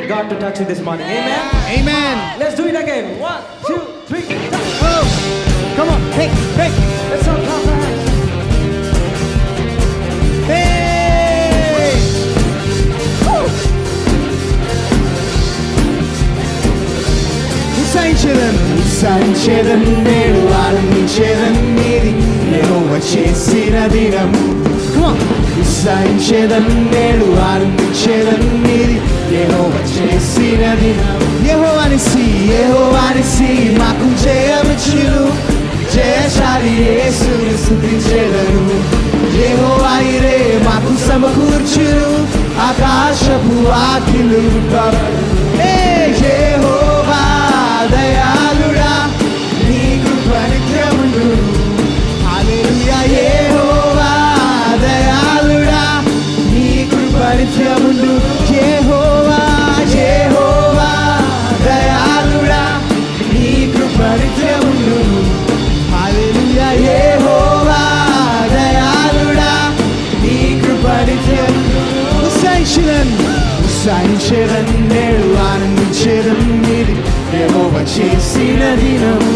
God to touch you this morning. Amen. Amen. Let's do it again. 1, 2, 3. Oh, come on. Hey, hey, Let's all clap our hands. hey. Woo! సంచేదం నేడు ఆనందించేదం ఇది యెహోవా చేసిన దినము. సంచేదం నేడు ఆనందించేదం ఇది యెహోవా చేసిన దినము. యెహోవానిసి మాకు జయమిచ్చును, జయశాలి యేసుని స్తుతించెదను. యెహోవా ఇరే మాకు సమకూర్చును, ఆకాశపు వాకిలు యెహోవా దయాళుడా నీ కృప నిత్యముండును. హల్లెలూయా. యెహోవా దయాళుడా నీ కృప నిత్యముండును. యెహోవా యెహోవా దయాళుడా నీ కృప నిత్యముండును. హల్లెలూయా. యెహోవా దయాళుడా నీ కృప నిత్యముండును. ఉత్సాహించెదం నేడు ఆనందించెదం ఇది యెహోవా చేసిన దినము.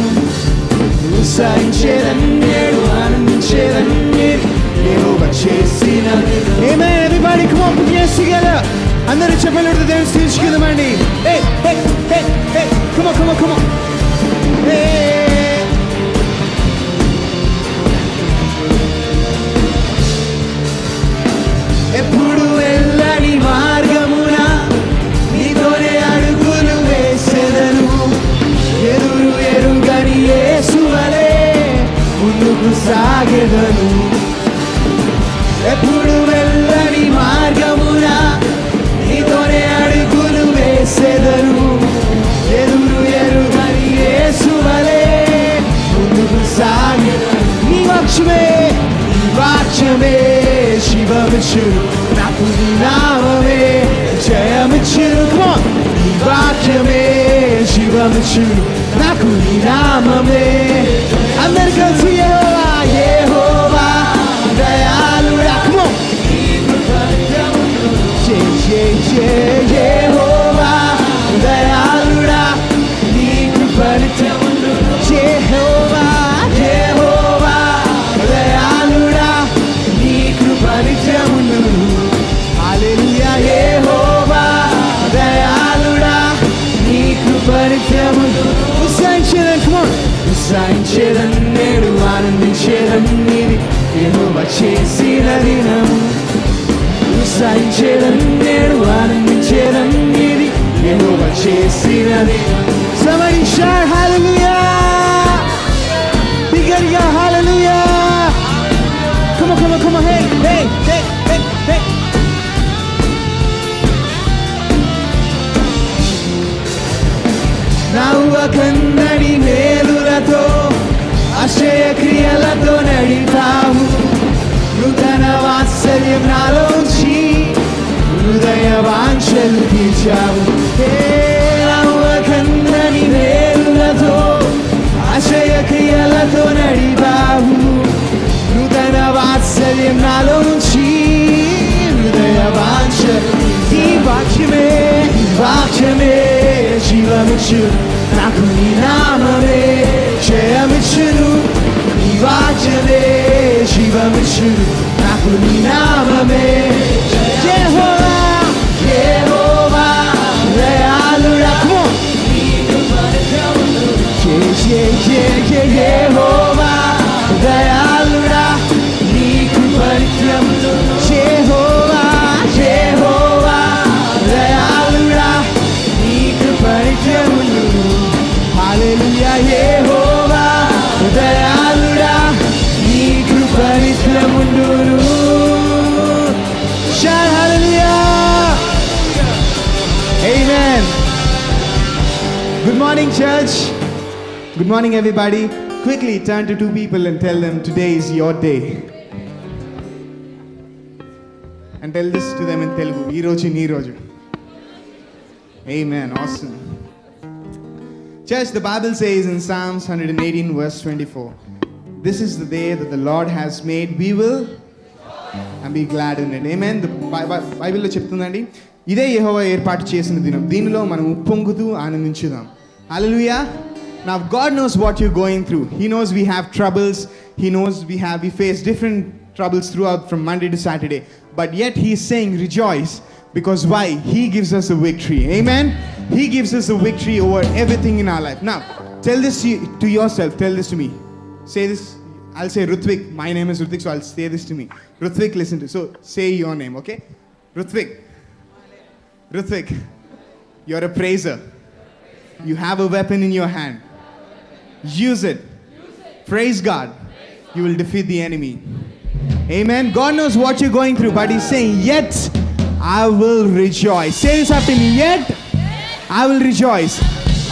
ఉత్సాహించెదం నేడు ఆనందించెదం ఇది యెహోవా చేసిన దినము. Amen. Everybody come on, put your hands together. అందరూ చెప్పలేడు దేవుని స్తుతించుకుందామండి. Hey, hey, hey, hey. Come on, come on, come on. Hey. ఎప్పుడు వెళ్ళని మార్గమున నీతోనే అడుగులు వేసెదను. ఎదురు ఎరుగని యేసువలే ముందుకు సాగెదను. ఎప్పుడు వెళ్ళని మార్గమున నీతోనే అడుగులు వేసెదను. ఎదురు ఎరుగని యేసువలే ముందుకు సాగెదను. నీ వాక్యమే శివమిచ్చును, నాకు నీ నామమే జయమిచ్చును. నీ వాక్యమే శివమిచ్చును, నాకు నీ నామమే. అందరు కలిసి యెహోవా యెహోవా దయాళుడా. యెహోవా దయాళుడా నీ కృప నిత్యముండును. యెహోవా యెహోవా దయాళుడా నీ కృప నిత్యముండును. హల్లెలూయా. యెహోవా దయాళుడా నీ కృప నిత్యముండును. ఉత్సాహించెదం నేడు ఆనందించెదం ఇది యెహోవా చేసిన దినము. ఉత్సాహించెదం నేడు ఆనందించెదం ఇది యెహోవా చేసిన దినము. Somebody shout hallelujah. Bigger hallelujah. Come on, come on, come on. Hey, hey, hey, hey, hey. నవ్వ కన్నడి మేలులతో ఆశ్చర్య క్రియలతో నడిపావు. నూతన వాత్సల్యం నాలోంచి హృదయ వాంఛలు తీర్చావు. నవ్వ కన్నడి మేలులతో ఆశ్చర్య క్రియలతో నడిపావు. నూతన వాత్సల్యం నాలోంచి హృదయ వాంఛలు. ఈ వాక్యమే జీవమిచ్చును, నాకు నీ నామమే జయమిచ్చును. ఈ వాక్యమే జీవమిచ్చును, నాకు నీ నామమే. యెహోవా యెహోవా దయాళుడా. యెహోవా దయాళుడా నీ కృప నిత్యముండును. యెహోవా యెహోవా దయాళుడా నీ కృప నిత్యముండును. హల్లెలూయా. యెహోవా దయాళుడా నీ కృప నిత్యముండును. Shout hallelujah. Amen. Good morning, church. Good morning, everybody. Quickly turn to two people and tell them today is your day. And tell this to them in Telugu. Ee roju nee roju. Amen. Awesome. Church, the Bible says in Psalms 118 verse 24, this is the day that the Lord has made. We will and be glad in it. Amen. The Bible lo చెప్తుందండి, ఇదే యెహోవా ఏర్పాటు చేసిన దినం. దీనిలో మనం ఉప్పొంగుతూ ఆనందించుదాం. హల్లెలూయా. Now God knows what you're going through. He knows we have troubles. He knows we face different troubles throughout from Monday to Saturday. But yet He is saying rejoice, because why? He gives us a victory. Amen. He gives us a victory over everything in our life. Now tell this to yourself. Tell this to me. Say this. I'll say Rutvik. My name is Rutvik, so I'll say this to me. Rutvik, listen to. So say your name, okay? Rutvik. Rutvik, you're a praiser. You have a weapon in your hand. Use it. Praise God. You will defeat the enemy. Amen. God knows what you're going through, but He's saying, yet I will rejoice. Say this after me. Yet I will rejoice.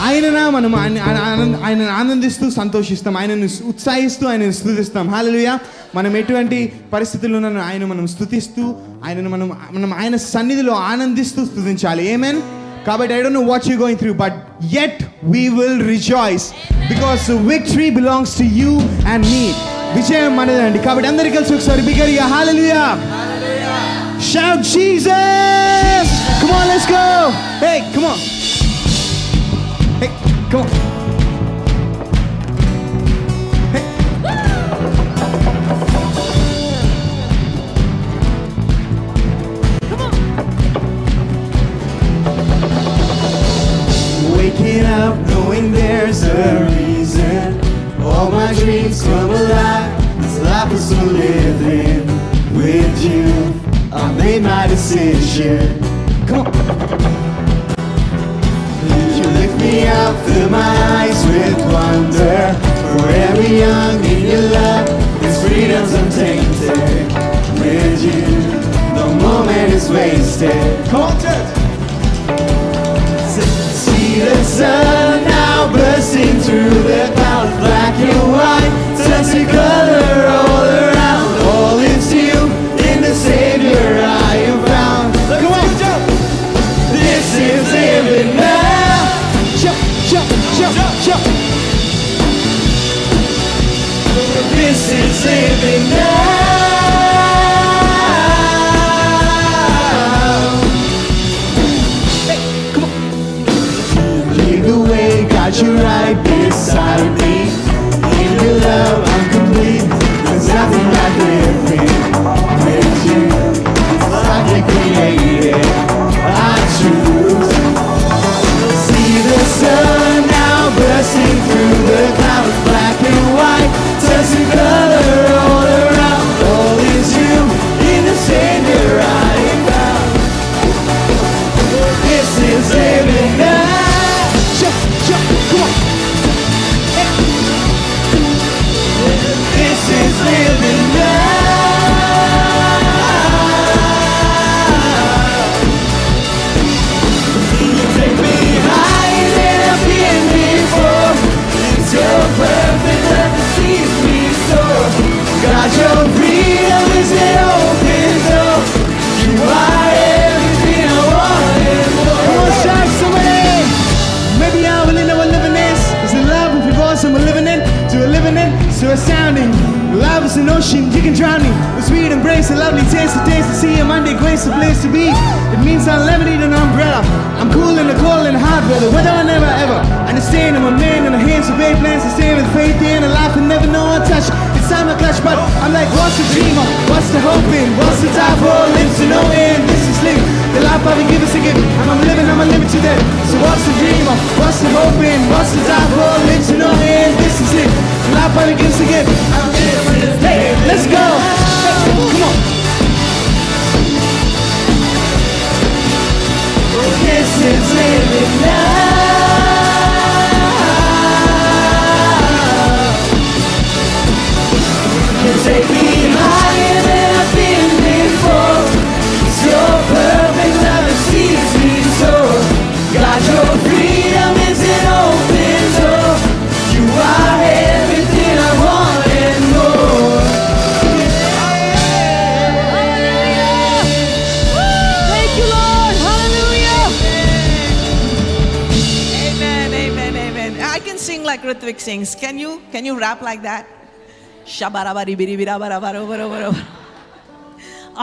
ఆయనను మనం ఆయన ఆనందిస్తూ సంతోషిస్తాం, ఆయనను ఉత్సాహిస్తూ ఆయనను స్తుతిస్తాం. హల్లెలూయా. మనం ఎటువంటి పరిస్థితుల్లో ఆయన మనం స్తుతిస్తూ మనం ఆయన సన్నిధిలో ఆనందిస్తూ స్తుతించాలి. ఆమేన్. కాబట్టి I don't know what you're going through, but yet we will rejoice, because the victory belongs to you and me. విజయం మనదండి. కాబట్టి అందరికీ కలిసి ఒకసారి బిగ్గరగా హల్లెలూయా. Shout Jesus. Come on, let's go. Hey, come on. Hey, come on. Hey. Come on. Waking up knowing there's a reason. All my dreams come alive. This life is so living with you. I made my decision. Come on. You lift me up, fill my eyes with wonder. Forever young in your love, this freedom's untainted. With you, no moment is wasted. Come on, church. See the sun now bursting through the clouds, black and white, turns to color all around. All is you in the Savior I am found. Come on, jump. This is living now. Jump, jump, jump, jump. This is living now. Hey, come on. Lead the way, got you right beside me. In your love I'm complete. There's nothing like living with you. It's like you created. I choose. See the sun now bursting through the clouds, black and white, turns to color all around. All is you in the Savior I am found. This is living now. Jump, jump, come on. Hey. This is living now. Take me higher than I've been before. It's your perfect love that sees me soar. God, your freedom is an open door. You are everything I want and more. Come on, shout somebody. Maybe I will know what living is. Is it love if you're and we're living in? To a living in, so astounding. Love is an ocean, you can drown me. A sweet embrace, a lovely taste to see a Monday grace, a place to be. It means I'll never need an umbrella. I'm cool in the cold and the hot weather, weather I never ever understand. I'm a man in the hands of great plans to stand with faith in a life and never know I touch. It's time I clutch, but I'm like, what's the dream of? What's the hope in? What's the time for? Live to no end. This is living. The life I've been given to give. I'm living to death. So what's the dream of? What's the hope in? What's the time for? Live to no end. This is it. The life I've been given to give. Hey, let's go. Hey, come on. This is living now. You take me higher than I've been before. It's your perfect love that sees me soar. God, your freedom is an open door. You are everything I want and more. Thank you, Lord. Hallelujah. Amen, amen, amen. I can sing like Rutvik sings. Can you rap like that?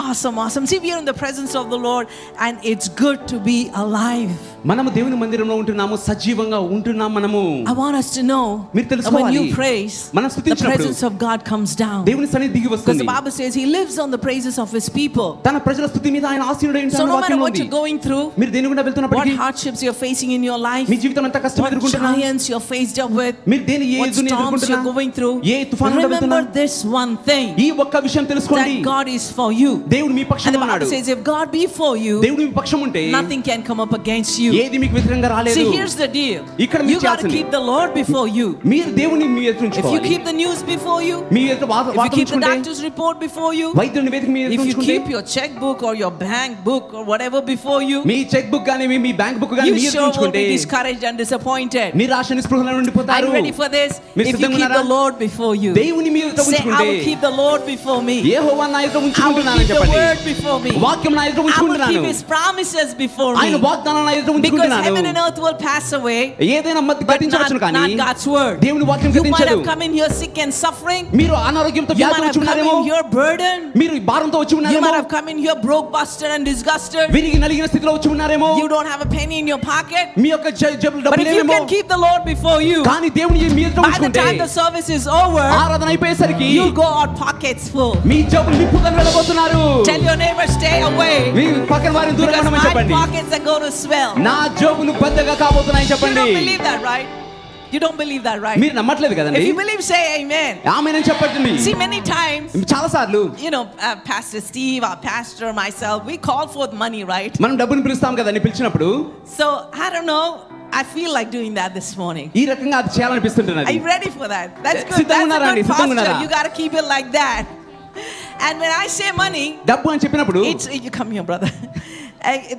Awesome, awesome. See, we are in the presence of the Lord and it's good to be alive. మనము దేవుని మందిరంలో ఉంటున్నాము, సజీవంగా ఉంటున్నాం మనము. I want us to know that when you praise, the presence of God comes down. దేవుని సన్నిధి దిగి Because వస్తుంది. the Bible says He lives on the praises of His people. తన ప్రజల స్తుతి మీద ఆయన ఆసీనుడై ఉంటాడు. So no matter what you're going through, మీరు దేని గుండా what వెళ్తున్నప్పటికీ, hardships you're facing in your life, మీ జీవితం ఎంత కష్టం what ఎదుర్కొంటున్నా, giants you're faced up with, మీరు దేని ఏ what ఎదురుని storms ఎదుర్కొంటున్నా, you're going through, ఏ తుఫాను గుండా remember వెళ్తున్నా, this one thing, ఈ ఒక్క విషయం తెలుసుకోండి, that God is for you. దేవుడు మీ And పక్షంగా the Bible ఉన్నాడు. says if God be for you, దేవుడు మీ పక్షం ఉంటే nothing can come up against you. ఏది మీకు వ్యతిరేకంగా రాలేదు. See, here's the deal. ఇక్కడ You మీరు got to చేయాల్సింది, keep the Lord before you. మీరు దేవుని మీ ఎదురు If you ఉంచుకోవాలి. keep the news before you, మీ ఎదురు if you వార్త keep the ఉంచుకుంటే, doctor's report before you, వైద్యుని నివేదిక మీ if ఎదురు you ఉంచుకుంటే, keep your checkbook or your bank book or whatever before you, me cheque book గాని మీ bank book గాని you మీ ఎదురు sure will ఉంచుకుంటే, be discouraged and disappointed. నిరాశ నిస్పృహలో Are ఉండిపోతారు. you ready for this? మీరు If you సిద్ధంగా keep ఉన్నారా? the Lord before you, దేవుని మీ ఎదురు say, I ఉంచుకుంటే, will keep the Lord before me. యెహోవా నా ఎదురు I will ఉంచుకుంటున్నానని keep the చెప్పండి. word before me. వాక్యం నా ఎదురు I will ఉంచుకుంటున్నాను. keep His promises before ఆయన me. వాగ్దానాలు నా ఎదురు Because ఉంచుకుంటున్నాను. heaven and earth will pass away, ఏదైనా but గతించవచ్చును కానీ not God's word. దేవుని వాక్యం You might గతించదు. have come in here sick and suffering. మీరు అనారోగ్యంతో You might వ్యాధితో have వచ్చి come ఉన్నారేమో, in here burdened. మీరు భారంతో వచ్చి You ఉన్నారేమో, might have come in here broke, busted, and disgusted. విరిగి నలిగిన స్థితిలో వచ్చి ఉన్నారేమో, You don't have a penny in your pocket. మీ యొక్క జేబులో But డబ్బులు if you లేవేమో, can keep the Lord before you, కానీ దేవుని మీ ఎదురు by the ఉంచుకుంటే time the service is over, ఆరాధన అయిపోయేసరికి you'll go out pockets full. మీ జేబులు నింపుకొని వెళ్ళబోతున్నారు. Tell your neighbor, stay away. మీ పక్కన వారిని దూరంగా Because ఉండమని my చెప్పండి. pockets are going to swell. నా జేబులు బద్దగా కాబోతున్నాయని You చెప్పండి. don't believe that, right? You don't believe that, right? మీరు నమ్మట్లేదు కదండి. If you believe, say amen. ఆమేనని చెప్పండి. See, many times, చాలా సార్లు you know, Pastor Steve, our pastor, myself, we call forth money, right? మనం డబ్బుని పిలుస్తాం కదండి. పిలిచినప్పుడు So, I don't know, I feel like doing that this morning. ఈ రకంగా అది చేయాలనిపిస్తుంటున్నది. Are you ready for that? That's good. సిద్ధంగా That's ఉన్నారా a అండి? good సిద్ధంగా posture. ఉన్నారా? You got to keep it like that. And when I say money, డబ్బు అని చెప్పినప్పుడు, you come here, brother.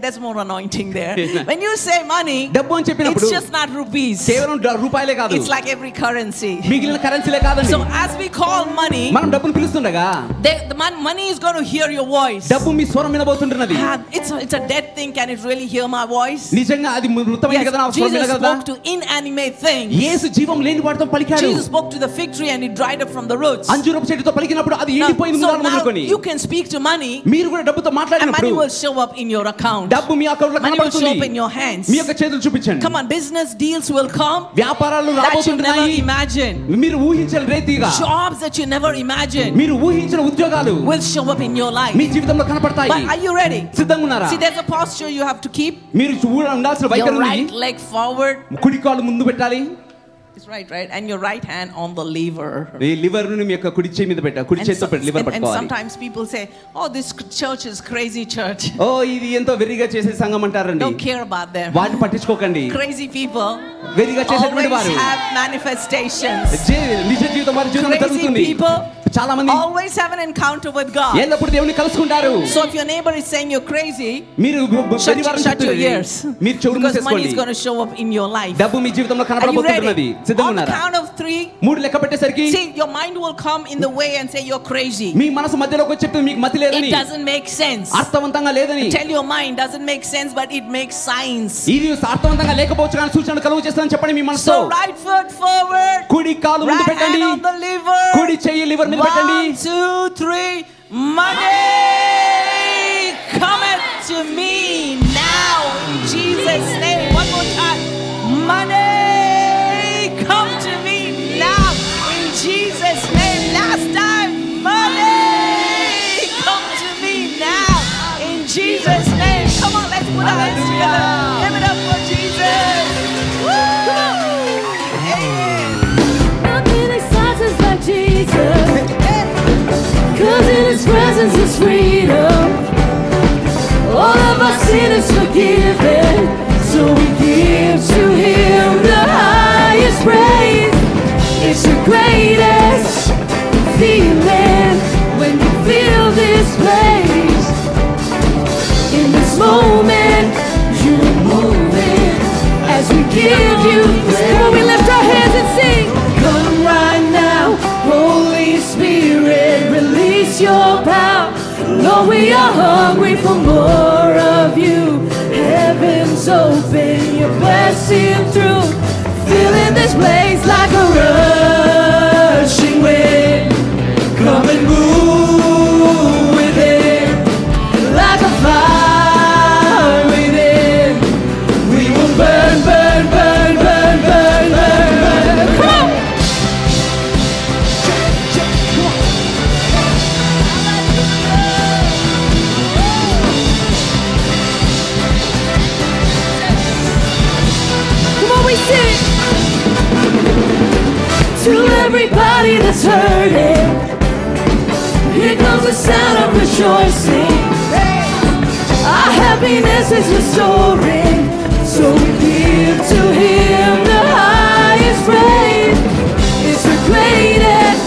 There's more anointing there. When you say money, డబ్బు అని చెప్పినప్పుడు it's just not rupees. కేవలం రూపాయలే కాదు, It's like every currency. మిగిలిన కరెన్సీలే కాదండి. So as we call money, మనం డబ్బును పిలుస్తుండగా the money is going to hear your voice. డబ్బు మీ స్వరం వినబోతుంటున్నది. It's a dead thing. Can it really hear my voice? నిజంగా అది మృతమైన కదా, నా Yes, స్వరం Jesus వినగలదా? spoke to inanimate things. యేసు జీవం లేని వాటితో పలికాడు. Jesus spoke to the fig tree and it dried up from the roots. అంజూరపు చెట్టుతో పలికినప్పుడు అది ఎండిపోయింది So మొదలు now మొదలుకొని. you can speak to money మీరు కూడా డబ్బుతో and money మాట్లాడినప్పుడు will show up in your account. డబ్బు మీ అకౌంట్లో Money will show కనబడుతుంది. up in your hands. మీ యొక్క చేతులు చూపించండి. Come on, business deals will come వ్యాపారాలు that you never రాబోతుంటాయి. imagine. మీరు ఊహించని రీతిగా Jobs that you never imagined మీరు ఊహించిన ఉద్యోగాలు will show up in your life. మీ జీవితంలో కనపడతాయి. But are you ready? సిద్ధంగా ఉన్నారా? See, there's a posture you have to keep. మీరు ఉండాల్సిన Your వైఖరి ఉంది. right leg forward. కుడి కాలు ముందు పెట్టాలి. It's right. And your right hand on the lever. ఈ లివర్ ను మీ యొక్క కుడి చేయి మీద పెట్టాలి. కుడి చేతితో పెట్టి లివర్ And పట్టుకోవాలి. sometimes people say, "Oh, this church is crazy church." ఓ ఇది ఎంతో వెరిగా చేసే సంఘం అంటారండి. Don't care about them. వాటిని పట్టించుకోకండి. Crazy people వెరిగా చేసేటువంటి always వారు have manifestations. నిజ జీవితం వారి జీవితంలో Crazy జరుగుతుంది. people చాలా మంది always have an encounter with God. ఎల్లప్పుడూ దేవుని కలుసుకుంటారు. So if your neighbor is saying you're crazy, మీరు shut your ears. మీరు చెవులు Because money మూసేసుకోండి. is going to show up in your life. డబ్బు మీ జీవితంలో Are you కనబడబోతున్నది. ready? సిద్ధంగా On the ఉన్నారా? count of 3, 3 లెక్క పెట్టేసరికి see, your mind will come in the way and say you're crazy. మీ మనసు మధ్యలోకి వచ్చి చెప్తే మీకు మతి లేదని, It doesn't make sense. అర్థవంతంగా లేదని. Tell your mind doesn't make sense, but it makes signs. ఇది అర్థవంతంగా లేకపోవచ్చు కానీ సూచనలు కలుగు చేస్తానని చెప్పండి మీ మనసుతో. So right foot forward, కుడి కాలు ముందు right పెట్టండి. hand on the lever. కుడి చెయ్యి లివర్ మీద పెట్టండి. 1, 2, 3. Money, come to me now in Jesus' name. One more time. Money, come to me now in Jesus' name. Last time. Money, come to me now in Jesus' name. Come on, let's put our hands together. Give it up for Jesus. Woo! Amen. Nothing excites us like Jesus, 'cause in His presence is freedom. All of our sin is forgiven, so we give to Him the highest praise. It's the greatest feeling when you feel this place. In this moment, you're moving as we give you praise. Come on, we lift our hands and sing. Come right now, Holy Spirit, release your power. Lord, we are hungry for more of you. Heaven's open, you're blessing through. Filling this place like a rushing wind. Come and move within. we sing to everybody that's hurting. Here comes the sound of rejoicing. Our happiness is restoring. So we give to Him the highest praise. It's a greatest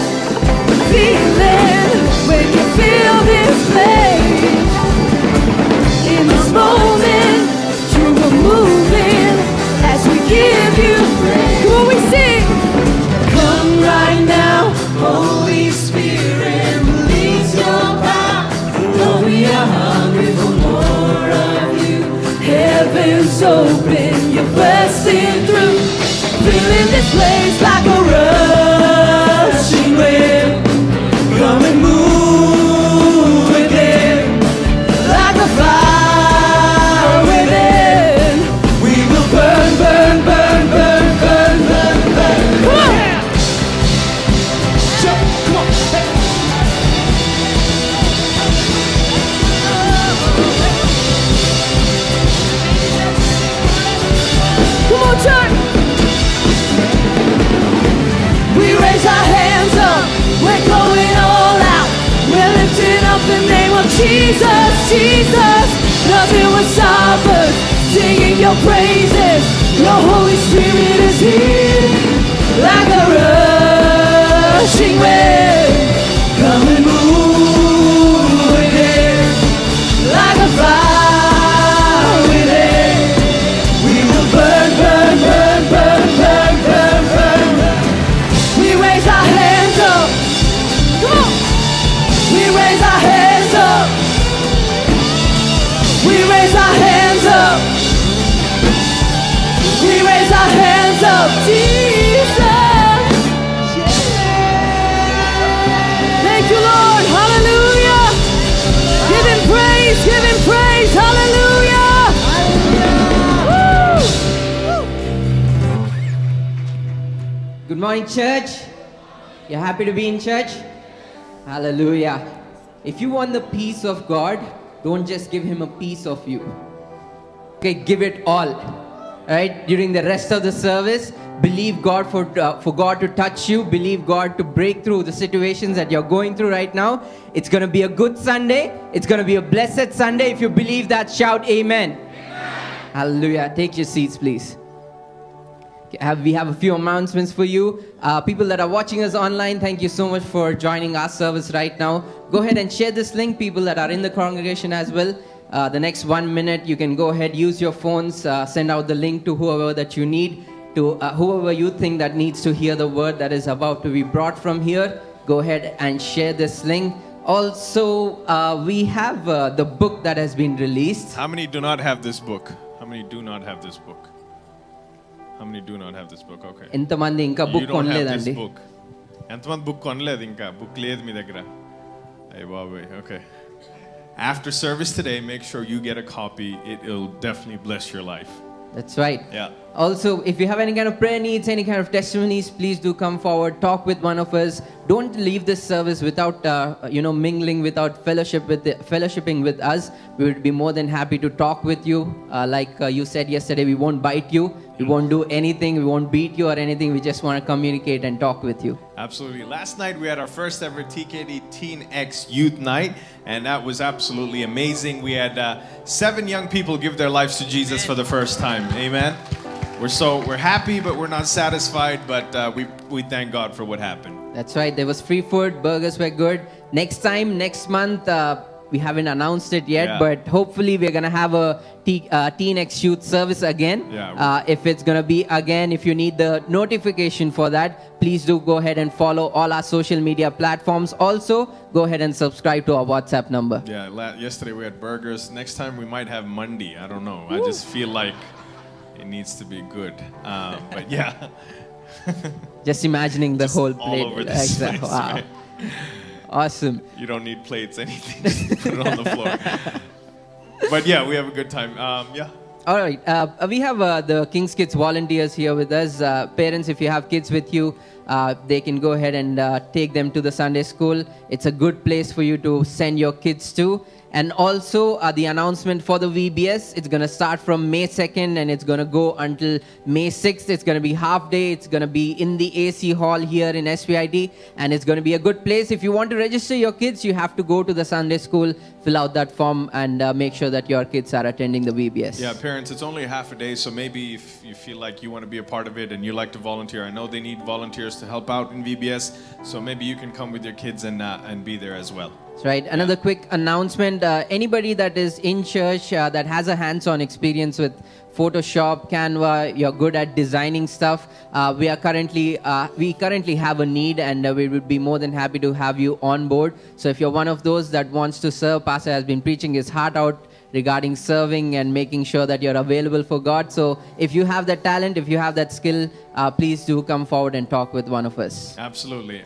feeling when you feel this place. In this moment, you are moving as we give you praise. Come on, we sing. Come right now, Holy Spirit, release your power. Lord, we are hungry for more of you. Heaven's open, you're bursting through. Filling this place like a rushing wind. Come and move within, like a fire within. We will burn, burn, burn, burn, burn, burn, burn. Come on! Come on. Hey. Come on, church! We raise our hands up, we're going all out. We're lifting up the name of Jesus, Jesus. Nothing will stop us, singing your praises. Your Holy Spirit is here, like a rushing wind. Come and move within, like a fire within. We will burn, burn, burn, burn, burn, burn, burn, burn. We raise our hands up. Come on. We raise our hands up. We raise our hands up. We raise our hands up. Jesus. Thank you, Lord. Hallelujah. Give Him praise. Give Him praise. Hallelujah. Woo. Good morning, church. You're happy to be in church? Hallelujah. If you want the peace of God, don't just give Him a piece of you. Okay, give it all. Right? During the rest of the service, believe God for God to touch you. Believe God to break through the situations that you're going through right now. It's going to be a good Sunday. It's going to be a blessed Sunday. If you believe that, shout amen. Hallelujah. Take your seats, please. We have a few announcements for you. People that are watching us online, thank you so much for joining our service right now. Go ahead and share this link. People that are in the congregation as well. The next 1 minute, you can go ahead, use your phones, send out the link to whoever that you need, to whoever you think that needs to hear the word that is about to be brought from here. Go ahead and share this link. Also, we have the book that has been released. How many do not have this book? How many do not have this book? How many do not have this book? Okay. ఎంతమంది ఇంకా You book don't have this కొనలేదండి? book. ఎంతమంది book కొనలేదు ఇంకా? Book లేదు మీ దగ్గర? అయ్య బాబోయ్. Okay. After service today, make sure you get a copy. It'll definitely bless your life. That's right. Yeah. Also, if you have any kind of prayer needs, any kind of testimonies, please do come forward, talk with one of us. Don't leave this service without, mingling, without fellowshipping with us. We would be more than happy to talk with you. Like you said yesterday, we won't bite you. We won't do anything. We won't beat you or anything. We just want to communicate and talk with you. Absolutely. Last night we had our first ever TKD Teen X Youth Night, and that was absolutely amazing. We had 7 young people give their lives to Jesus for the first time. Amen. We're happy, but we're not satisfied. But we thank God for what happened. That's right. There was free food. Burgers were good. Next month, we haven't announced it yet, Yeah. but hopefully we're going to have a Teen X Youth service again. Yeah. If it's going to be again, if you need the notification for that, please do go ahead and follow all our social media platforms. Also, go ahead and subscribe to our WhatsApp number. Yeah. Yesterday we had burgers. Next time we might have Monday. I don't know. I just feel like it needs to be good. But yeah. Just imagining the whole all plate. over this Exactly. place, Wow. right? Awesome. You don't need plates, anything. Just put it on the floor. But yeah, we have a good time. Yeah. All right. We have the King's Kids volunteers here with us. Parents, if you have kids with you, they can go ahead and take them to the Sunday school. It's a good place for you to send your kids to. And also the announcement for the VBS, it's going to start from May 2nd and it's going to go until May 6th. It's going to be half day. It's going to be in the AC hall here in SVID, and it's going to be a good place. If you want to register your kids, you have to go to the Sunday school, fill out that form, and make sure that your kids are attending the VBS. Yeah, parents, it's only half a day, so maybe if you feel like you want to be a part of it and you like to volunteer, I know they need volunteers to help out in VBS, so maybe you can come with your kids and be there as well. That's right. Another quick announcement. Anybody that is in church that has a hands-on experience with Photoshop, Canva, you're good at designing stuff, we currently have a need, and we would be more than happy to have you on board. So if you're one of those that wants to serve, Pastor has been preaching his heart out regarding serving and making sure that you're available for God. So if you have that talent, if you have that skill, please do come forward and talk with one of us. Absolutely.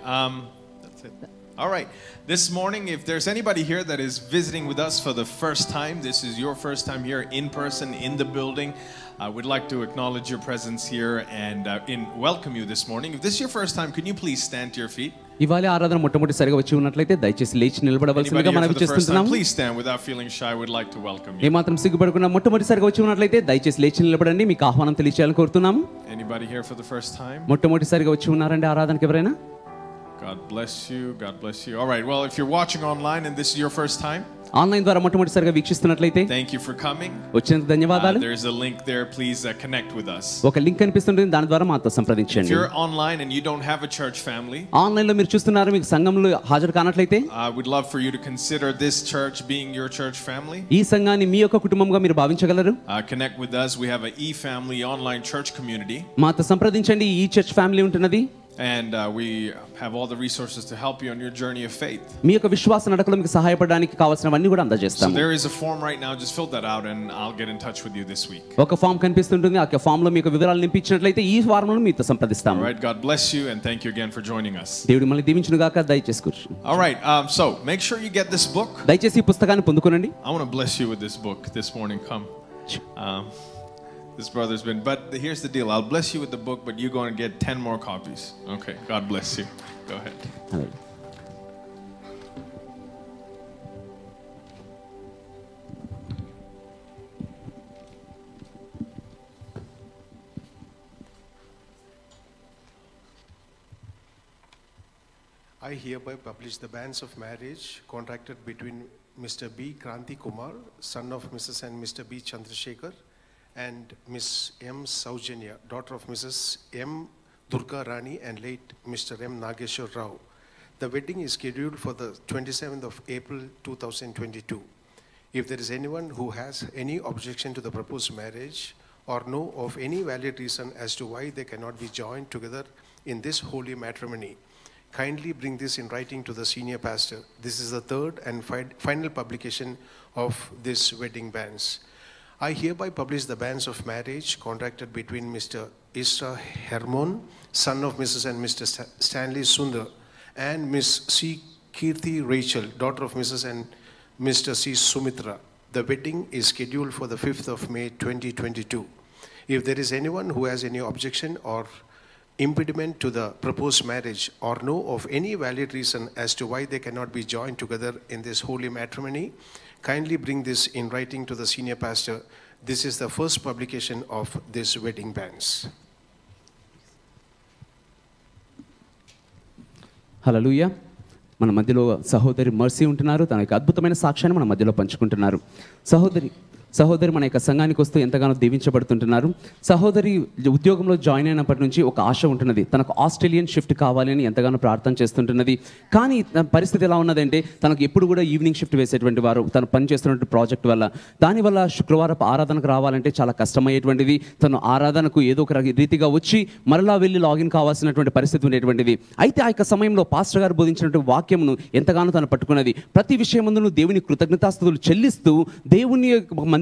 That's it. All right. This morning, if there's anybody here that is visiting with us for the first time, this is your first time here in person in the building, I would like to acknowledge your presence here and welcome you this morning. If this is your first time, can you please stand to your feet? ఇవాళ ఆరాధన మొట్టమొదటిసారిగా వచ్చి ఉన్నట్లయితే దయచేసి లేచి నిలబడవలసిందిగా Anybody here మనవి for the first time, చేస్తున్నాము. please stand without feeling shy. I would like to welcome you. ఏమాత్రం సిగ్గుపడకుండా మొట్టమొదటిసారిగా వచ్చి ఉన్నట్లయితే దయచేసి లేచి నిలబడండి, మీకు ఆహ్వానం తెలియచేయాలని కోరుతున్నాము. Anybody here for the first time? మొట్టమొదటిసారిగా వచ్చి ఉన్నారండి ఆరాధనకి ఎవరైనా? God bless you. God bless you. All right. Well, if you're watching online and this is your first time, online ద్వారా మొట్టమొదటిసారిగా వీక్షిస్తున్నట్లయితే thank you for coming. వచ్చినందుకు ధన్యవాదాలు. There's a link there. Please connect with us. ఒక link కనిపిస్తుంటుంది, దాని ద్వారా మాతో If సంప్రదించండి. you're online and you don't have a church family, online లో మీరు చూస్తున్నారు, మీకు సంఘంలో హాజరు కానట్లయితే I would love for you to consider this church being your church family. ఈ సంఘాన్ని మీ యొక్క కుటుంబంగా మీరు భావించగలరు. Connect with us. We have an e-family online church community. మాతో సంప్రదించండి. ఈ చర్చ్ ఫ్యామిలీ ఉంటున్నది, And we have all the resources to help you on your journey of faith. మీ యొక్క విశ్వాస నడకలో మీకు సహాయపడడానికి కావాల్సినవన్నీ కూడా So అందజేస్తాము. there is a form right now. Just fill that out and I'll get in touch with you this week. ఒక form కనిపిస్తుంటుంది, ఆ ఫామ్ లో మీకు వివరాలు నింపించినట్లయితే ఈ వారంలో మీతో సంప్రదిస్తాము. All right. God bless you and thank you again for joining us. దేవుడు మళ్ళీ దీవించును గాక. దయచేసి కూర్చోండి. All right. So make sure you get this book. దయచేసి ఈ పుస్తకాన్ని పొందుకోనండి. I want to bless you with this book this morning. Come. This brother's been, but here's the deal. I'll bless you with the book, but you're going to get 10 more copies. Okay. God bless you. Go ahead. I hereby publish the banns of marriage contracted between Mr. B. Kranti Kumar, son of Mrs. and Mr. B. Chandrasekhar, and Miss M. Saujanya, daughter of Mrs. M. Durga Rani and late Mr. M. Nageshwar Rao. The wedding is scheduled for the 27th of April 2022. If there is anyone who has any objection to the proposed marriage or know of any valid reason as to why they cannot be joined together in this holy matrimony, kindly bring this in writing to the senior pastor. This is the third and final publication of this wedding banns. I hereby publish the banns of marriage contracted between Mr. Isra Hermon, son of Mrs. and Mr. Stanley Sundar, and Miss C. Kirti Rachel, daughter of Mrs. and Mr. C. Sumitra. The wedding is scheduled for the 5th of May 2022. If there is anyone who has any objection or impediment to the proposed marriage or know of any valid reason as to why they cannot be joined together in this holy matrimony, kindly bring this in writing to the senior pastor. This is the first publication of this wedding banns. హల్లెలూయా. మన మధ్యలో సహోదరి mercy ఉంటున్నారు. తన యొక్క అద్భుతమైన సాక్ష్యాన్ని మన మధ్యలో పంచుకుంటున్నారు. సహోదరి మన యొక్క సంఘానికి వస్తూ ఎంతగానో దీవించబడుతుంటున్నారు. సహోదరి ఉద్యోగంలో జాయిన్ అయినప్పటి నుంచి ఒక ఆశ ఉంటున్నది, తనకు ఆస్ట్రేలియన్ షిఫ్ట్ కావాలి అని ఎంతగానో ప్రార్థన చేస్తుంటున్నది. కానీ తన పరిస్థితి ఎలా ఉన్నదంటే తనకు ఎప్పుడు కూడా ఈవినింగ్ షిఫ్ట్ వేసేటువంటి వారు, తను పనిచేస్తున్నటువంటి ప్రాజెక్ట్ వల్ల, దానివల్ల శుక్రవారం ఆరాధనకు రావాలంటే చాలా కష్టమయ్యేటువంటిది. తను ఆరాధనకు ఏదో ఒక రీతిగా వచ్చి మరలా వెళ్ళి లాగిన్ కావాల్సినటువంటి పరిస్థితి ఉండేటువంటిది. అయితే ఆ యొక్క సమయంలో పాస్టర్ గారు బోధించినటువంటి వాక్యమును ఎంతగానో తను పట్టుకున్నది. ప్రతి విషయం ముందు దేవుని కృతజ్ఞతాస్తుతులు చెల్లిస్తూ దేవుని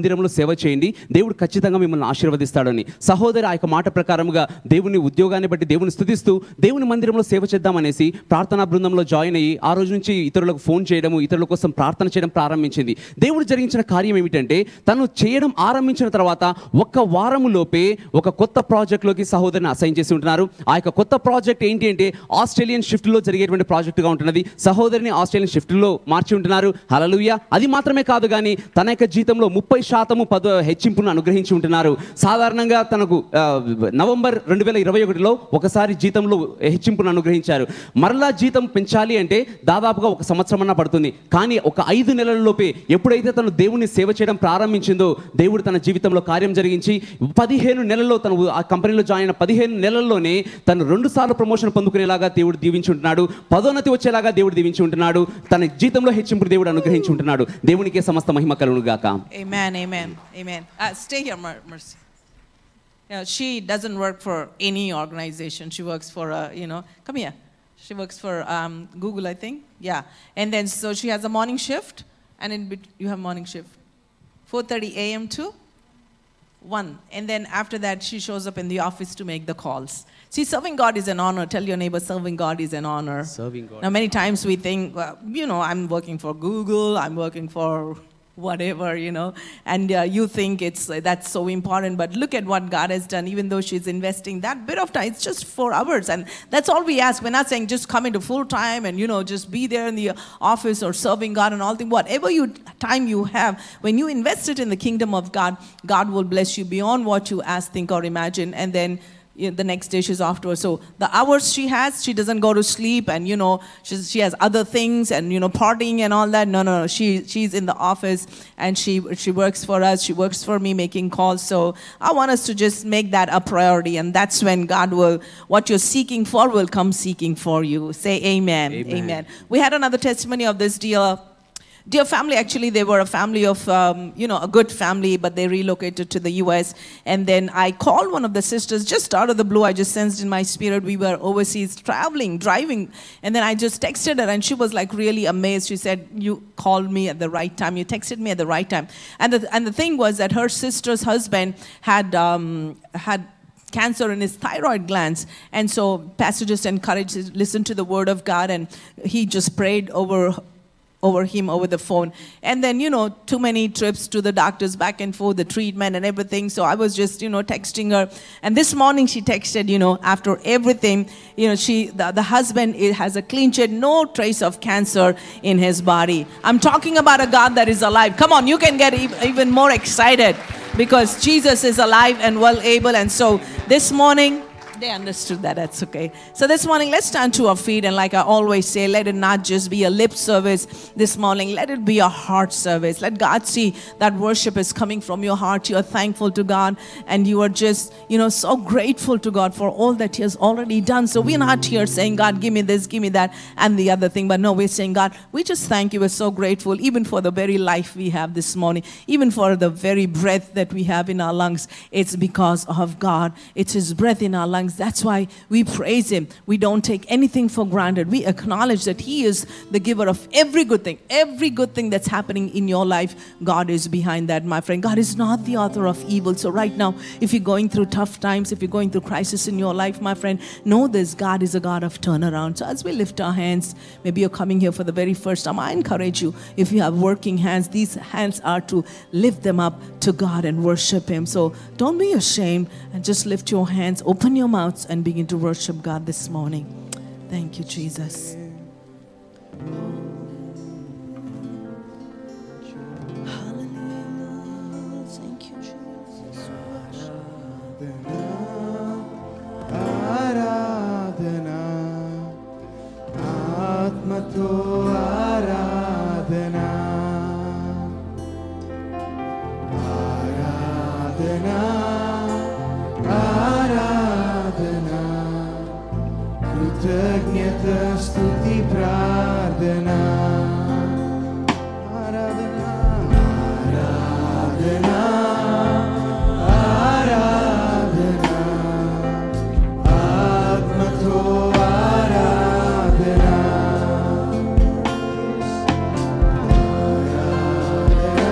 మందిరంలో సేవ చేయండి, దేవుడు ఖచ్చితంగా మిమ్మల్ని ఆశీర్వదిస్తాడని. సహోదరి ఆ యొక్క మాట ప్రకారంగా దేవుని ఉద్యోగాన్ని బట్టి దేవుని స్తుతిస్తూ దేవుని మందిరంలో సేవ చేద్దామనేసి ప్రార్థనా బృందంలో జాయిన్ అయ్యి ఆ రోజు నుంచి ఇతరులకు ఫోన్ చేయడము, ఇతరుల కోసం ప్రార్థన చేయడం ప్రారంభించింది. దేవుడు జరిగించిన కార్యం ఏమిటంటే తను చేయడం ఆరంభించిన తర్వాత ఒక్క వారము లోపే ఒక కొత్త ప్రాజెక్ట్లోకి సహోదరిని అసైన్ చేసి ఉంటున్నారు. ఆ యొక్క కొత్త ప్రాజెక్ట్ ఏంటి అంటే ఆస్ట్రేలియన్ షిఫ్ట్లో జరిగేటువంటి ప్రాజెక్టుగా ఉంటున్నది. సహోదరిని ఆస్ట్రేలియన్ షిఫ్ట్లో మార్చి ఉంటున్నారు. హల్లెలూయా. అది మాత్రమే కాదు కానీ తన యొక్క జీతంలో 30% హెచ్చింపును అనుగ్రహించి ఉంటున్నారు. సాధారణంగా తనకు నవంబర్ 2021లో ఒకసారి జీతంలో హెచ్చింపును అనుగ్రహించారు. మరలా జీతం పెంచాలి అంటే దాదాపుగా 1 సంవత్సరం అన్నా పడుతుంది. కానీ ఒక 5 నెలలలోపే ఎప్పుడైతే తను దేవుని సేవ చేయడం ప్రారంభించిందో దేవుడు తన జీవితంలో కార్యం జరిగించి 15 నెలల్లో తను ఆ కంపెనీలో జాయిన్ అయిన 15 నెలల్లోనే తను 2 సార్లు ప్రమోషన్ పొందుకునేలాగా దేవుడు దీవించి ఉంటున్నాడు. పదోన్నతి వచ్చేలాగా దేవుడు దీవించి ఉంటున్నాడు. తన జీతంలో హెచ్చింపు దేవుడు అనుగ్రహించి ఉంటున్నాడు. దేవునికే సమస్త మహిమ కలుగును గాక. Amen, amen, amen. Stay here, Mercy. She doesn't work for any organization. She works for, come here. She works for Google, I think. Yeah. And then, so she has a morning shift. And you have morning shift. 4:30 a.m. to 1. And then after that, she shows up in the office to make the calls. See, serving God is an honor. Tell your neighbor, serving God is an honor. Serving God. Now, many times we think, I'm working for Google. I'm working for whatever, and you think that's so important, but look at what God has done. Even though she's investing that bit of time, it's just 4 hours, and that's all we ask. We're not saying just come into full time and just be there in the office or serving God and all things. Whatever time you have, when you invest it in the kingdom of God, God will bless you beyond what you ask, think, or imagine. And then the next day she's off to her. So the hours she has, she doesn't go to sleep, and she has other things and partying and all that. No. She's in the office and she works for us. She works for me, making calls. So I want us to just make that a priority, and that's when God will, what you're seeking for will come seeking for you. Say amen. Amen. We had another testimony of this dear family. Actually, they were a family of, a good family, but they relocated to the U.S. And then I called one of the sisters just out of the blue. I just sensed in my spirit we were overseas traveling, driving. And then I just texted her, and she was like really amazed. She said, you called me at the right time. You texted me at the right time. And the thing was that her sister's husband had cancer in his thyroid glands. And so Pastor just encouraged him to listen to the word of God, and he just prayed over him over the phone. And then too many trips to the doctors, back and forth, the treatment and everything. So I was just texting her, and this morning she texted, after everything, the husband has a clean sheet, no trace of cancer in his body. I'm talking about a God that is alive. Come on, you can get even more excited because Jesus is alive and well able. And so this morning, they understood that. That's okay. So this morning, let's stand to our feet, and like I always say, let it not just be a lip service this morning. Let it be a heart service. Let God see that worship is coming from your heart. You are thankful to God, and you are just, so grateful to God for all that He has already done. So we're not here saying, God, give me this, give me that, and the other thing. But no, we're saying, God, we just thank you. We're so grateful, even for the very life we have this morning, even for the very breath that we have in our lungs. It's because of God. It's His breath in our lungs. That's why we praise Him. We don't take anything for granted. We acknowledge that He is the giver of every good thing. Every good thing that's happening in your life, God is behind that, my friend. God is not the author of evil. So right now, if you're going through tough times, if you're going through crisis in your life, my friend, know this: God is a God of turnaround. So as we lift our hands, maybe you're coming here for the very first time, I encourage you, if you have working hands, these hands are to lift them up to God and worship Him. So don't be ashamed, and just lift your hands, open your mouths, and begin to worship God this morning. Thank you, Jesus. Hallelujah. Thank you, Jesus. ఆరాధనా ఆత్మతో ఆరాధనా ఆరాధనా ఆరాధనా కృతజ్ఞత స్తుతి ప్రార్థనా ఆరాధనా ఆరాధనా ఆరాధనా ఆత్మతో ఆరాధనా ఆరాధనా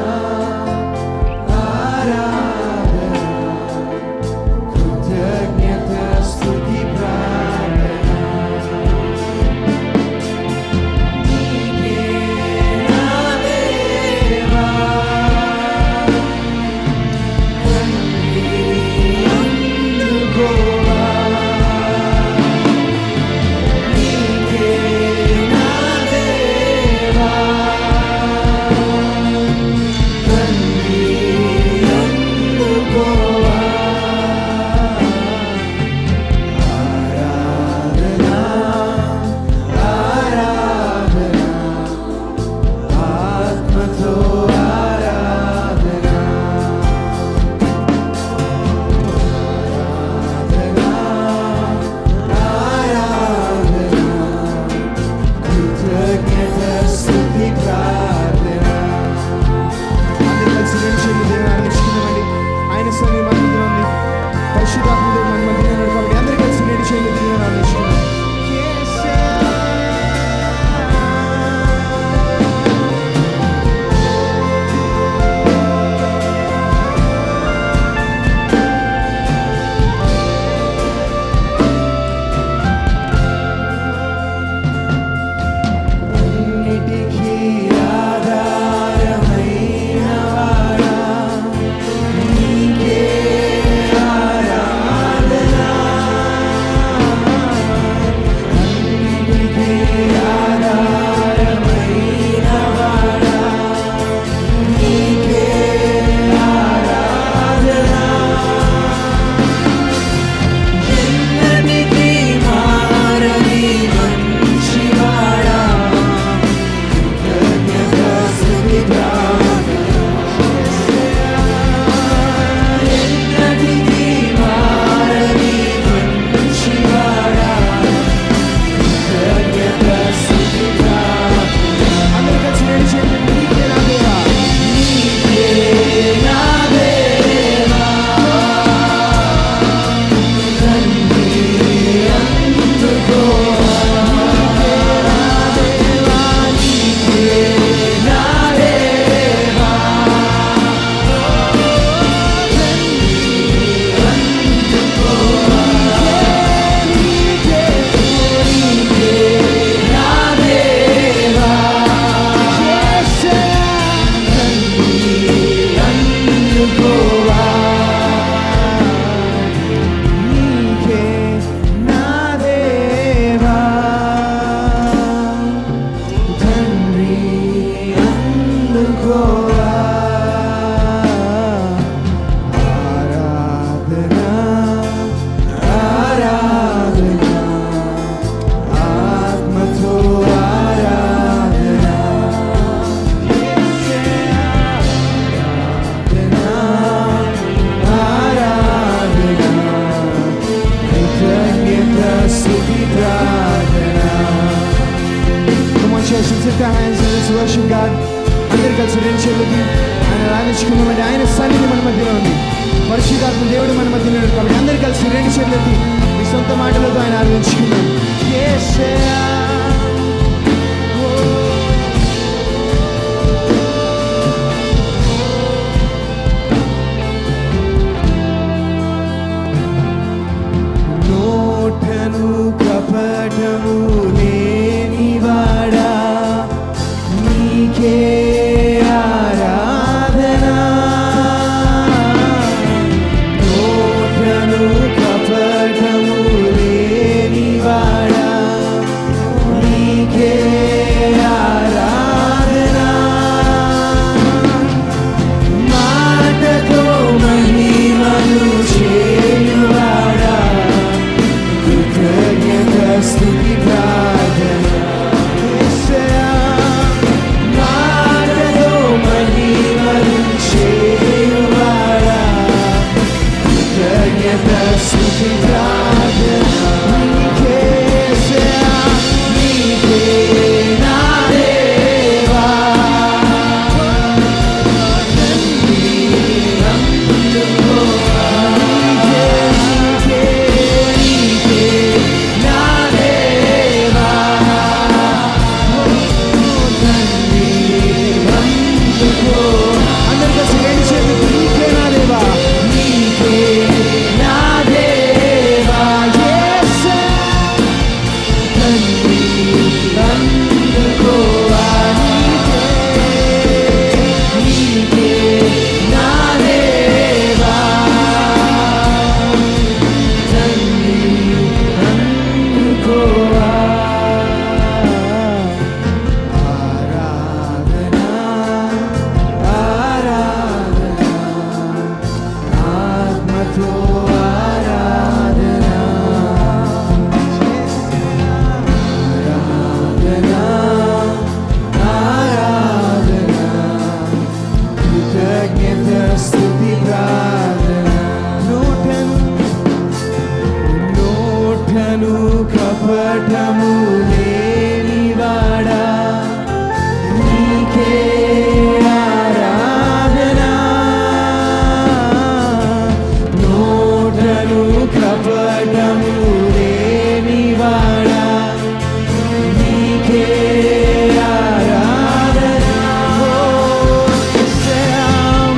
awesome God. అందరు కలిసి రెండు చేతులకి ఆయన ఆరాధించుకుందామండి. ఆయన సన్నిధి మన మధ్యలో ఉంది. పరిశుద్ధాత్మ దేవుడు మన మధ్యలో ఉన్నాడు కాబట్టి అందరు కలిసి రెండు చేతులకి మీ సొంత మాటలతో ఆయన ఆరాధించుకుందాం. యేసయ్యా నోటను కపటము లేనివాడా నీకే ఆరాధన. నోటను కపటము లేనివాడా నీకే ఆరాధన. మాటతో మహిమను చేయువాడా కృతజ్ఞత స్తుతి ప్రార్థన. యేసయ్యా మాటతో మహిమను చేయువాడా కృతజ్ఞత స్తుతి ప్రార్థన. నీకే యేసయ్యా నీకే నా దేవా కపటము లేనివాడా నీకే ఆరాధన. నోటను కపటము లేనివాడా నీకే ఆరాధన.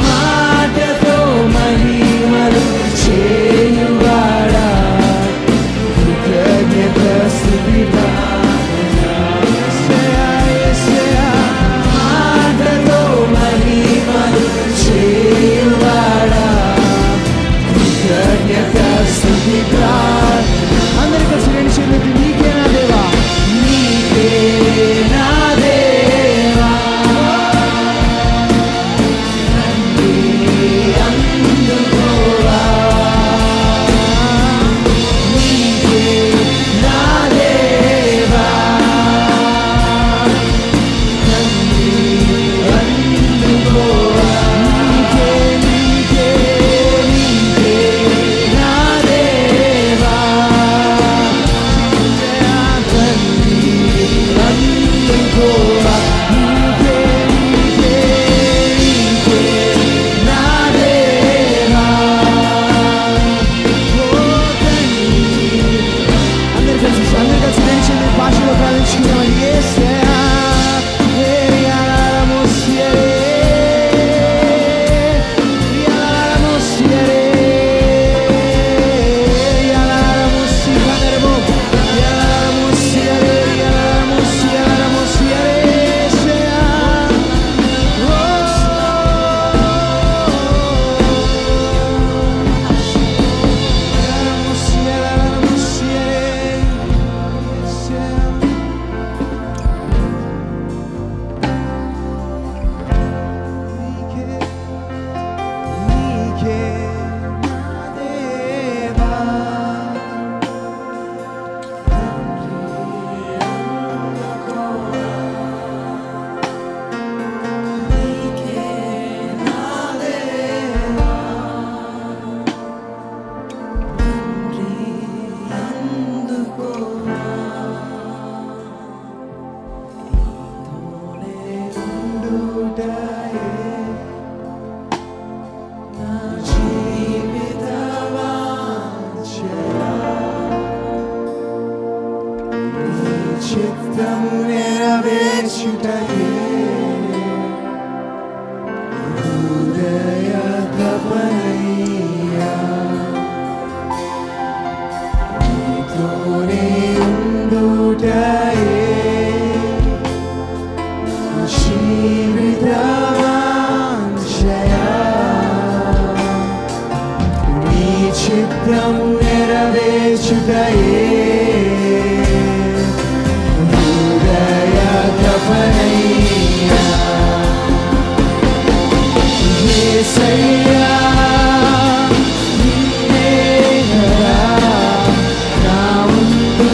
మాటతో మహిమలు చేయువాడా కృతజ్ఞత స్తుతి ప్రార్థన. యేసయ్యా మాటతో మహిమలు చేయువాడా కృతజ్ఞత స్తుతి ప్రార్థన. అందరూ కలిసి రెండు చేతులెత్తి నీకే నా దేవా నీకే నా దేవా అందుకోవా నీకే నా దేవా అందుకోవా నీకే నీకే నీకే నా దేవా చిత్తం నెరవేర్చుటయే హృదయ తపనయ్యా యేసయ్యా నిన్నే కదా నా ముందు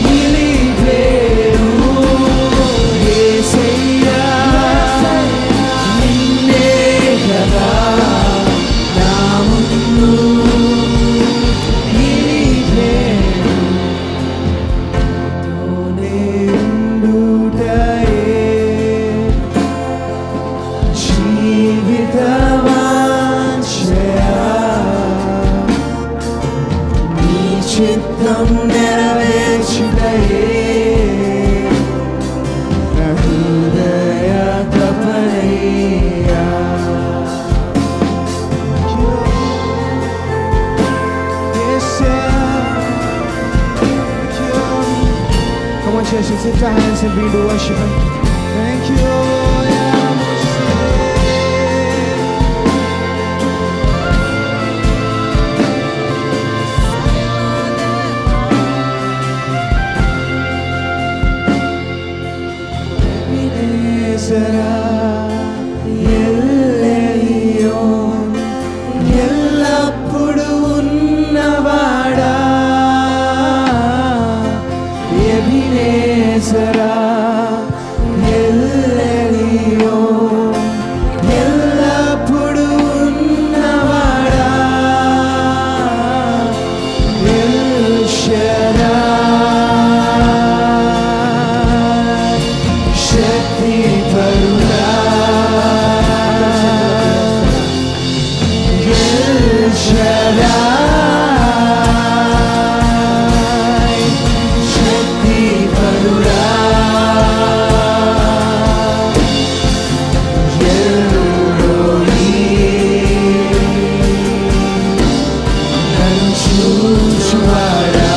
నిలిపేను యేసయ్యా నిన్నే కదా నా ముందు నిలిపేను తోనే ఉండుటయే జీవితవాంఛయా నీ చిత్తం నెరవేర్చుటయే నా హృదయ తపనయ్యా Come on, church, let's lift our hands and begin to worship Him. Thank you, ఎల్లప్పుడు ఉన్నవాడా ఎబినేజరా ఎల్లెలియో ఎల్లప్పుడు ఉన్నవాడా ఎల్ షడాయ్ శక్తి పరుడా ఎల్ షడాయ్ శక్తి పరుడా ఎల్ రోయి నన్ను చూచువాడా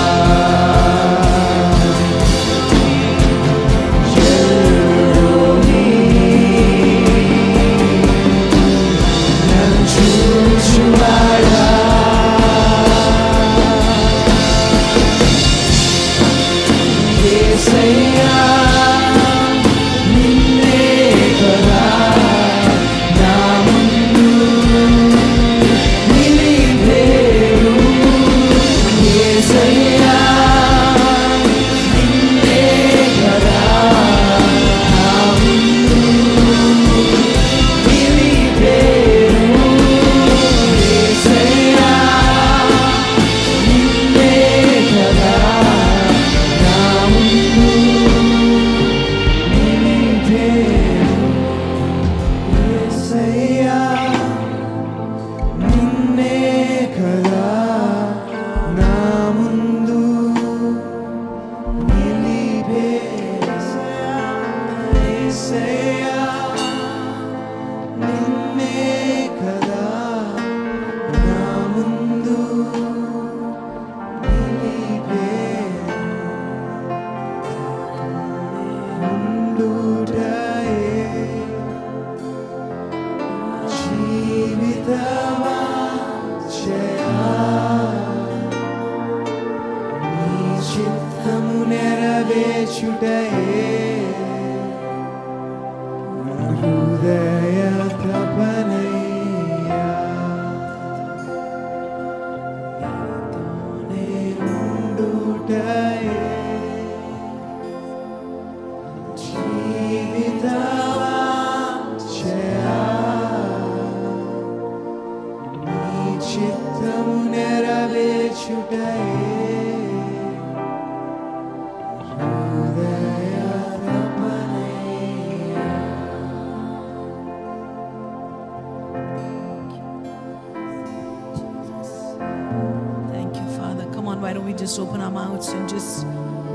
Thank you, Father. Come on, why don't we just open our mouths and just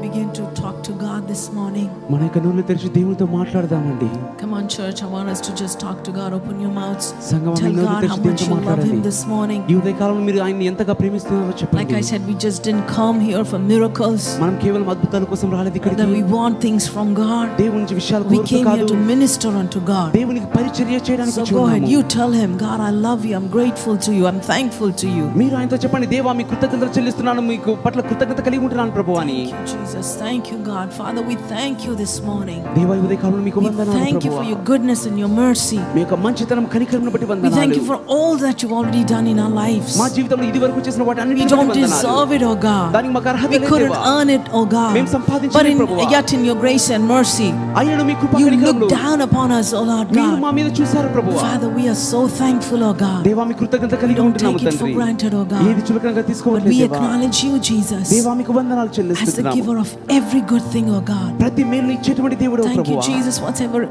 begin to talk to God this morning. మన యొక్క నోళ్ళు తెరిచి దేవునితో మాట్లాడదామండి. Come on, church. I want us to just talk to God. Open your mouths. Sangamam Tell నోళ్ళు God how తెరిచి much దేవునితో you love Him మాట్లాడండి. this morning. ఈ ఉదయకాలంలో మీరు ఆయన్ని ఎంతగా ప్రేమిస్తున్నారో చెప్పండి. Like I said, we just didn't come here for miracles. మనం కేవలం అద్భుతాల కోసం రాలేదు That ఇక్కడికి. we want things from God. దేవుని నుంచి విషయాలు We కోరుతూ came here కాదు. to minister unto God. దేవునికి పరిచర్య చేయడానికి So వచ్చి go ahead. ఉన్నాము. You tell Him, God, I love you. I'm grateful to you. I'm thankful to you. మీరు ఆయనతో చెప్పండి, దేవా మీ కృతజ్ఞతలు చెల్లిస్తున్నాను, మీకు పట్ల కృతజ్ఞత కలిగి ఉంటున్నాను ప్రభు అని. Thank you, Jesus. Thank you, God. Father, we thank you this morning. దేవా ఈ ఉదయకాలంలో మీకు We వందనాలు thank you for ప్రభువా. your goodness and your mercy. మీ యొక్క మంచితనం కనికరమును బట్టి We thank వందనాలు. you for all that you've already done in our lives. మా జీవితంలో ఇది వరకు చేసిన వాటి We అన్నిటిని don't బట్టి వందనాలు. deserve it, oh God. దానికి మాకు అర్హత We లేదు couldn't దేవా. earn it, oh God. మేము సంపాదించలేము But ప్రభువా. yet in your grace and mercy, అయినను మీ కృప you కనికరములు look down upon us, oh Lord మీరు God. మా మీద చూశారు ప్రభువా. Father, we are so thankful, oh God. దేవా మీ కృతజ్ఞత కలిగి Don't ఉంటున్నాము take it for తండ్రి. granted, oh God. ఏది చులకనగా But తీసుకోవట్లేదు we దేవా. acknowledge you, Jesus, దేవా మీకు వందనాలు as the చెల్లిస్తున్నాము. giver of every good thing, oh God. ప్రతి మేలు ఇచ్చేటువంటి దేవుడు Thank you, ప్రభువా. Jesus.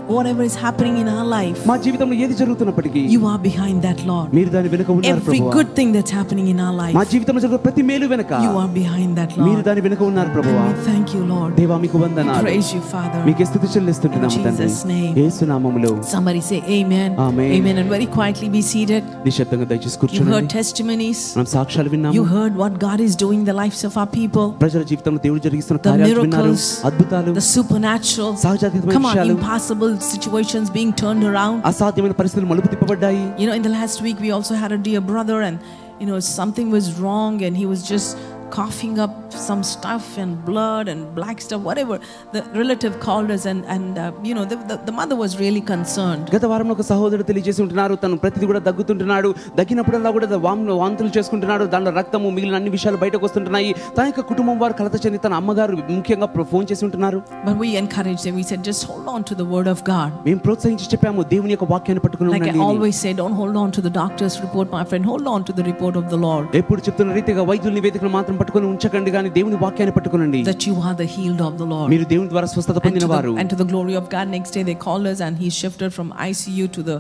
Whatever is happening in our life, మా జీవితంలో ఏది జరుగుతున్నప్పటికీ you are behind that, Lord. మీరు దాని వెనుక ఉన్నారు Every ప్రభువా. good thing that's happening in our మా life, జీవితంలో జరుగుతున్న ప్రతి మేలు వెనుక you are behind that, మీరు Lord. దాని వెనుక ఉన్నారు And ప్రభువా. we thank you, Lord. దేవా మీకు We వందనాలు. praise you, Father. మీకే స్తుతి చెల్లిస్తున్నాము In తండ్రి. Jesus' name. యేసు నామములో Somebody say amen. Amen. Amen. And very quietly be seated. నిశ్శబ్దంగా దయచేసి You heard కూర్చోండి. testimonies. మనం సాక్ష్యాలు You విన్నాము. heard what God is doing in the lives of our people. ప్రజల జీవితంలో దేవుడు జరిగిస్తున్న The కార్యాలు విన్నారు. miracles, అద్భుతాలు, the supernatural. సహజాతీతమైన Come on, విషయాలు, impossible situations being turned around. అసాధ్యమైన పరిస్థితులు మలుపు తిప్పబడ్డాయి. You know, in the last week we also had a dear brother, and you know, something was wrong, and he was just coughing up some stuff and blood and black stuff, whatever. The relative called us, and you know, the mother was really concerned. గత వారంలో ఒక సహోదరుడు తెలియజేసి ఉంటున్నారు, తను ప్రతిదీ కూడా దగ్గుతుంటున్నాడు, దగ్గినప్పుడల్లా కూడా వాంతులు చేసుకుంటున్నాడు, దాంట్లో రక్తము మిగిలిన అన్ని విషయాలు బయటకు వస్తుంటున్నాయి. తన యొక్క కుటుంబం వారు కలత చెంది తన అమ్మగారు ముఖ్యంగా ఫోన్ చేసి ఉంటున్నారు. But we encouraged them. We said, just hold on to the word of God. మేము ప్రోత్సహించి చెప్పాము, దేవుని యొక్క వాక్యాన్ని పట్టుకుని Like I ఉండండి. always say, don't hold on to the doctor's report, my friend. Hold on to the report of the Lord. ఎప్పుడు చెప్తున్న రీతిగా వైద్యుల నివేదికను మాత్రం పట్టుకొని ఉంచకండి, కానీ దేవుని వాక్యాన్ని పట్టుకునండి. That you are the healed of the Lord. మీరు దేవుని ద్వారా స్వస్థత పొందిన వారు. And to the glory of God, next day they called us and he shifted from ICU to the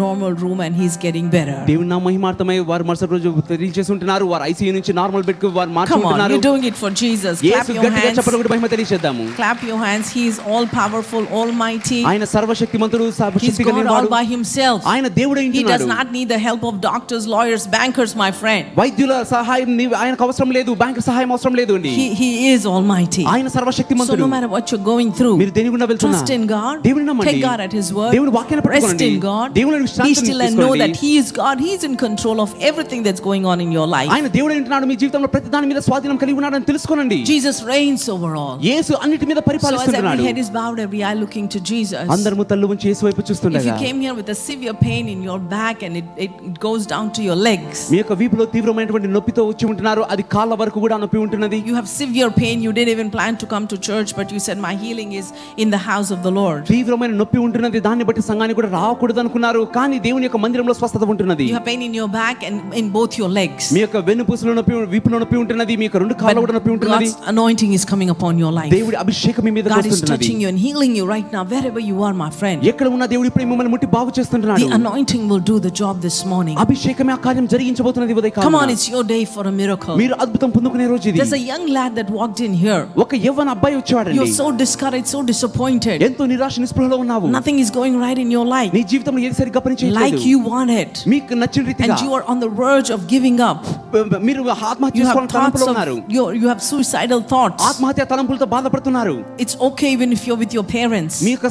normal room and he's getting better. దేవుని నా మహిమార్థమై వారు మరుసటి రోజు తెలియజేసి ఉంటున్నారు, వారు ఐసీయూ నుంచి నార్మల్ బెడ్ కు వారు మార్చి Come on, ఉంటున్నారు. you're doing it for Jesus. Clap Yesu your గట్టిగా hands. చప్పట్లు కొట్టి మహిమ తెలియజేద్దాము. Clap your hands. He is all powerful, almighty. ఆయన సర్వశక్తిమంతుడు, He's సర్వశక్తి God కలిగిన all వాడు. by himself. ఆయన దేవుడై He does ఉంటున్నాడు. not need the help of doctors, lawyers, bankers, my friend. వైద్యుల సహాయం ఆయనకు అవసరం లేదు, బ్యాంక్ సహాయం అవసరం లేదు అండి. He is almighty. ఆయన So సర్వశక్తిమంతుడు. no matter what you're going through, మీరు దేని గుండా వెళ్తున్నా trust in God. దేవుని నమ్మండి. Take God at His word. దేవుని వాక్యాన్ని Rest పట్టుకోండి. in God. దేవుని Be విశ్రాంతిని still and know తీసుకోండి. that He is God. He is in control of everything that's going on in your life. ఆయన దేవుడై ఉంటున్నాడు, మీ జీవితంలో ప్రతి దాని మీద స్వాధీనం కలిగి ఉన్నాడని తెలుసుకోనండి. Jesus reigns over all. యేసు అన్నిటి మీద So as పరిపాలిస్తున్నాడు. every head is bowed, every eye looking to Jesus. అందరము తల్లు వంచి యేసు వైపు If చూస్తుండగా, you came here with a severe pain in your back and it goes down to your legs, మీ యొక్క వీపులో తీవ్రమైనటువంటి నొప్పితో వచ్చి ఉంటున్నారు, అది కాళ్ళ వరకు కూడా నొప్పి ఉంటున్నది. you have severe pain, you didn't even plan to come to church, but you said my healing is in the house of the Lord. తీవ్రమైన నొప్పి ఉంటున్నది, దాన్ని బట్టి సంఘానికి కూడా రాకూడదు అనుకున్నారు, కానీ దేవుని యొక్క మందిరంలో స్వస్థత ఉంటున్నది. You have pain in your back and in both your legs. మీ యొక్క వెన్నుపూసలో నొప్పి, వీపులో నొప్పి ఉంటున్నది, మీ యొక్క రెండు కాళ్ళ కూడా నొప్పి ఉంటున్నది. God's anointing is coming upon your life. దేవుడి అభిషేకం మీ మీద God is వస్తున్నది. touching you and healing you right now, wherever you are, my friend. ఎక్కడ ఉన్న దేవుడు ఇప్పుడు మిమ్మల్ని ముట్టి బాగు చేస్తుంటున్నాడు. The anointing will do the job this morning. అభిషేకమే ఆ కార్యం జరిగించబోతున్నది Come on, ఉదయకాలమున. it's your day for a miracle. మీరు అద్భుతం పొందుకునే రోజు ఇది. There's a young lad that walked in here. ఒక యవ్వన అబ్బాయి వచ్చాడండి. You're so discouraged, so disappointed. ఎంతో నిరాశ నిస్పృహలో ఉన్నావు. Nothing is going right in your life నీ జీవితంలో ఏది సరిగ్గా like పనిచేయట్లేదు. you want it. మీకు నచ్చిన రీతిగా And you are on the verge of giving up. మీరు ఆత్మహత్య You have చేసుకోవాలని thoughts తలంపులో of ఉన్నారు. you have suicidal thoughts. ఆత్మహత్య తలంపులతో బాధపడుతున్నారు. It's okay even if you're with your parents. మీ యొక్క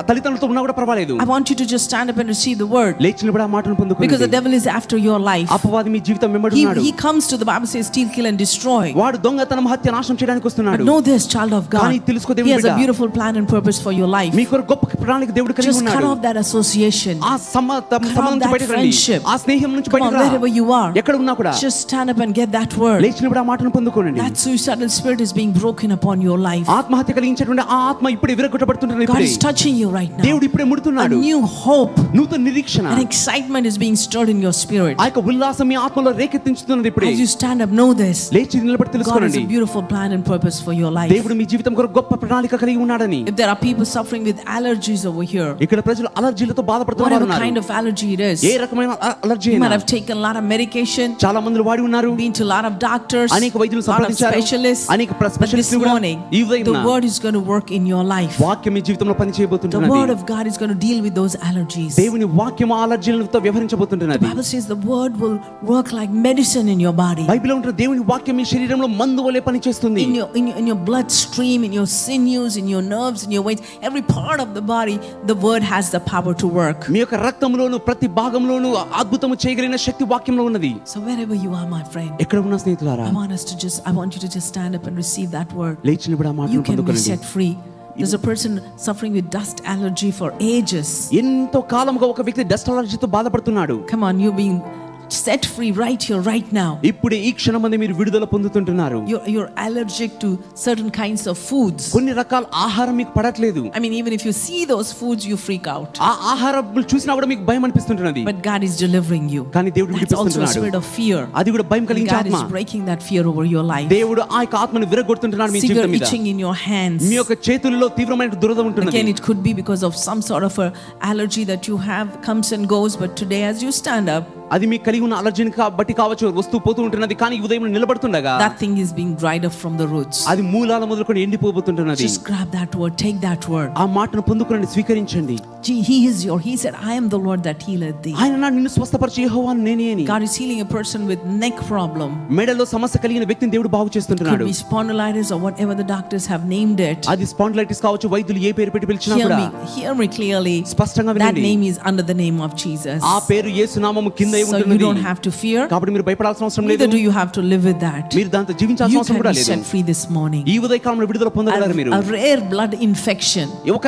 తల్లిదండ్రులతో ఉన్నా కూడా పర్వాలేదు. I want you to just stand up and receive the word, లేచినప్పుడు ఆ మాటను because the పొందుకోండి. devil is after your life. అపవాది మీ జీవితం వెంబడుతున్నాడు. He comes to, the Bible says, steal, kill and destroy. వాడు దొంగతనం, హత్య, నాశనం చేయడానికి But వస్తున్నాడు. know this, child of God, కానీ తెలుసుకో దేవుని He has a బిడ్డ. beautiful plan and purpose for your life. మీ కొరకు గొప్ప ప్రణాళిక దేవుడు కలిగి Just cut ఉన్నాడు. off that association. ఆ సంబంధం నుంచి that బయటకు రండి. friendship. ఆ స్నేహం నుంచి Come on, బయటకు రా. wherever you are, ఎక్కడ ఉన్నా కూడా just stand up and get that word. లేచినప్పుడు ఆ మాటను పొందుకోండి. That suicidal spirit is being broken upon your life. ఆత్మహత్య కలిగించేటువంటి ఆ ఆత్మ ఇప్పుడు విరగొట్టబడుతుంటుంది. God ఇప్పుడే is touching you right now. దేవుడు ఇప్పుడే A ముడుతున్నాడు. new hope, నూతన నిరీక్షణ, an excitement is being stirred in your spirit. ఆ యొక్క ఉల్లాసం మీ ఆత్మలో రేకెత్తించుతున్నది ఇప్పుడే. As you stand up, know this. లేచి నిలబడి God తెలుసుకోండి a beautiful plan and purpose for your life. దేవుడు మీ జీవితం కొరకు గొప్ప ప్రణాళిక కలిగి ఉన్నాడని. If there are people suffering with allergies over here, ఇక్కడ ప్రజలు అలర్జీలతో బాధపడుతున్నారు. whatever kind of allergy it is, ఏ రకమైన అలర్జీ you అయినా, might have taken a lot of medication, చాలా మంది వాడి ఉన్నారు, been to a lot of doctors, అనేక వైద్యులను a lot of సంప్రదించారు, specialists, అనేక but this స్పెషలిస్టులు కూడా. morning ఈ ఉదయం the word is going to work in your life. వాక్యం మీ జీవితంలో పని The చేయబోతున్నది. word of God is going to deal with those allergies. దేవుని వాక్యం ఆ అలర్జీలతో The వ్యవహరించబోతున్నది. Bible says the word will work like medicine in your body, బైబిల్లో ఉంటున్న దేవుని వాక్యం మీ శరీరంలో మందు వలె పని చేస్తుంది. in your bloodstream, in your sinews, in your nerves, in your veins, every part of the body, the word has the power to work. మీ యొక్క రక్తంలోను ప్రతి భాగంలోను అద్భుతము చేయగలిగిన శక్తి వాక్యంలో ఉన్నది. So wherever you are, my friend, ఎక్కడ ఉన్న స్నేహితులారా, I want you to just stand up and receive that word. లేచినప్పుడు ఆ You మాటను can be పొందుకోండి. set free. There's a person suffering with dust allergy for ages. ఎంతో కాలంగా ఒక వ్యక్తి డస్ట్ అలర్జీతో బాధపడుతున్నాడు. Come on, you're being set free right here, right now. ఇప్పుడు ఈ క్షణమందు మీరు విడుదల పొందుతుంటున్నారు. You're allergic to certain kinds of foods. కొన్ని రకాల ఆహారం మీకు పడట్లేదు. I mean, even if you see those foods, you freak out. ఆ ఆహారం చూసినా కూడా మీకు భయం అనిపిస్తుంటున్నది. But God is delivering you. కానీ దేవుడు That's also a విడిపిస్తున్నాడు. spirit of fear. అది కూడా భయం కలిగించే God ఆత్మ. is breaking that fear over your life. దేవుడు ఆ యొక్క ఆత్మను విరగొడుతుంటున్నాడు మీ See, జీవితం you're మీద. itching in your hands. మీ యొక్క చేతుల్లో తీవ్రమైన దురద ఉంటున్నది. Again, it could be because of some sort of a allergy that you have, comes and goes. But today, as you stand up, అది మీకు కలిగి ఉన్న అలర్జీని బట్టి కావచ్చు, వస్తూ పోతూ ఉంటున్నది. కానీ ఉదయం నిలబడుతుండగా that thing is being dried up from the roots. అది మూలాల మొదలుకొని ఎండిపోబోతుంటున్నది. Just grab that word, take that word. ఆ మాటను పొందుకోండి, స్వీకరించండి. He said, I am the Lord that healeth thee. ఆయన నిన్ను స్వస్థపరిచే యెహోవాను నేనే అని. God is healing a person with neck problem. మెడలో సమస్య కలిగిన వ్యక్తిని దేవుడు బాగు Could చేస్తుంటున్నాడు. be spondylitis or whatever the doctors have named it. అది స్పాండిలైటిస్ కావచ్చు, వైద్యులు ఏ పేరు పెట్టి పిలిచినా కూడా. Hear me clearly. స్పష్టంగా That వినండి. name is under the name of Jesus. ఆ పేరు యేసు నామము కింద So you ఉంటున్నది. don't have to fear. కాబట్టి మీరు భయపడాల్సిన అవసరం లేదు. Neither do you have to live with that. మీరు దాంతో జీవించాల్సిన You అవసరం can కూడా be లేదు. set free this morning. ఈ ఉదయకాలంలో విడుదల పొందగలరు మీరు. A rare blood infection. ఒక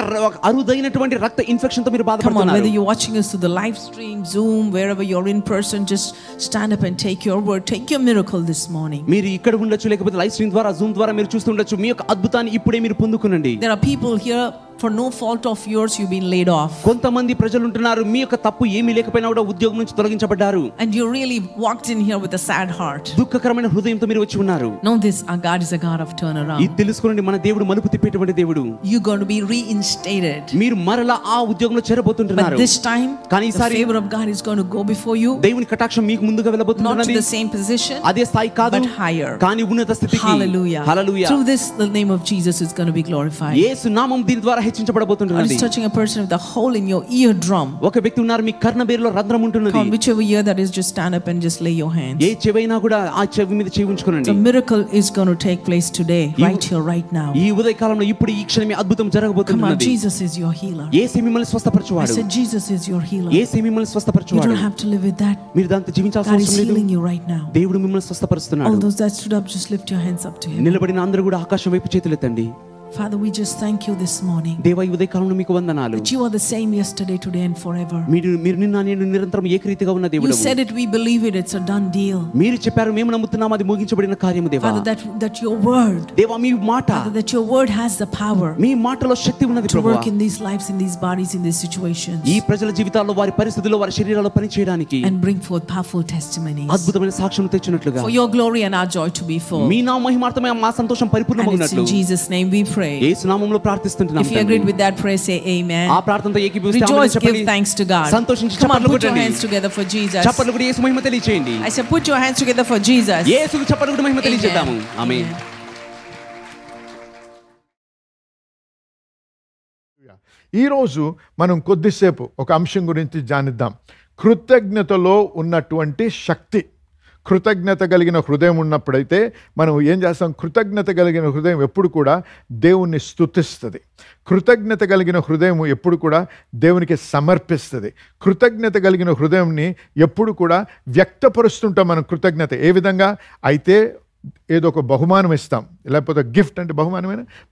అరుదైనటువంటి రక్త ఇన్ఫెక్షన్ తో మీరు Come on, whether బాధపడుతున్నారు. you're watching us through the live stream, Zoom, wherever you're in person, just stand up and take your word, take your miracle this morning. మీరు ఇక్కడ ఉండొచ్చు, లేకపోతే లైవ్ స్ట్రీమ్ ద్వారా జూమ్ ద్వారా మీరు చూస్తుండొచ్చు. మీ యొక్క అద్భుతాన్ని ఇప్పుడే మీరు పొందుకునండి. There are people here, for no fault of yours, you've been laid off. కొంతమంది ప్రజలు ఉంటున్నారు, మీ యొక్క తప్పు ఏమీ లేకపోయినా కూడా ఉద్యోగం నుంచి తొలగించబడ్డారు. And you really walked in here with a sad heart. దుఃఖకరమైన హృదయంతో మీరు వచ్చి ఉన్నారు. Know this, our God is a God of ఇది turnaround. తెలుసుకోండి, మన దేవుడు మలుపు తిప్పేటువంటి దేవుడు. You're going to be reinstated. మీరు మరలా ఆ ఉద్యోగంలో చేరబోతుంటున్నారు. But this time, కానీ the ఈసారి favor of God is going to go before you. దేవుని కటాక్షం మీకు ముందుగా Not to వెళ్ళబోతున్నది. the same position, అదే స్థాయి కాదు, but higher. కానీ ఉన్నత స్థితికి. Hallelujah. Hallelujah. Through this, the name of Jesus is going to be glorified. యేసు నామం దీని ద్వారా హెచ్చించబడబోతున్నది. God is touching a person with a hole in your eardrum. ఒక వ్యక్తి ఉన్నారు, మీ కర్ణబేరులో రంధ్రం ఉంటున్నది. Come, whichever ear that is, just stand up and just lay your hands. ఏ చెవైనా కూడా ఆ చెవి మీద చేయి ఉంచుకోనండి. The miracle is going to take place today, right here, right now. ఈ ఉదయ కాలంలో ఇప్పుడు ఈ క్షణమే అద్భుతం Come on, జరగబోతున్నది. Jesus is your healer. యేసు మిమ్మల్ని I స్వస్థపరచువాడు. said Jesus is your healer. యేసు మిమ్మల్ని You స్వస్థపరచువాడు. don't have to live with that. మీరు దాంతో జీవించాల్సిన God is అవసరం లేదు. healing you right now. దేవుడు మిమ్మల్ని స్వస్థపరుస్తున్నాడు. All those that stood up, just lift your hands up to Him. నిలబడిన అందరూ కూడా ఆకాశం వైపు చేతులెత్తండి. Father, we just thank you this morning దేవా, ఈ ఉదయ కాలంలో మీకు వందనాలు. that you are the same yesterday, today, and forever. మీరు నిన్న నేను నిరంతరం ఏకరీతిగా ఉన్న You దేవుడు. said it, we believe it, it's a done deal. మీరు చెప్పారు, మేము నమ్ముతున్నాం, అది ముగించబడిన కార్యము దేవా. Father, that your word, దేవా, మీ మాట, Father, that your word has the power మీ మాటలో శక్తి ఉన్నది to ప్రభువా. work in these lives, in these bodies, in these situations, ఈ ప్రజల జీవితాల్లో, వారి పరిస్థితుల్లో, వారి శరీరాల్లో పని చేయడానికి and bring forth powerful testimonies అద్భుతమైన సాక్ష్యం తెచ్చినట్లుగా, for your glory and our joy to be full. మీ నామ మహిమార్థమే మా సంతోషం And it's పరిపూర్ణమగునట్లు in Jesus' name we pray. యేసు నామములో ప్రార్థిస్తున్నాం. If you agreed with that prayer, say amen. ఆ ప్రార్థనతో ఏకీభవిస్తే ఆమేన్ Rejoice, చెప్పండి. give thanks to God. సంతోషించి Come on, చప్పట్లు put your కొట్టండి. hands together for Jesus. చప్పట్లు కొట్టి యేసు మహిమ తెలియచేయండి. I said, put your hands together for Jesus. యేసుకు చప్పట్లు కొట్టి మహిమ తెలియజేద్దాము. ఆమేన్. ఈరోజు మనం కొద్దిసేపు ఒక అంశం గురించి ధ్యానిద్దాం. కృతజ్ఞతలో ఉన్నటువంటి శక్తి. కృతజ్ఞత కలిగిన హృదయం ఉన్నప్పుడైతే మనం ఏం చేస్తాం? కృతజ్ఞత కలిగిన హృదయం ఎప్పుడు కూడా దేవుణ్ణి స్తుతిస్తుంది. కృతజ్ఞత కలిగిన హృదయం ఎప్పుడు కూడా దేవునికి సమర్పిస్తుంది. కృతజ్ఞత కలిగిన హృదయంని ఎప్పుడు కూడా వ్యక్తపరుస్తుంటాం మనం. కృతజ్ఞత ఏ విధంగా అయితే ఏదో ఒక బహుమానం ఇస్తాం, లేకపోతే గిఫ్ట్ అంటే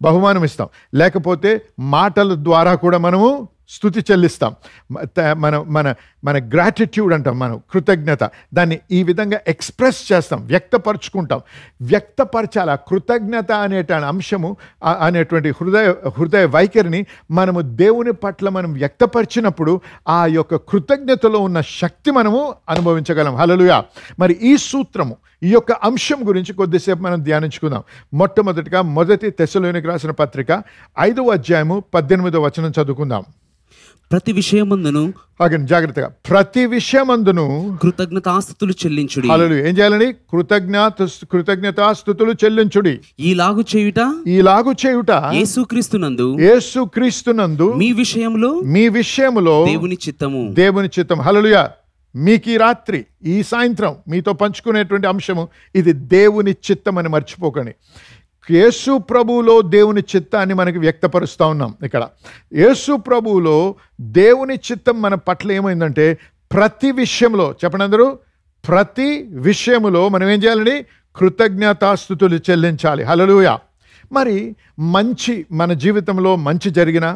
బహుమానం ఇస్తాం, లేకపోతే మాటల ద్వారా కూడా మనము స్తుతి చెల్లిస్తాం. మన మన మన గ్రాటిట్యూడ్ అంటాం, మనం కృతజ్ఞత. దాన్ని ఈ విధంగా ఎక్స్ప్రెస్ చేస్తాం, వ్యక్తపరుచుకుంటాం. వ్యక్తపరచాల కృతజ్ఞత అనేటువంటి అంశము, అనేటువంటి హృదయ వైఖరిని మనము దేవుని పట్ల మనం వ్యక్తపరిచినప్పుడు ఆ యొక్క కృతజ్ఞతలో ఉన్న శక్తి మనము అనుభవించగలం. హల్లెలూయా. మరి ఈ ఈ యొక్క అంశం గురించి కొద్దిసేపు మనం ధ్యానించుకుందాం. మొట్టమొదటిగా మొదటి తెస్సలోనికి రాసిన పత్రిక 5వ అధ్యాయము 18వ వచనం చదువుకుందాం. ప్రతి విషయమందును ఆగండి జాగ్రత్తగా. ప్రతి విషయమందును కృతజ్ఞతాస్తుతులు చెల్లించుడి. హల్లెలూయా. ఏం చేయాలని? కృతజ్ఞతాస్తుతులు చెల్లించుడి. ఈలాగు చేయుట యేసుక్రీస్తునందు మీ విషయములో దేవుని చిత్తము. హల్లెలూయా. మీకు ఈ రాత్రి, ఈ సాయంత్రం మీతో పంచుకునేటువంటి అంశము ఇది దేవుని చిత్తం అని మర్చిపోకండి. యేసు ప్రభువులో దేవుని చిత్తాన్ని మనకి వ్యక్తపరుస్తూ ఉన్నాం. ఇక్కడ యేసు ప్రభువులో దేవుని చిత్తం మన పట్ల ఏమైందంటే ప్రతి విషయంలో, చెప్పండి అందరూ, ప్రతి విషయములో మనం ఏం చేయాలని? కృతజ్ఞతాస్తుతులు చెల్లించాలి. హల్లెలూయా. మరి మన జీవితంలో మంచి జరిగినా,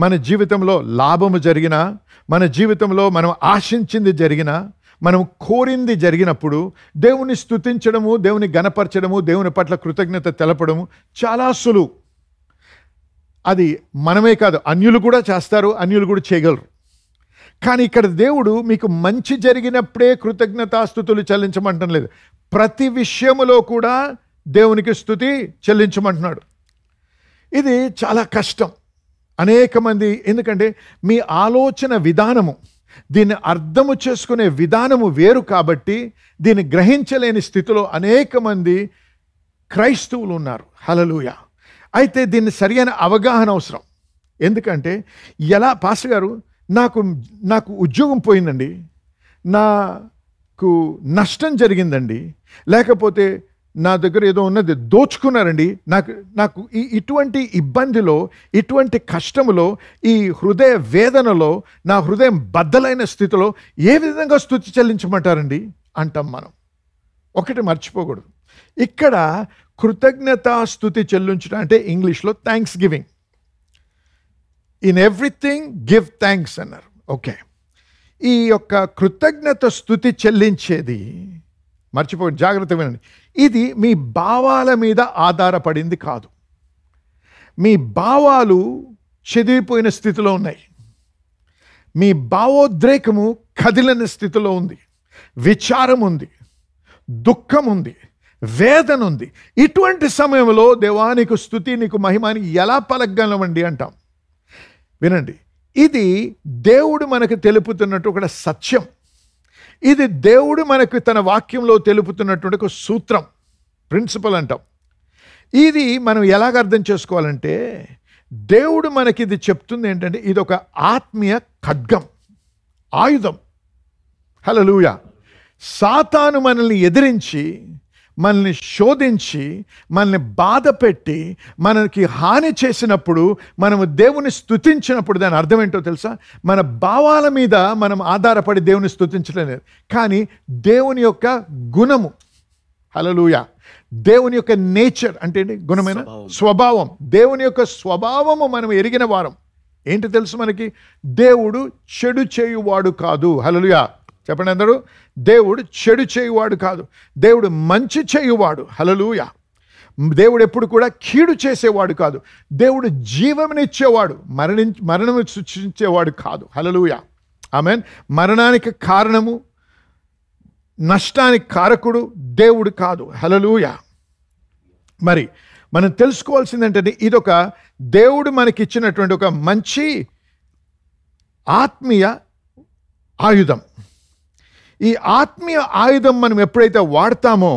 మన జీవితంలో లాభము జరిగినా, మన జీవితంలో మనం ఆశించింది జరిగినా, మనం కోరింది జరిగినప్పుడు దేవుని స్తుతించడము, దేవుని గణపరచడము, దేవుని పట్ల కృతజ్ఞత తెలపడము చాలా సులువు. అది మనమే కాదు, అన్యులు కూడా చేస్తారు, అన్యులు కూడా చేయగలరు. కానీ ఇక్కడ దేవుడు మీకు మంచి జరిగినప్పుడే కృతజ్ఞతాస్తుతులు చెల్లించమంటం లేదు, ప్రతి విషయములో కూడా దేవునికి స్తుతి చెల్లించమంటున్నాడు. ఇది చాలా కష్టం అనేక మంది, ఎందుకంటే మీ ఆలోచన విధానము, దీన్ని అర్థము చేసుకునే విధానము వేరు కాబట్టి దీన్ని గ్రహించలేని స్థితిలో అనేక మంది క్రైస్తవులు ఉన్నారు. హల్లెలూయా. అయితే దీన్ని సరైన అవగాహన అవసరం. ఎందుకంటే ఎలా పాస్టర్ గారు, నాకు ఉద్యోగం పోయిందండి, నాకు నష్టం జరిగిందండి, లేకపోతే నా దగ్గర ఏదో ఉన్నది దోచుకున్నారండి, నాకు ఇటువంటి ఇబ్బందిలో, ఇటువంటి కష్టములో, ఈ హృదయ వేదనలో, నా హృదయం బద్దలైన స్థితిలో ఏ విధంగా స్తుతి చెల్లించమంటారండి అంటాం మనం. ఒకటి మర్చిపోకూడదు, ఇక్కడ కృతజ్ఞతాస్తుతి చెల్లించడం అంటే ఇంగ్లీష్లో thanks giving. In everything give thanks అన్నారు. ఓకే, ఈ యొక్క కృతజ్ఞత స్తుతి చెల్లించేది మర్చిపోండి, జాగ్రత్త వినండి, ఇది మీ భావాల మీద ఆధారపడింది కాదు. మీ భావాలు చెదిరిపోయిన స్థితిలో ఉన్నాయి, మీ భావోద్రేకము కదిలిన స్థితిలో ఉంది, విచారం ఉంది, దుఃఖం ఉంది, వేదన ఉంది. ఇటువంటి సమయంలో దేవానికి స్తుతి, నీకు మహిమాని ఎలా పలకగలమండి అంటాం. వినండి, ఇది దేవుడు మనకు తెలుపుతున్నట్టు ఒక సత్యం. ఇది దేవుడు మనకు తన వాక్యంలో తెలుపుతున్నటువంటి ఒక సూత్రం, ప్రిన్సిపల్ అంటాం. ఇది మనం ఎలాగ అర్థం చేసుకోవాలంటే, దేవుడు మనకి ఇది చెప్తుంది ఏంటంటే, ఇది ఒక ఆత్మీయ ఖడ్గం, ఆయుధం. హల్లెలూయా. సాతాను మనల్ని ఎదిరించి, మనల్ని శోధించి, మనల్ని బాధ పెట్టి, మనకి హాని చేసినప్పుడు, మనము దేవుని స్తుతించినప్పుడు దాని అర్థం ఏంటో తెలుసా? మన భావాల మీద మనం ఆధారపడి దేవుని స్తుతించడం లేదు, కానీ దేవుని యొక్క గుణము, హల్లెలూయా, దేవుని యొక్క నేచర్ అంటే గుణమైన స్వభావం, దేవుని యొక్క స్వభావము మనం ఎరిగిన వారం. ఏంటి తెలుసు మనకి? దేవుడు చెడు చేయువాడు కాదు. హల్లెలూయా. చెప్పండి అందరూ, దేవుడు చెడు చేయువాడు కాదు, దేవుడు మంచి చేయువాడు. హల్లెలూయా. దేవుడు ఎప్పుడు కూడా కీడు చేసేవాడు కాదు, దేవుడు జీవమునిచ్చేవాడు, మరణము సృష్టించేవాడు కాదు. హల్లెలూయా. ఆమేన్. మరణానికి కారణము, నష్టానికి కారకుడు దేవుడు కాదు. హల్లెలూయా. మరి మనం తెలుసుకోవాల్సింది ఏంటంటే, ఇదొక దేవుడు మనకిచ్చినటువంటి ఒక మంచి ఆత్మీయ ఆయుధం. ఈ ఆత్మీయ ఆయుధం మనం ఎప్పుడైతే వాడతామో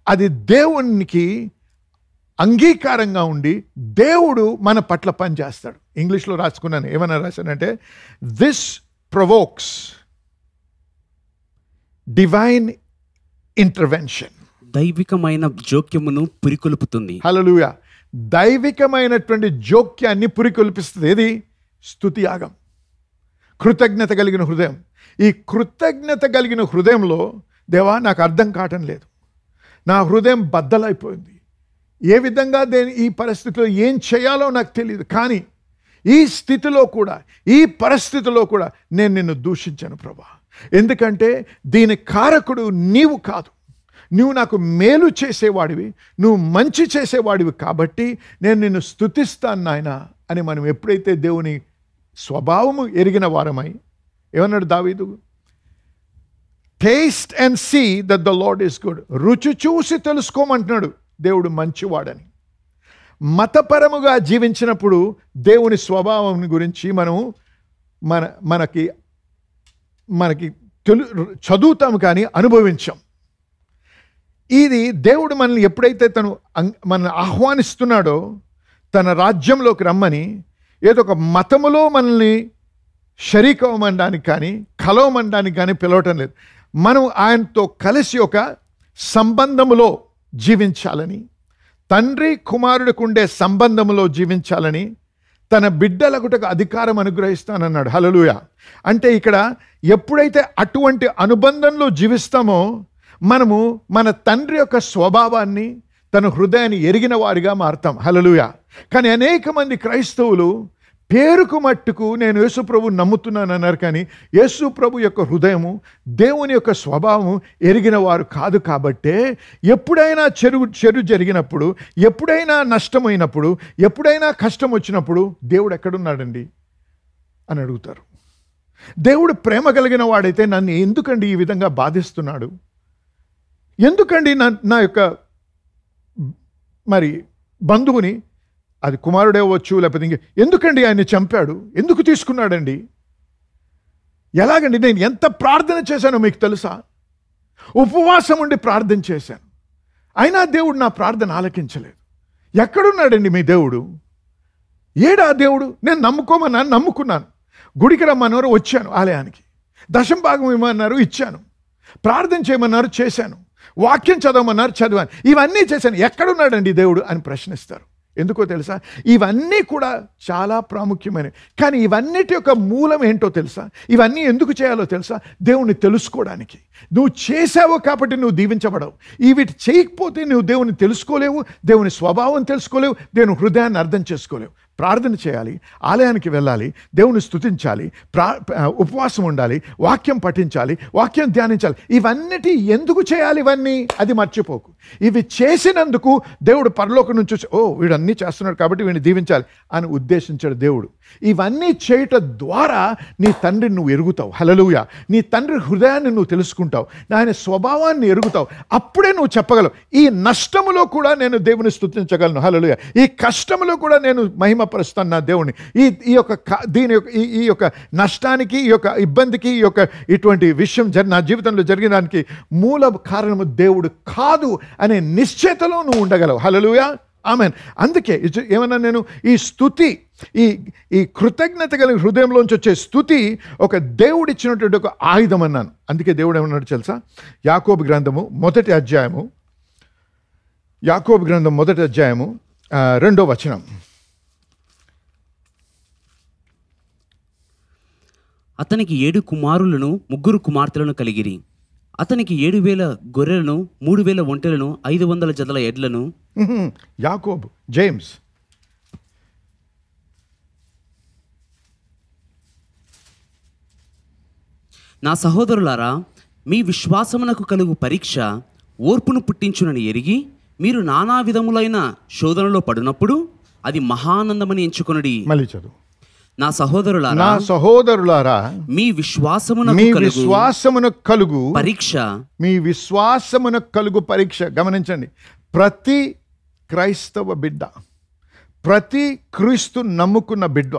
అది దేవునికి అంగీకారంగా ఉండి దేవుడు మన పట్ల పనిచేస్తాడు. ఇంగ్లీష్లో రాసుకున్నాను, ఏమన్నా రాశానంటే, దిస్ ప్రొవోక్స్ డివైన్ ఇంటర్వెన్షన్. దైవికమైన జోక్యమును పురికొల్పుతుంది. హల్లెలూయా. దైవికమైనటువంటి జోక్యాన్ని పురికొల్పిస్తుంది. ఏది? స్తుతి యాగం, కృతజ్ఞత కలిగిన హృదయం. ఈ కృతజ్ఞత కలిగిన హృదయంలో, దేవా నాకు అర్థం కావటం లేదు, నా హృదయం బద్దలైపోయింది, ఏ విధంగా ఈ పరిస్థితిలో ఏం చేయాలో నాకు తెలియదు, కానీ ఈ స్థితిలో కూడా, ఈ పరిస్థితిలో కూడా నేను నిన్ను దూషించాను ప్రభా, ఎందుకంటే దీని కారకుడు నీవు కాదు, నువ్వు నాకు మేలు చేసేవాడివి, నువ్వు మంచి చేసేవాడివి, కాబట్టి నేను నిన్ను స్తుతిస్తాను నాయనా అని మనం ఎప్పుడైతే దేవుని స్వభావము ఎరిగిన వారమై, ఏమన్నాడు దావీదు? Taste and see that the lord is good. రుచి చూసి తెలుసుకోమంటున్నాడు దేవుడు మంచివాడని. మతపరముగా జీవించినప్పుడు దేవుని స్వభావం గురించి మనకి చదువుతాం కానీ అనుభవించాం. ఇది దేవుడు మనల్ని ఎప్పుడైతే మనల్ని ఆహ్వానిస్తున్నాడో తన రాజ్యంలోకి రమ్మని, ఏదో ఒక మతములో మనల్ని షరీకవమనడానికి కానీ కలవమనడానికి కానీ పిలవటం లేదు. మనం ఆయనతో కలిసి ఒక సంబంధములో జీవించాలని, తండ్రి కుమారుడికి ఉండే సంబంధములో జీవించాలని తన బిడ్డలకు అధికారం అనుగ్రహిస్తానన్నాడు. హల్లెలూయా. అంటే ఇక్కడ ఎప్పుడైతే అటువంటి అనుబంధంలో జీవిస్తామో మనము మన తండ్రి యొక్క స్వభావాన్ని, తన హృదయాన్ని ఎరిగిన వారిగా మారుతాం. హల్లెలూయా. కానీ అనేక మంది క్రైస్తవులు పేరుకు మట్టుకు నేను యేసుప్రభు నమ్ముతున్నాను అన్నారు, కానీ యేసుప్రభు యొక్క హృదయము, దేవుని యొక్క స్వభావము ఎరిగిన వారు కాదు. కాబట్టే ఎప్పుడైనా చెడు జరిగినప్పుడు, ఎప్పుడైనా నష్టమైనప్పుడు, ఎప్పుడైనా కష్టం వచ్చినప్పుడు దేవుడు ఎక్కడున్నాడండి అని అడుగుతారు. దేవుడు ప్రేమ కలిగిన వాడైతే నన్ను ఎందుకండి ఈ విధంగా బాధిస్తున్నాడు, ఎందుకండి నా యొక్క బంధువుని, అది కుమారుడే అవ్వచ్చు లేకపోతే ఎందుకండి ఆయన్ని చంపాడు, ఎందుకు తీసుకున్నాడండి, ఎలాగండి, నేను ఎంత ప్రార్థన చేశానో మీకు తెలుసా, ఉపవాసం ఉండి ప్రార్థన చేశాను, అయినా దేవుడు నా ప్రార్థన ఆలకించలేదు. ఎక్కడున్నాడండి మీ దేవుడు, ఏడా దేవుడు? నేను నమ్ముకున్నాను, గుడికి రమ్మన్నారు వచ్చాను, ఆలయానికి దశంభాగం ఇవ్వమన్నారు ఇచ్చాను, ప్రార్థన చేయమన్నారు చేశాను, వాక్యం చదవమన్నారు చదివాను, ఇవన్నీ చేశాను, ఎక్కడున్నాడండి దేవుడు అని ప్రశ్నిస్తారు. ఎందుకో తెలుసా? ఇవన్నీ కూడా చాలా ప్రాముఖ్యమైనవి. కానీ ఇవన్నిటి యొక్క మూలం ఏంటో తెలుసా? ఇవన్నీ ఎందుకు చేయాలో తెలుసా? దేవుణ్ణి తెలుసుకోవడానికి. నువ్వు చేసావు కాబట్టి నువ్వు దీవించబడవు. వీటి చేయకపోతే నువ్వు దేవుని తెలుసుకోలేవు, దేవుని స్వభావం తెలుసుకోలేవు, దేవుని హృదయాన్ని అర్థం చేసుకోలేవు. ప్రార్థన చేయాలి, ఆలయానికి వెళ్ళాలి, దేవుని స్తుతించాలి, ఉపవాసం ఉండాలి, వాక్యం పఠించాలి, వాక్యం ధ్యానించాలి. ఇవన్నిటి ఎందుకు చేయాలి? ఇవన్నీ అది మర్చిపోకు. ఇవి చేసినందుకు దేవుడు పరలోకం నుంచి వచ్చి, ఓ వీడన్నీ చేస్తున్నాడు కాబట్టి వీడిని దీవించాలి అని ఉద్దేశించాడు దేవుడు. ఇవన్నీ చేయటం ద్వారా నీ తండ్రిని నువ్వు ఎరుగుతావు. హల్లెలూయా. నీ తండ్రి హృదయాన్ని నువ్వు తెలుసుకుంటావు, ఆయన స్వభావాన్ని ఎరుగుతావు. అప్పుడే నువ్వు చెప్పగలవు, ఈ నష్టములో కూడా నేను దేవుని స్తుతించగలను. హల్లెలూయా. ఈ కష్టములో కూడా నేను మహిమపరుస్తాను నా దేవుని. ఈ యొక్క నష్టానికి, ఈ యొక్క ఇబ్బందికి, ఈ యొక్క ఇటువంటి విషయం నా జీవితంలో జరిగిన దానికి మూల కారణము దేవుడు కాదు అనే నిశ్చయతలో నువ్వు ఉండగలవు. హల్లెలూయా. ఆమేన్. అందుకే ఏమన్నా నేను ఈ స్తుతి, ఈ కృతజ్ఞత కలిగిన హృదయంలోంచి వచ్చే స్తుతి ఒక దేవుడిచ్చినటువంటి ఒక ఆయుధం అన్నాను. అందుకే దేవుడు ఏమన్నాడు తెలుసా? యాకోబు గ్రంథము మొదటి అధ్యాయము 2వ వచనం. అతనికి 7 కుమారులను 3 కుమార్తెలను కలిగిరి. అతనికి 7,000 గొర్రెలను, 3,000 ఒంటెలను, 500 జతల ఎడ్లను. యాకోబు, జేమ్స్. నా సహోదరులారా, మీ విశ్వాసమునకు కలుగు పరీక్ష ఓర్పును పుట్టించునని ఎరిగి మీరు నానా విధములైన శోధనలో పడినప్పుడు అది మహానందమని ఎంచుకొనుడి. మళ్ళీ చదువు. నా సహోదరులారా, మీ విశ్వాసమునకు కలుగు పరీక్ష. గమనించండి, ప్రతి క్రైస్తవ బిడ్డ, ప్రతి క్రీస్తు నమ్ముకున్న బిడ్డ,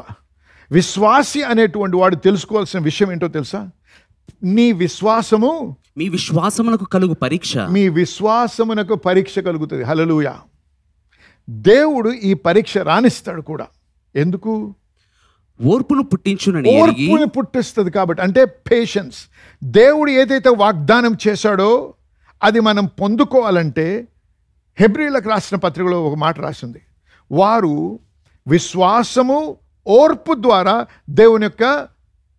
విశ్వాసి అనేటువంటి వాడు తెలుసుకోవాల్సిన విషయం ఏంటో తెలుసా? మీ విశ్వాసమునకు కలుగు పరీక్ష. మీ విశ్వాసమునకు పరీక్ష కలుగుతుంది. హల్లెలూయా. దేవుడు ఈ పరీక్ష రాణిస్తాడు కూడా. ఎందుకు? ఓర్పును పుట్టిస్తుంది కాబట్టి. అంటే పేషెన్స్. దేవుడు ఏదైతే వాగ్దానం చేశాడో అది మనం పొందుకోవాలంటే, హెబ్రీలకు రాసిన పత్రికలో ఒక మాట రాసింది, వారు విశ్వాసము ఓర్పు ద్వారా దేవుని యొక్క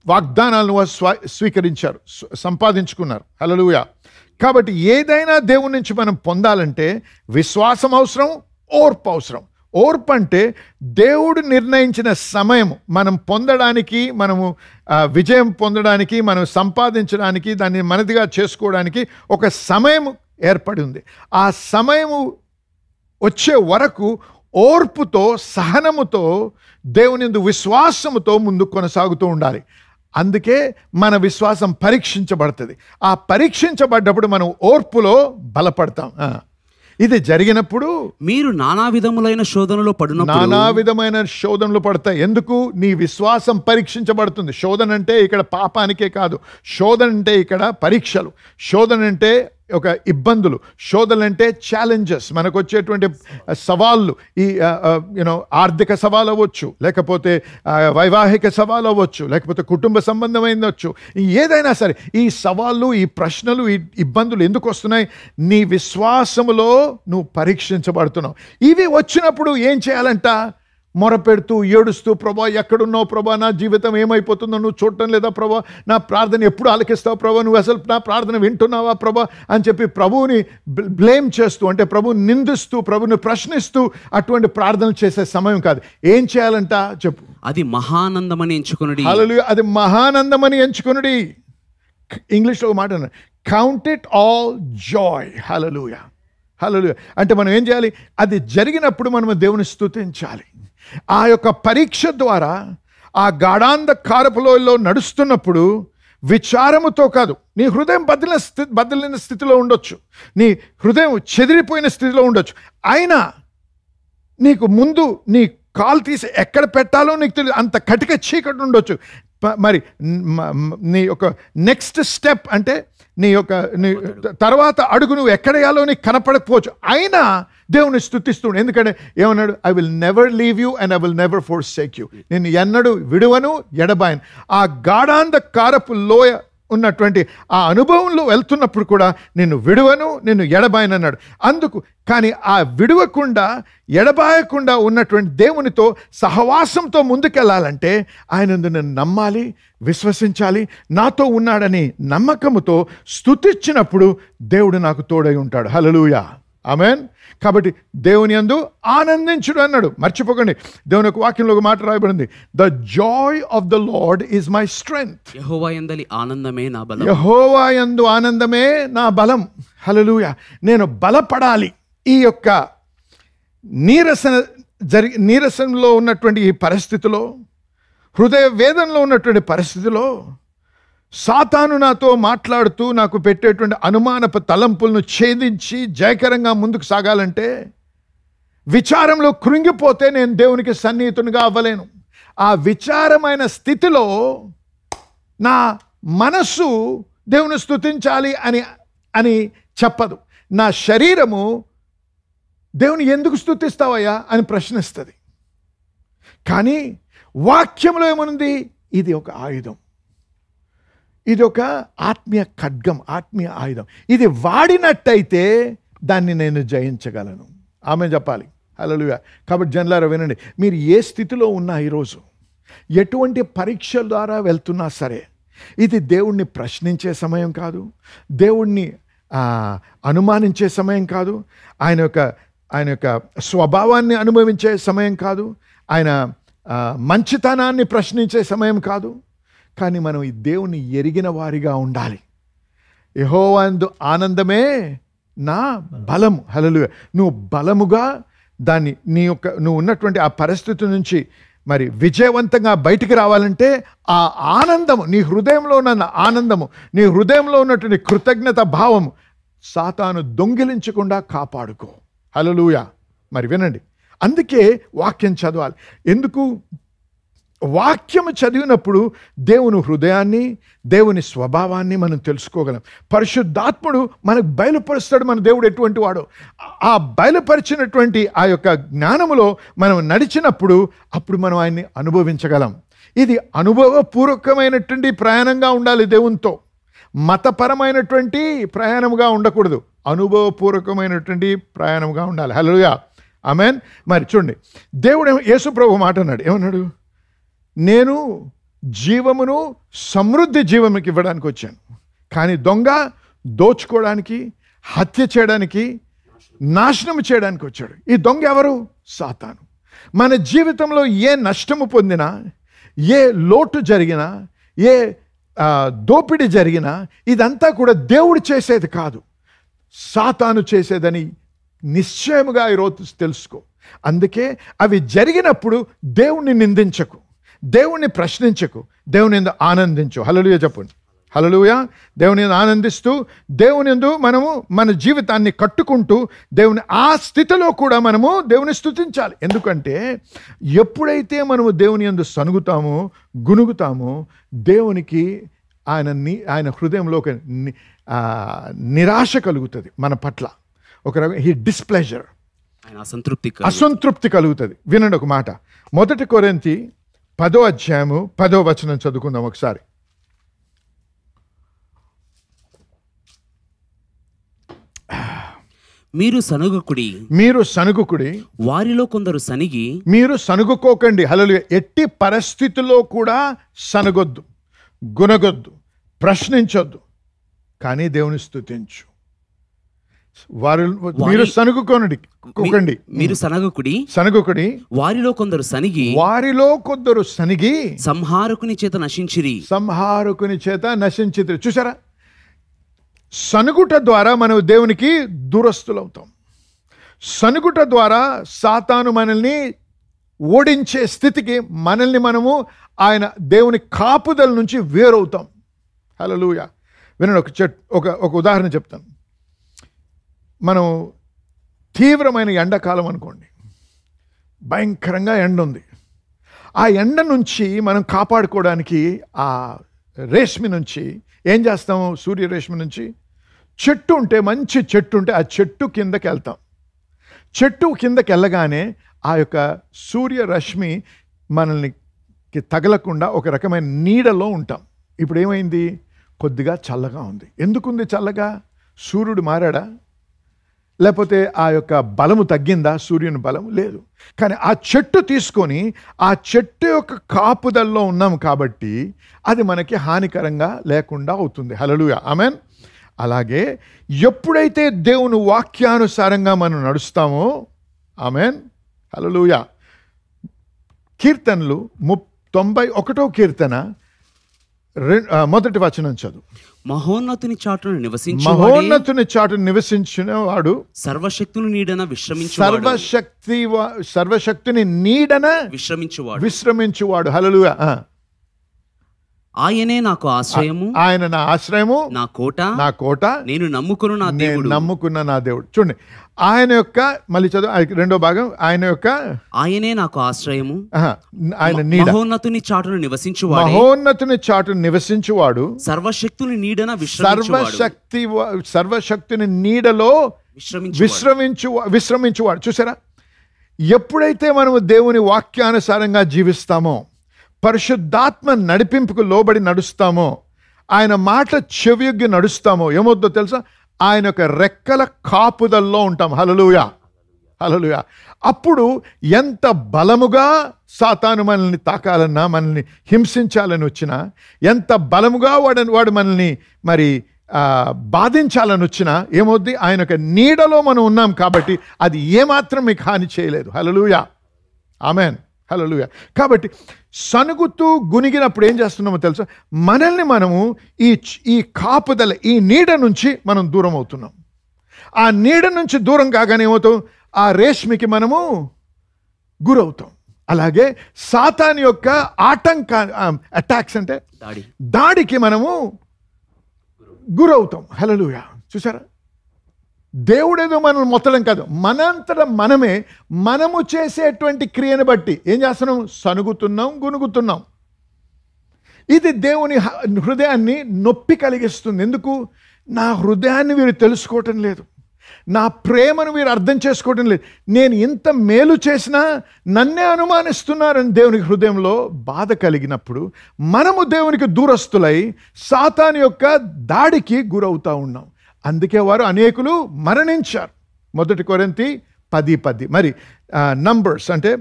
వాగ్దానాలను స్వీకరించారు, సంపాదించుకున్నారు. హల్లెలూయా. కాబట్టి ఏదైనా దేవుని నుంచి మనం పొందాలంటే విశ్వాసం అవసరం, ఓర్పు అవసరం. ఓర్పు అంటే దేవుడు నిర్ణయించిన సమయం మనం పొందడానికి, మనము విజయం పొందడానికి, మనం సంపాదించడానికి, దాన్ని మనదిగా చేసుకోవడానికి ఒక సమయం ఏర్పడి ఉంది. ఆ సమయము వచ్చే వరకు ఓర్పుతో, సహనముతో, దేవుని యందు విశ్వాసముతో ముందుకు కొనసాగుతూ ఉండాలి. అందుకే మన విశ్వాసం పరీక్షించబడుతుంది. ఆ పరీక్షించబడ్డప్పుడు మనం ఓర్పులో బలపడతాం. ఇది జరిగినప్పుడు మీరు నానా విధములైన శోధనలో పడతాయి. ఎందుకు? నీ విశ్వాసం పరీక్షించబడుతుంది. శోధన అంటే ఇక్కడ పాపానికే కాదు, శోధన అంటే ఇక్కడ పరీక్షలు, శోధన అంటే ఒక ఇబ్బందులు, శోధనలు అంటే ఛాలెంజెస్, మనకు వచ్చేటువంటి సవాళ్ళు. ఈ ఆర్థిక సవాలు అవ్వచ్చు, లేకపోతే వైవాహిక సవాలు అవ్వచ్చు, లేకపోతే కుటుంబ సంబంధమైనవచ్చు, ఏదైనా సరే ఈ సవాళ్ళు, ఈ ప్రశ్నలు, ఈ ఇబ్బందులు ఎందుకు వస్తున్నాయి? నీ విశ్వాసములో నువ్వు పరీక్షించబడుతున్నావు. ఇవి వచ్చినప్పుడు ఏం చేయాలంట? మొరపెడుతూ ఏడుస్తూ, ప్రభా ఎక్కడున్నావు ప్రభా, నా జీవితం ఏమైపోతుందో నువ్వు చూడటం లేదా ప్రభా, నా ప్రార్థన ఎప్పుడు ఆలకిస్తావు ప్రభా, నువ్వు అసలు నా ప్రార్థన వింటున్నావా ప్రభా అని చెప్పి ప్రభువుని బ్లేమ్ చేస్తూ, అంటే ప్రభువుని నిందిస్తూ, ప్రభువుని ప్రశ్నిస్తూ అటువంటి ప్రార్థనలు చేసే సమయం కాదు. ఏం చేయాలంట చెప్పు? అది మహానందమని ఎంచుకొనుడి. హల్లెలూయా. అది మహానందమని ఎంచుకొనుడి. ఇంగ్లీష్లో ఒక మాట అన్నారు, కౌంట్ ఇట్ ఆల్ జాయ్. హల్లెలూయా, హల్లెలూయా. అంటే మనం ఏం చేయాలి? అది జరిగినప్పుడు మనం దేవుని స్తుతించాలి. ఆ యొక్క పరీక్ష ద్వారా ఆ గాఢాంధకారపులో నడుస్తున్నప్పుడు విచారముతో కాదు, నీ హృదయం బద్దలిన స్థితిలో ఉండొచ్చు, నీ హృదయం చెదిరిపోయిన స్థితిలో ఉండొచ్చు, అయినా నీకు ముందు నీ కాలు తీసి ఎక్కడ పెట్టాలో నీకు తెలియదు, అంత కటిక చీకటి ఉండొచ్చు. మరి నీ యొక్క నెక్స్ట్ స్టెప్ అంటే నీ తర్వాత అడుగు నువ్వు ఎక్కడేయాలో నీకు కనపడకపోవచ్చు, అయినా దేవుని స్తుతిస్తుండు. ఎందుకంటే ఏమన్నాడు? I will never leave you and I will never forsake you. నేను ఎన్నడూ విడువను, ఎడబాయను. ఆ గాఢాంధకారపు లోయ ఉన్నటువంటి ఆ అనుభవంలో వెళ్తున్నప్పుడు కూడా నిన్ను విడువను, నిన్ను ఎడబాయను అన్నాడు. అందుకు కానీ ఆ విడువకుండా, ఎడబాయకుండా ఉన్నటువంటి దేవునితో సహవాసంతో ముందుకెళ్ళాలంటే ఆయనందు నేను నమ్మాలి, విశ్వసించాలి, నాతో ఉన్నాడని నమ్మకముతో స్తుతించినప్పుడు దేవుడు నాకు తోడై ఉంటాడు. హల్లెలూయా, ఆమేన్. కాబట్టి దేవుని యందు ఆనందించుడు అన్నాడు. మర్చిపోకండి, దేవుని యొక్క వాక్యంలో ఒక మాట రాయబడింది, the joy of the Lord is my strength. యెహోవా యందలి ఆనందమే నా బలం. యెహోవా యందు ఆనందమే నా బలం. హల్లెలూయా. నేను బలపడాలి. ఈ యొక్క నీరసంలో ఉన్నటువంటి ఈ పరిస్థితిలో, హృదయ వేదనలో ఉన్నటువంటి పరిస్థితిలో సాతాను నాతో మాట్లాడుతూ నాకు పెట్టేటువంటి అనుమానపు తలంపులను ఛేదించి జయకరంగా ముందుకు సాగాలంటే, విచారంలో కృంగిపోతే నేను దేవునికి సన్నిహితునిగా అవ్వలేను. ఆ విచారమైన స్థితిలో నా మనస్సు దేవుని స్తుతించాలి అని చెప్పదు. నా శరీరము దేవుని ఎందుకు స్తుతిస్తావయ్యా అని ప్రశ్నిస్తుంది. కానీ వాక్యంలో ఏముంది? ఇది ఒక ఆయుధం, ఇది ఒక ఆత్మీయ ఖడ్గం, ఆత్మీయ ఆయుధం. ఇది వాడినట్టయితే దాన్ని నేను జయించగలను. ఆమె చెప్పాలి. హల్లెలూయా. కాబట్టి జనులారా వినండి, మీరు ఏ స్థితిలో ఉన్నా ఈరోజు, ఎటువంటి పరీక్షల ద్వారా వెళ్తున్నా సరే, ఇది దేవుణ్ణి ప్రశ్నించే సమయం కాదు, దేవుణ్ణి అనుమానించే సమయం కాదు, ఆయన యొక్క స్వభావాన్ని అనుభవించే సమయం కాదు, ఆయన మంచితనాన్ని ప్రశ్నించే సమయం కాదు. కానీ మనం ఈ దేవుని ఎరిగిన వారిగా ఉండాలి. యెహోవాయందు ఆనందమే నా బలము. హల్లెలూయా. నువ్వు బలముగా దాన్ని నువ్వు ఉన్నటువంటి ఆ పరిస్థితి నుంచి మరి విజయవంతంగా బయటికి రావాలంటే ఆ ఆనందము, నీ హృదయంలో ఉన్న ఆనందము, నీ హృదయంలో ఉన్నటువంటి కృతజ్ఞత భావము సాతాను దొంగిలించకుండా కాపాడుకో. హల్లెలూయా. మరి వినండి, అందుకే వాక్యం చదవాలి. ఎందుకు? వాక్యము చదివినప్పుడు దేవుని హృదయాన్ని, దేవుని స్వభావాన్ని మనం తెలుసుకోగలం. పరిశుద్ధాత్ముడు మనకు బయలుపరుస్తాడు మన దేవుడు ఎటువంటి వాడో. ఆ బయలుపరిచినటువంటి ఆ యొక్క జ్ఞానములో మనం నడిచినప్పుడు అప్పుడు మనం ఆయన్ని అనుభవించగలం. ఇది అనుభవపూర్వకమైనటువంటి ప్రయాణంగా ఉండాలి దేవునితో. మతపరమైనటువంటి ప్రయాణముగా ఉండకూడదు, అనుభవపూర్వకమైనటువంటి ప్రయాణముగా ఉండాలి. హల్లెలూయా, ఆమేన్. మరి చూడండి, దేవుడు యేసు ప్రభు మాట అన్నాడు. ఏమన్నాడు? నేను జీవమును, సమృద్ధి జీవముకి ఇవ్వడానికి వచ్చాను, కానీ దొంగ దోచుకోవడానికి, హత్య చేయడానికి, నాశనం చేయడానికి వచ్చాడు. ఈ దొంగ ఎవరు? సాతాను. మన జీవితంలో ఏ నష్టము పొందినా, ఏ లోటు జరిగినా, ఏ దోపిడీ జరిగినా ఇదంతా కూడా దేవుడు చేసేది కాదు, సాతాను చేసేదని నిశ్చయముగా ఈరోజు తెలుసుకో. అందుకే అవి జరిగినప్పుడు దేవుణ్ణి నిందించకు, దేవుణ్ణి ప్రశ్నించకు, దేవుని యందు ఆనందించు. హల్లెలూయా చెప్పండి. హల్లెలూయా. దేవుని యందు ఆనందిస్తూ దేవుని యందు మనము మన జీవితాన్ని కట్టుకుంటూ దేవుని ఆ స్థితిలో కూడా మనము దేవుని స్తుతించాలి. ఎందుకంటే ఎప్పుడైతే మనము దేవుని యందు సనుగుతామో గునుగుతామో దేవునికి ఆయన హృదయంలో ఒక నిరాశ కలుగుతుంది మన పట్ల. ఒక రకం డిస్ప్లెజర్, అసంతృప్తి కలుగుతుంది. వినండి ఒక మాట. 1 కొరింథీ 10వ అధ్యాయము 10వ వచనం చదువుకుందాం ఒకసారి. మీరు సనుగుకుడి, వారిలో కొందరు సనిగి. మీరు సనుగుకోకండి. హల్లెలూయా. ఎట్టి పరిస్థితుల్లో కూడా సనగొద్దు, గునగొద్దు, ప్రశ్నించొద్దు, కానీ దేవుని స్తుతించు. మీరు సనుగుకోండి, సనుగుకుడి, వారిలో కొందరు సనిగి సంహారకుని చేత నశించిరి. చూసారా, సనుగుట ద్వారా మనం దేవునికి దూరస్తులవుతాం. సనుగుట ద్వారా సాతాను మనల్ని ఓడించే స్థితికి మనల్ని మనము ఆయన దేవుని కాపుదల నుంచి వేరవుతాం. హల్లెలూయా. వినండి, ఒక ఉదాహరణ చెప్తాను. మనం తీవ్రమైన ఎండాకాలం అనుకోండి, భయంకరంగా ఎండ ఉంది. ఆ ఎండ నుంచి మనం కాపాడుకోవడానికి ఆ రేష్మి నుంచి ఏం చేస్తాము? సూర్యరేష్మి నుంచి చెట్టు ఉంటే, మంచి చెట్టు ఉంటే ఆ చెట్టు కిందకి వెళ్తాం. చెట్టు కిందకి వెళ్ళగానే ఆ యొక్క సూర్యరశ్మి మనల్ని తగలకుండా ఒక రకమైన నీడలో ఉంటాం. ఇప్పుడు ఏమైంది? కొద్దిగా చల్లగా ఉంది. ఎందుకుంది చల్లగా? సూర్యుడు మారాడా? లేకపోతే ఆ యొక్క బలము తగ్గిందా? సూర్యుని బలం లేదు. కానీ ఆ చెట్టు తీసుకొని ఆ చెట్టు యొక్క కాపుదల్లో ఉన్నాం కాబట్టి అది మనకి హానికరంగా లేకుండా అవుతుంది. హల్లెలూయా. ఆమేన్. అలాగే ఎప్పుడైతే దేవుని వాక్యానుసారంగా మనం నడుస్తామో, ఆమేన్, హల్లెలూయా. కీర్తనలు 91వ కీర్తన 1వ వచనం చదువు. మహోన్నతుని చాటును నివసించిన వాడు సర్వశక్తుని నీడన విశ్రమించువాడు. హల్లెలూయా. ఆయనే నాకు ఆశ్రయము, ఆయన నా ఆశ్రయము, నా కోట, నేను నమ్ముకున్న నా దేవుడు. చూడండి, ఆయన యొక్క, మళ్ళీ చదువు రెండో భాగం, ఆయనే నాకు ఆశ్రయము, ఆయన నీడ, మహోన్నతుని చాటును నివసించువాడు, సర్వశక్తిని నీడలో విశ్రమించువాడు. చూసారా, ఎప్పుడైతే మనము దేవుని వాక్యానుసారంగా జీవిస్తామో, పరిశుద్ధాత్మ నడిపింపుకు లోబడి నడుస్తామో, ఆయన మాట చెవియొగ్గి నడుస్తామో, ఏమవుద్దో తెలుసా? ఆయన యొక్క రెక్కల కాపుదల్లో ఉంటాం. హల్లెలూయా. హల్లెలూయా. అప్పుడు ఎంత బలముగా సాతాను మనల్ని తాకాలన్నా, మనల్ని హింసించాలని వచ్చినా, ఎంత బలముగా వాడు మనల్ని మరి బాధించాలని వచ్చినా ఏమవుద్ది? ఆయన యొక్క నీడలో మనం ఉన్నాం కాబట్టి అది ఏమాత్రం మీకు హాని చేయలేదు. హల్లెలూయా. ఆమేన్. హల్లెలూయా. కాబట్టి సనుగుతూ గునిగినప్పుడు ఏం చేస్తున్నామో తెలుసా? మనల్ని మనము ఈ కాపుదల, ఈ నీడ నుంచి మనం దూరం అవుతున్నాం. ఆ నీడ నుంచి దూరం కాగానే ఏమవుతాం? ఆ రేష్మికి మనము గురవుతాం. అలాగే సాతాను యొక్క అటాక్స్ అంటే దాడికి మనము గురవుతాం. హల్లెలూయా. చూసారా, దేవుడేదో మనల్ని మొత్తడం కాదు, మనంతట మనము చేసేటువంటి క్రియను బట్టి ఏం చేస్తున్నాం? సనుగుతున్నాం, గునుగుతున్నాం. ఇది దేవుని హృదయాన్ని నొప్పి కలిగిస్తుంది. ఎందుకు? నా హృదయాన్ని వీరు తెలుసుకోవటం లేదు, నా ప్రేమను వీరు అర్థం చేసుకోవటం లేదు, నేను ఇంత మేలు చేసినా నన్నే అనుమానిస్తున్నారని దేవునికి హృదయంలో బాధ కలిగినప్పుడు మనము దేవునికి దూరస్తులై సాతాను యొక్క దాడికి గురవుతూ ఉన్నాం. అందుకే వారు అనేకులు మరణించారు. 1 కొరింథీ 10:10. మరి నంబర్స్ అంటే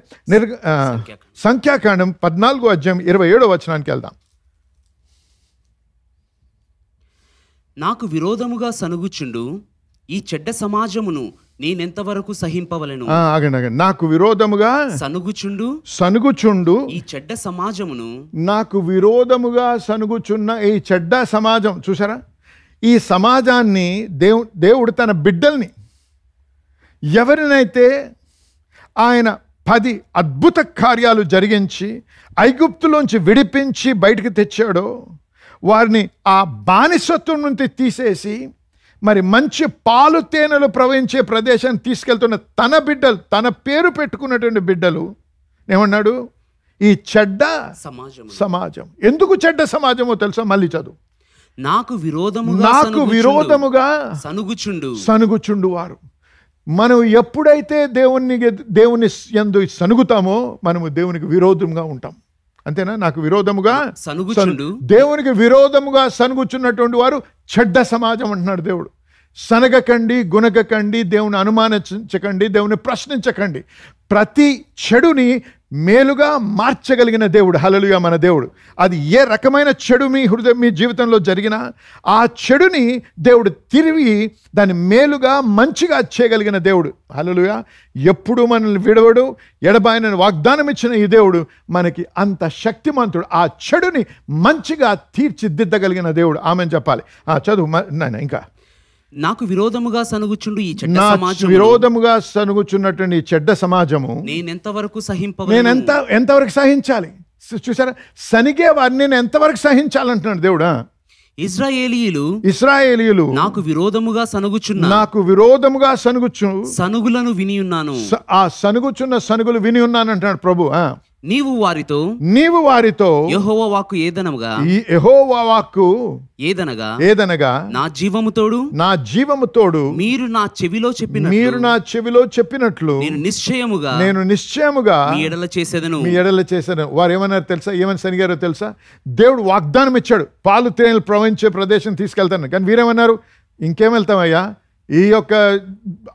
సంఖ్యాకాండం 14వ అధ్యాయం 27వ వచనానికి వెళ్దాం. నాకు విరోధముగా సనుగుచుండు ఈ చెడ్డ సమాజమును నేనెంతవరకు సహింపవలెను? ఆగండి. నాకు విరోధముగా సనుగుచుండు ఈ చెడ్డ సమాజమును, నాకు విరోధముగా సనుగుచున్న ఈ చెడ్డ సమాజం. చూసారా, ఈ సమాజాన్ని దేవుడు తన బిడ్డల్ని, ఎవరినైతే ఆయన 10 అద్భుత కార్యాలు జరిగించి ఐగుప్తులోంచి విడిపించి బయటికి తెచ్చాడో, వారిని ఆ బానిసత్వం నుంచి తీసేసి మరి మంచి పాలు తేనెలు ప్రవహించే ప్రదేశాన్ని తీసుకెళ్తున్న తన బిడ్డలు, తన పేరు పెట్టుకున్నటువంటి బిడ్డలు ఏమన్నాడు? ఈ చెడ్డ సమాజం. ఎందుకు చెడ్డ సమాజమో తెలుసా? మళ్ళీ చదువు. నాకు విరోధముగా సనుగుచుండు వారు. మనం ఎప్పుడైతే దేవుని యందు సనుగుతామో మనము దేవునికి విరోధంగా ఉంటాం. అంతేనా? నాకు విరోధముగా దేవునికి విరోధముగా సనుగుచున్నటువంటి వారు చెడ్డ సమాజం అంటున్నాడు దేవుడు. సనగకండి, గునగకండి, దేవుని అనుమానించకండి, దేవుని ప్రశ్నించకండి. ప్రతి చెడుని మేలుగా మార్చగలిగిన దేవుడు. హల్లెలూయా మన దేవుడు. అది ఏ రకమైన చెడు మీ జీవితంలో జరిగినా ఆ చెడుని దేవుడు తిరిగి దాన్ని మేలుగా మంచిగా చేయగలిగిన దేవుడు. హల్లెలూయా. ఎప్పుడు మనల్ని విడవడు, ఎడబాయనని వాగ్దానం ఇచ్చిన ఈ దేవుడు మనకి అంత శక్తిమంతుడు. ఆ చెడుని మంచిగా తీర్చిదిద్దగలిగిన దేవుడు. ఆమెను చెప్పాలి. చదువు నాయన. ఇంకా నాకు విరోధముగా సనుగుచుండు ఈ చెడ్డ సమాజం, విరోధముగా సనుగుచున్నటువంటి ఈ చెడ్డ సమాజము ఎంతవరకు సహించాలి? చూసారా, సనిగే వారిని నేను ఎంతవరకు సహించాలంటున్నాడు దేవుడా. ఇశ్రాయేలీయులు నాకు విరోధముగా సనుగుచు సనుగులను విని ఉన్నాను. ఆ సనుగుచున్న సనుగులు విని ఉన్నాను అంటున్నాడు ప్రభు. నీవు వారితో యెహోవా వాక్కు ఏదనగా నా జీవము తోడు మీరు నా చెవిలో చెప్పినట్లు నేను నిశ్చయముగా మీ ఎడల చేసేదను. వారు ఏమన్నారు తెలుసా? ఏమని సనిగారో తెలుసా? దేవుడు వాగ్దానం ఇచ్చాడు, పాలు తేనెలు ప్రవహించే ప్రదేశం తీసుకెళ్తాను. కానీ వీరేమన్నారు? ఇంకేం వెళ్తామయ్యా, ఈ యొక్క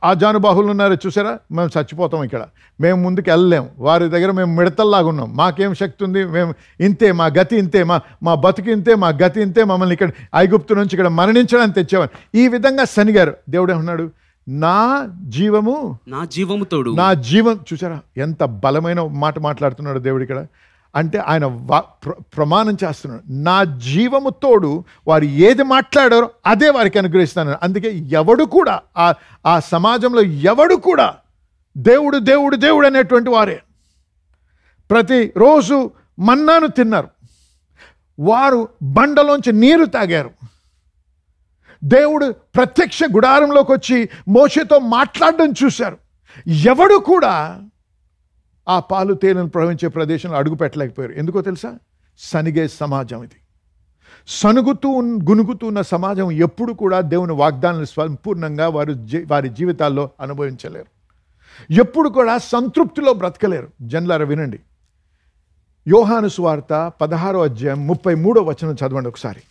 ఆజానుబాహులు ఉన్నారు చూసారా, మేము చచ్చిపోతాం, ఇక్కడ మేము ముందుకు వెళ్ళలేము, వారి దగ్గర మేము మిడతల్లాగా ఉన్నాం, మాకేం శక్తి ఉంది, మేము ఇంతే, మా గతి ఇంతే, మా బతుకు ఇంతే, మా గతి ఇంతే, మమ్మల్ని ఇక్కడ ఐగుప్తు నుంచి ఇక్కడ మరణించడానికి తెచ్చేవారు. ఈ విధంగా సనిగారు. దేవుడు ఏమన్నాడు? నా జీవము తోడు. చూసారా ఎంత బలమైన మాట మాట్లాడుతున్నాడు దేవుడు ఇక్కడ. అంటే ఆయన ప్రమాణం చేస్తున్నాడు, నా జీవము తోడు వారు ఏది మాట్లాడారో అదే వారికి అనుగ్రహిస్తాను. అందుకే ఎవడు కూడా ఆ సమాజంలో ఎవడు కూడా దేవుడు దేవుడు దేవుడు అనేటువంటి వారే. ప్రతిరోజు మన్నాను తిన్నారు, వారు బండలోంచి నీరు తాగారు. దేవుడు ప్రత్యక్ష గుడారంలోకి వచ్చి మోషేతో మాట్లాడడం చూశారు. ఎవడు కూడా ఆ పాలు తేనెను ప్రవహించే ప్రదేశంలో అడుగు పెట్టలేకపోయారు. ఎందుకో తెలుసా? సనిగే సమాజం ఇది. గునుగుతూ ఉన్న సమాజం ఎప్పుడు కూడా దేవుని వాగ్దానాన్ని సంపూర్ణంగా వారి జీవితాల్లో అనుభవించలేరు. ఎప్పుడు కూడా సంతృప్తిలో బ్రతకలేరు. జనులారా వినండి, యోహాను సువార్త 16వ అధ్యాయం 33వ వచనం చదవండి ఒకసారి.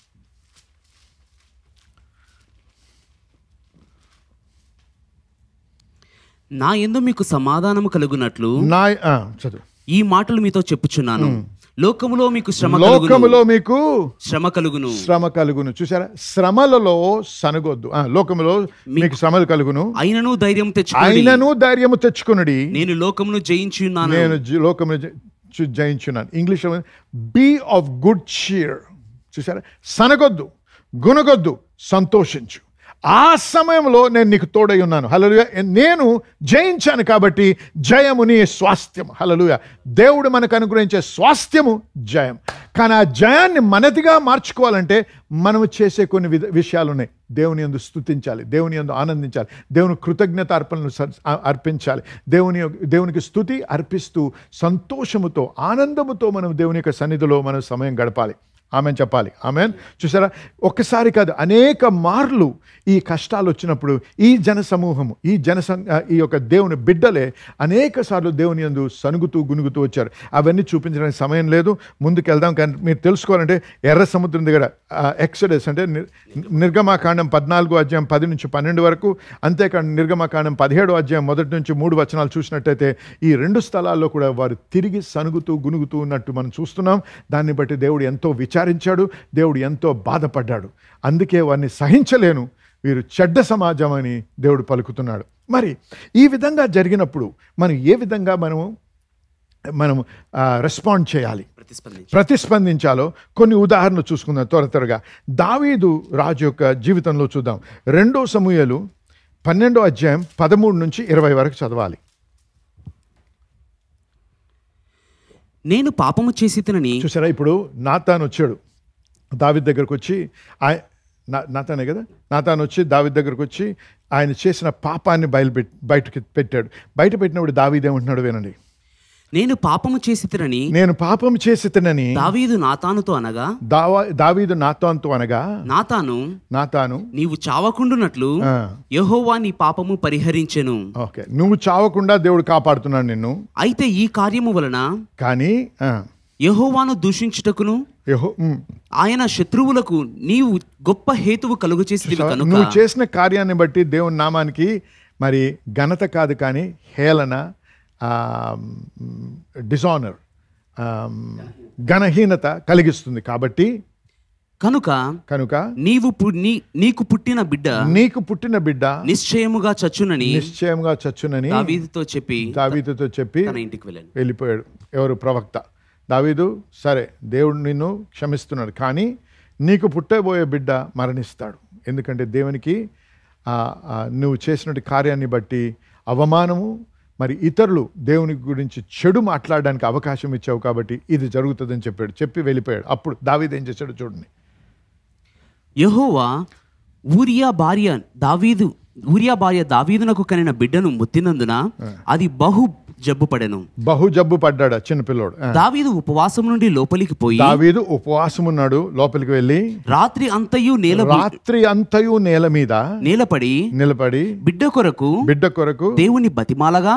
నా యందు మీకు సమాధానము కలుగునట్లు ఈ మాటలు మీతో చెప్పుచున్నాను. లోకములో మీకు శ్రమ కలుగును. చూసారా, శ్రమలలో సనగొద్దు. లోకములో మీకు శ్రమలు కలుగును, అయినను ధైర్యము తెచ్చుకొనుడి, నేను లోకమును జయించున్నాను. English be of good cheer. చూసారా, సనగొద్దు, గునగొద్దు, సంతోషించు. ఆ సమయంలో నేను నీకు తోడై ఉన్నాను. హల్లెలూయా. నేను జయించాను కాబట్టి జయము నీ స్వాస్థ్యం. హల్లెలూయా. దేవుడు మనకు అనుగ్రహించే స్వాస్థ్యము జయం. కానీ ఆ జయాన్ని మనదిగా మార్చుకోవాలంటే మనము చేసే కొన్ని విషయాలు ఉన్నాయి. దేవుని యందు స్తుతించాలి, దేవుని యందు ఆనందించాలి, దేవుని కృతజ్ఞత అర్పణలు అర్పించాలి. దేవునికి స్తుతి అర్పిస్తూ సంతోషముతో ఆనందముతో మనం దేవుని యొక్క సన్నిధిలో మనం సమయం గడపాలి. ఆమెన్ చెప్పాలి. ఆమెన్. చూసారా, ఒక్కసారి కాదు అనేక మార్లు ఈ కష్టాలు వచ్చినప్పుడు ఈ జన సమూహము ఈ యొక్క దేవుని బిడ్డలే అనేక సార్లు దేవుని యందు సనుగుతూ గునుగుతూ వచ్చారు. అవన్నీ చూపించడానికి సమయం లేదు, ముందుకు వెళ్దాం. కానీ మీరు తెలుసుకోవాలంటే ఎర్ర సముద్రం దగ్గర ఎక్సడస్ అంటే నిర్గమాకాండం 14వ అధ్యాయం 10 నుంచి 12 వరకు, అంతేకాదు నిర్గమాకాండం 17వ అధ్యాయం 1 నుంచి 3 వచనాలు చూసినట్టయితే ఈ 2 స్థలాల్లో కూడా వారు తిరిగి సనుగుతూ గునుగుతూ ఉన్నట్టు మనం చూస్తున్నాం. దాన్ని బట్టి దేవుడు ఎంతో విచారించాడు, దేవుడు ఎంతో బాధపడ్డాడు. అందుకే వారిని సహించలేను, వీరు చెడ్డ సమాజం అని దేవుడు పలుకుతున్నాడు. మరి ఈ విధంగా జరిగినప్పుడు మనం ఏ విధంగా మనము రెస్పాండ్ చేయాలి, ప్రతిస్పందించాలో కొన్ని ఉదాహరణలు చూసుకుందాం త్వరగా. దావీదు రాజు యొక్క జీవితంలో చూద్దాం. 2 సమూయేలు 12వ అధ్యాయం 13 నుంచి 20 వరకు చదవాలి. నేను పాపము చేసితినని. చూసారా, ఇప్పుడు నాతాను వచ్చాడు దావీదు దగ్గరకు వచ్చి, నాతానే కదా, నాతాను వచ్చి దావీదు దగ్గరకు వచ్చి ఆయన చేసిన పాపాన్ని బయటకి పెట్టాడు. బయట పెట్టినప్పుడు దావీదు ఏమంటున్నాడు వినండి. నేను పాపము చేసితినని, నేను పాపం చేసితినని దావీదు నాతానుతో అనగా, దావీదు నాతానుతో అనగా, నాతాను నీవు చావకుండునట్లు యెహోవా నీ పాపము పరిహరించెను. ఓకే, నువ్వు చావకుండా దేవుడు కాపాడుతున్నాడు నిన్ను. అయితే ఈ కార్యము వలన కానీ యెహోవాను దూషించుటకును ఆయన శత్రువులకు నీవు గొప్ప హేతువు కలుగు చేసితివి కనుక, నువ్వు చేసిన కార్యాన్ని బట్టి దేవుని నామానికి మరి ఘనత కాదు కానీ హేళన, డిజానర్, ఘనహీనత కలిగిస్తుంది. కాబట్టి కనుక నీకు పుట్టిన బిడ్డ నిశ్చయముగా చచ్చునని దావీదుతో చెప్పి వెళ్ళిపోయాడు. ఎవరు? ప్రవక్త దావీదు. సరే, దేవుడు నిన్ను క్షమిస్తున్నాడు, కానీ నీకు పుట్టబోయే బిడ్డ మరణిస్తాడు. ఎందుకంటే దేవునికి నువ్వు చేసినటువంటి కార్యాన్ని బట్టి అవమానము, మరి ఇతరులు దేవుని గురించి చెడు మాట్లాడడానికి అవకాశం ఇచ్చావు, కాబట్టి ఇది జరుగుతుందని చెప్పి వెళ్ళిపోయాడు. అప్పుడు దావీదు ఏం చేశాడు చూడండి. యెహోవా ఊరియా భార్య దావీదునకు కనిన బిడ్డను ముత్తినందున అది బహు జబ్బు పడ్డాడు చిన్నపిల్లోడు. దావీదు ఉపవాసం నుండి లోపలికి పోయి, దావీదు ఉపవాసమున్నాడు, లోపలికి వెళ్ళి రాత్రి అంతయు నేల మీద నిలబడి బిడ్డ కొరకు దేవుని బతిమాలగా,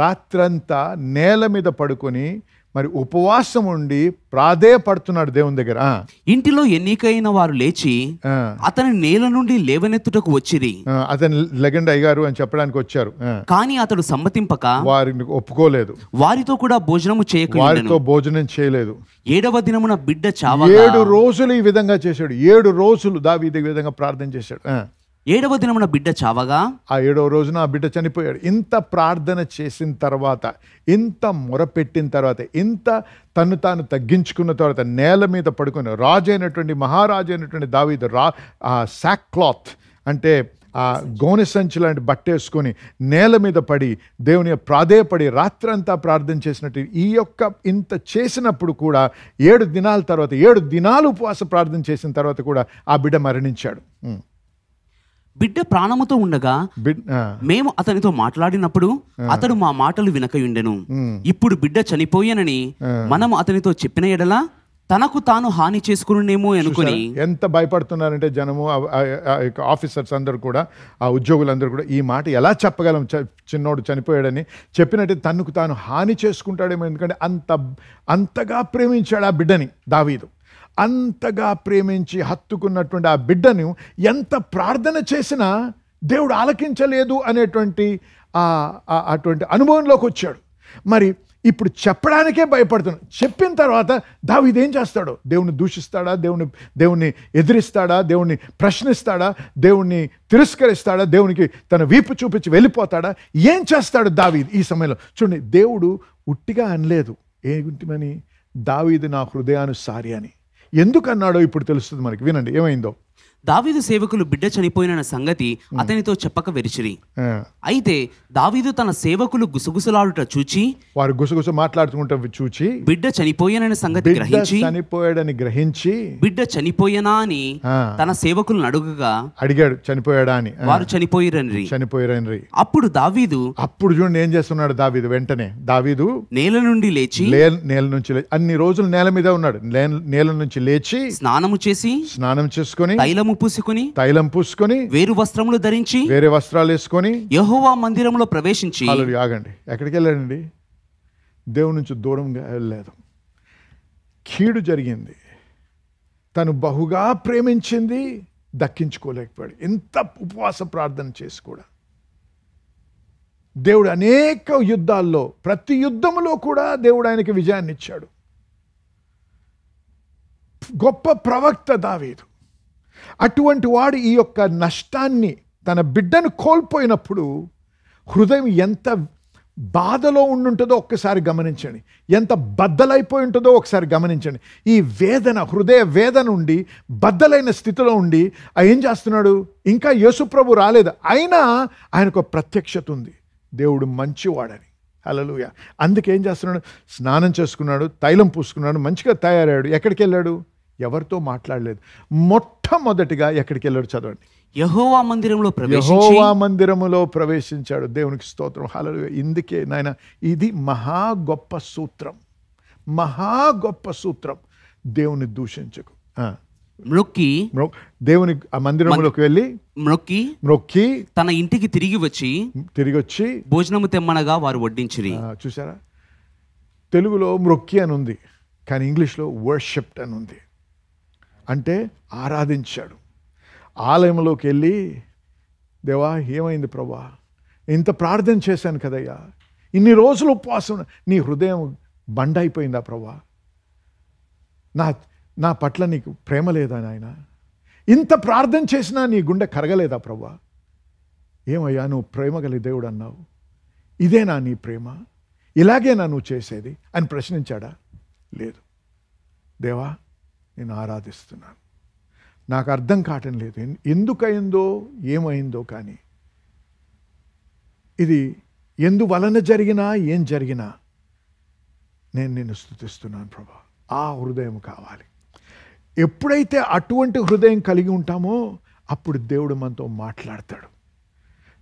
రాత్రంతా నేల మీద పడుకొని మరి ఉపవాసం ఉండి ప్రాధేయపడుతున్నాడు దేవుని దగ్గర. ఇంటిలో ఎన్నికైన వారు లేచి అతని నేల నుండి లేవనెత్తుటకు వచ్చిరి. అతని లెగెండ్ అయ్యారు అని చెప్పడానికి వచ్చారు, కానీ అతడు సమ్మతింపక వారిని ఒప్పుకోలేదు. వారితో కూడా భోజనం చేయలేదు. 7వ దినమున బిడ్డ చావగా, 7 రోజులు ఈ విధంగా చేశాడు. 7 రోజులు దావీదు ఈ విధంగా ప్రార్థన చేశాడు. 7వ దినమున బిడ్డ చావగా, ఆ 7వ రోజున ఆ బిడ్డ చనిపోయాడు. ఇంత ప్రార్థన చేసిన తర్వాత, ఇంత మొరపెట్టిన తర్వాత, ఇంత తను తాను తగ్గించుకున్న తర్వాత నేల మీద పడుకొని మహారాజు అయినటువంటి దావీదు సాక్ క్లాత్ అంటే ఆ గోనె సంచి లాంటి బట్టేసుకొని నేల మీద పడి దేవుని ప్రాధేయపడి రాత్రంతా ప్రార్థన చేసినట్టు ఈ యొక్క ఇంత చేసినప్పుడు కూడా 7 దినాల తర్వాత, 7 దినాలు ఉపవాస ప్రార్థన చేసిన తర్వాత కూడా ఆ బిడ్డ మరణించాడు. బిడ్డ ప్రాణముతో ఉండగా మేము అతనితో మాట్లాడినప్పుడు అతడు మా మాటలు వినకయుండెను. ఇప్పుడు బిడ్డ చనిపోయానని మనము అతనితో చెప్పిన ఎడల తనకు తాను హాని చేసుకునేమో అనుకుని ఎంత భయపడుతున్నారంటే జనము, ఆఫీసర్స్ అందరూ కూడా, ఆ ఉద్యోగులందరూ కూడా ఈ మాట ఎలా చెప్పగలం, చిన్నోడు చనిపోయాడని చెప్పినట్టు తనకు తాను హాని చేసుకుంటాడేమో. ఎందుకంటే అంతగా ప్రేమించాడు ఆ బిడ్డని దావీదు. అంతగా ప్రేమించి హత్తుకున్నటువంటి ఆ బిడ్డను ఎంత ప్రార్థన చేసినా దేవుడు ఆలకించలేదు అనేటువంటి అటువంటి అనుభవంలోకి వచ్చాడు. మరి ఇప్పుడు చెప్పడానికే భయపడుతున్నాడు. చెప్పిన తర్వాత దావీదు ఏం చేస్తాడు? దేవుని దూషిస్తాడా? దేవుణ్ణి ఎదిరిస్తాడా? దేవుణ్ణి ప్రశ్నిస్తాడా? దేవుణ్ణి తిరస్కరిస్తాడా? దేవునికి తన వీపు చూపించి వెళ్ళిపోతాడా? ఏం చేస్తాడు దావీదు ఈ సమయంలో? చూడండి, దేవుడు ఉట్టిగా అనలేదు ఏమిటమని, దావీదు నా హృదయానుసారి అని. ఎందుకు అన్నాడో ఇప్పుడు తెలుస్తుంది మనకి. వినండి ఏమైందో. దావీదు సేవకులు బిడ్డ చనిపోయిన సంగతి అతనితో చెప్పక వెరిచిరి. అయితే దావీదు తన సేవకులు గుసగుసలాడుట చూచి, వారు గుసగుస మాట్లాడుతుంటే చూచి, బిడ్డ చనిపోయానని సంగతి గ్రహించి బిడ్డ చనిపోయానా అని తన సేవకులను అడిగాడు. చనిపోయాడా అని. వారు చనిపోయిరని. అప్పుడు చూడండి ఏం చేస్తున్నాడు దావీదు. వెంటనే దావీదు నేల నుండి లేచి అన్ని రోజులు నేల మీద ఉన్నాడు. నేల నుంచి లేచి స్నానం చేసుకొని తైలం పూసుకొని వేరు వస్త్రములు ధరించి వేరే వస్త్రాలు వేసుకొని యెహోవా మందిరంలో ప్రవేశించి, ఆగండి, ఎక్కడికి వెళ్ళాడండి? దేవుని నుంచి దూరంగా వెళ్ళలేదు. కీడు జరిగింది. తను బహుగా ప్రేమించింది, దక్కించుకోలేకపోయాడు. ఎంత ఉపవాస ప్రార్థన చేసి కూడా దేవుడు అనేక యుద్ధాల్లో, ప్రతి యుద్ధములో కూడా దేవుడు ఆయనకి విజయాన్ని ఇచ్చాడు. గొప్ప ప్రవక్త దావీదు. అటువంటి వాడు ఈ యొక్క నష్టాన్ని, తన బిడ్డను కోల్పోయినప్పుడు హృదయం ఎంత బాధలో ఉండుంటుందో ఒక్కసారి గమనించండి. ఎంత బద్దలైపోయి ఉంటుందో ఒకసారి గమనించండి. ఈ వేదన, హృదయ వేదన ఉండి బద్దలైన స్థితిలో ఉండి ఏం చేస్తున్నాడు? ఇంకా యేసుప్రభు రాలేదు, అయినా ఆయనకు ప్రత్యక్షత ఉంది. దేవుడు మంచివాడని, హల్లెలూయా. అందుకే ఏం చేస్తున్నాడు? స్నానం చేసుకున్నాడు, తైలం పూసుకున్నాడు, మంచిగా తయారయ్యాడు. ఎక్కడికి వెళ్ళాడు? ఎవరితో మాట్లాడలేదు. మొట్టమొదటిగా ఎక్కడికి వెళ్ళాడు? చదవండి. యెహోవా మందిరంలో ప్రవేశించి యెహోవా మందిరములో ప్రవేశించాడు. దేవునికి స్తోత్రం. హల్లెలూయా. ఇందుకే నాయన ఇది మహా గొప్ప సూత్రం, మహా గొప్ప సూత్రం. దేవుని దూషించకు. మ్రొక్కి దేవుని ఆ మందిరంలోకి వెళ్ళి మ్రొక్కి తన ఇంటికి తిరిగి వచ్చి భోజనము తెమ్మనగా వారు వడ్డించిరి. చూసారా? తెలుగులో మ్రొక్కి అని ఉంది, కానీ ఇంగ్లీష్లో వర్షిప్డ్ అని ఉంది. అంటే ఆరాధించాడు. ఆలయంలోకి వెళ్ళి, దేవా ఏమైంది ప్రభా, ఇంత ప్రార్థన చేశాను కదయ్యా, ఇన్ని రోజులు ఉపవాసం, నీ హృదయం బండైపోయిందా ప్రభా? నా పట్ల నీకు ప్రేమ లేదా నాయన? ఇంత ప్రార్థన చేసినా నీ గుండె కరగలేదా ప్రభా? ఏమయ్యా నువ్వు ప్రేమ గల దేవుడు అన్నావు, ఇదేనా నీ ప్రేమ? ఇలాగేనా నువ్వు చేసేది అని ప్రశ్నించాడా? లేదు. దేవా నేను ఆరాధిస్తున్నాను, నాకు అర్థం కావటం లేదు ఎందుకయిందో ఏమైందో, కానీ ఇది ఎందువలన జరిగినా ఏం జరిగినా నేను నిన్ను స్తుతిస్తున్నాను ప్రభా. ఆ హృదయం కావాలి. ఎప్పుడైతే అటువంటి హృదయం కలిగి ఉంటామో అప్పుడు దేవుడు మనతో మాట్లాడతాడు,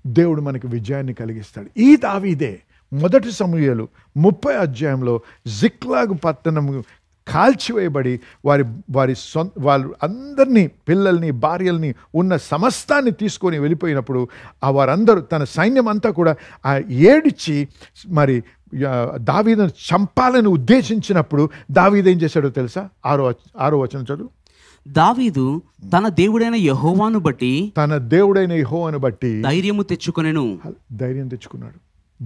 దేవుడు మనకు విజయాన్ని కలిగిస్తాడు. ఈ దావీదే మొదటి సమూయేలు 30 అధ్యాయంలో జిక్లాగు పట్టణం కాల్చివేయబడి వాళ్ళు అందరినీ, పిల్లల్ని, భార్యల్ని, ఉన్న సమస్తాన్ని తీసుకొని వెళ్ళిపోయినప్పుడు వారందరూ తన సైన్యం అంతా కూడా ఏడిచి మరి దావీదును చంపాలని ఉద్దేశించినప్పుడు దావీదు ఏం చేశాడో తెలుసా? 6వ వచనం చదువు. దావీదు తన దేవుడైన యెహోవాను బట్టి ధైర్యం తెచ్చుకున్నాడు.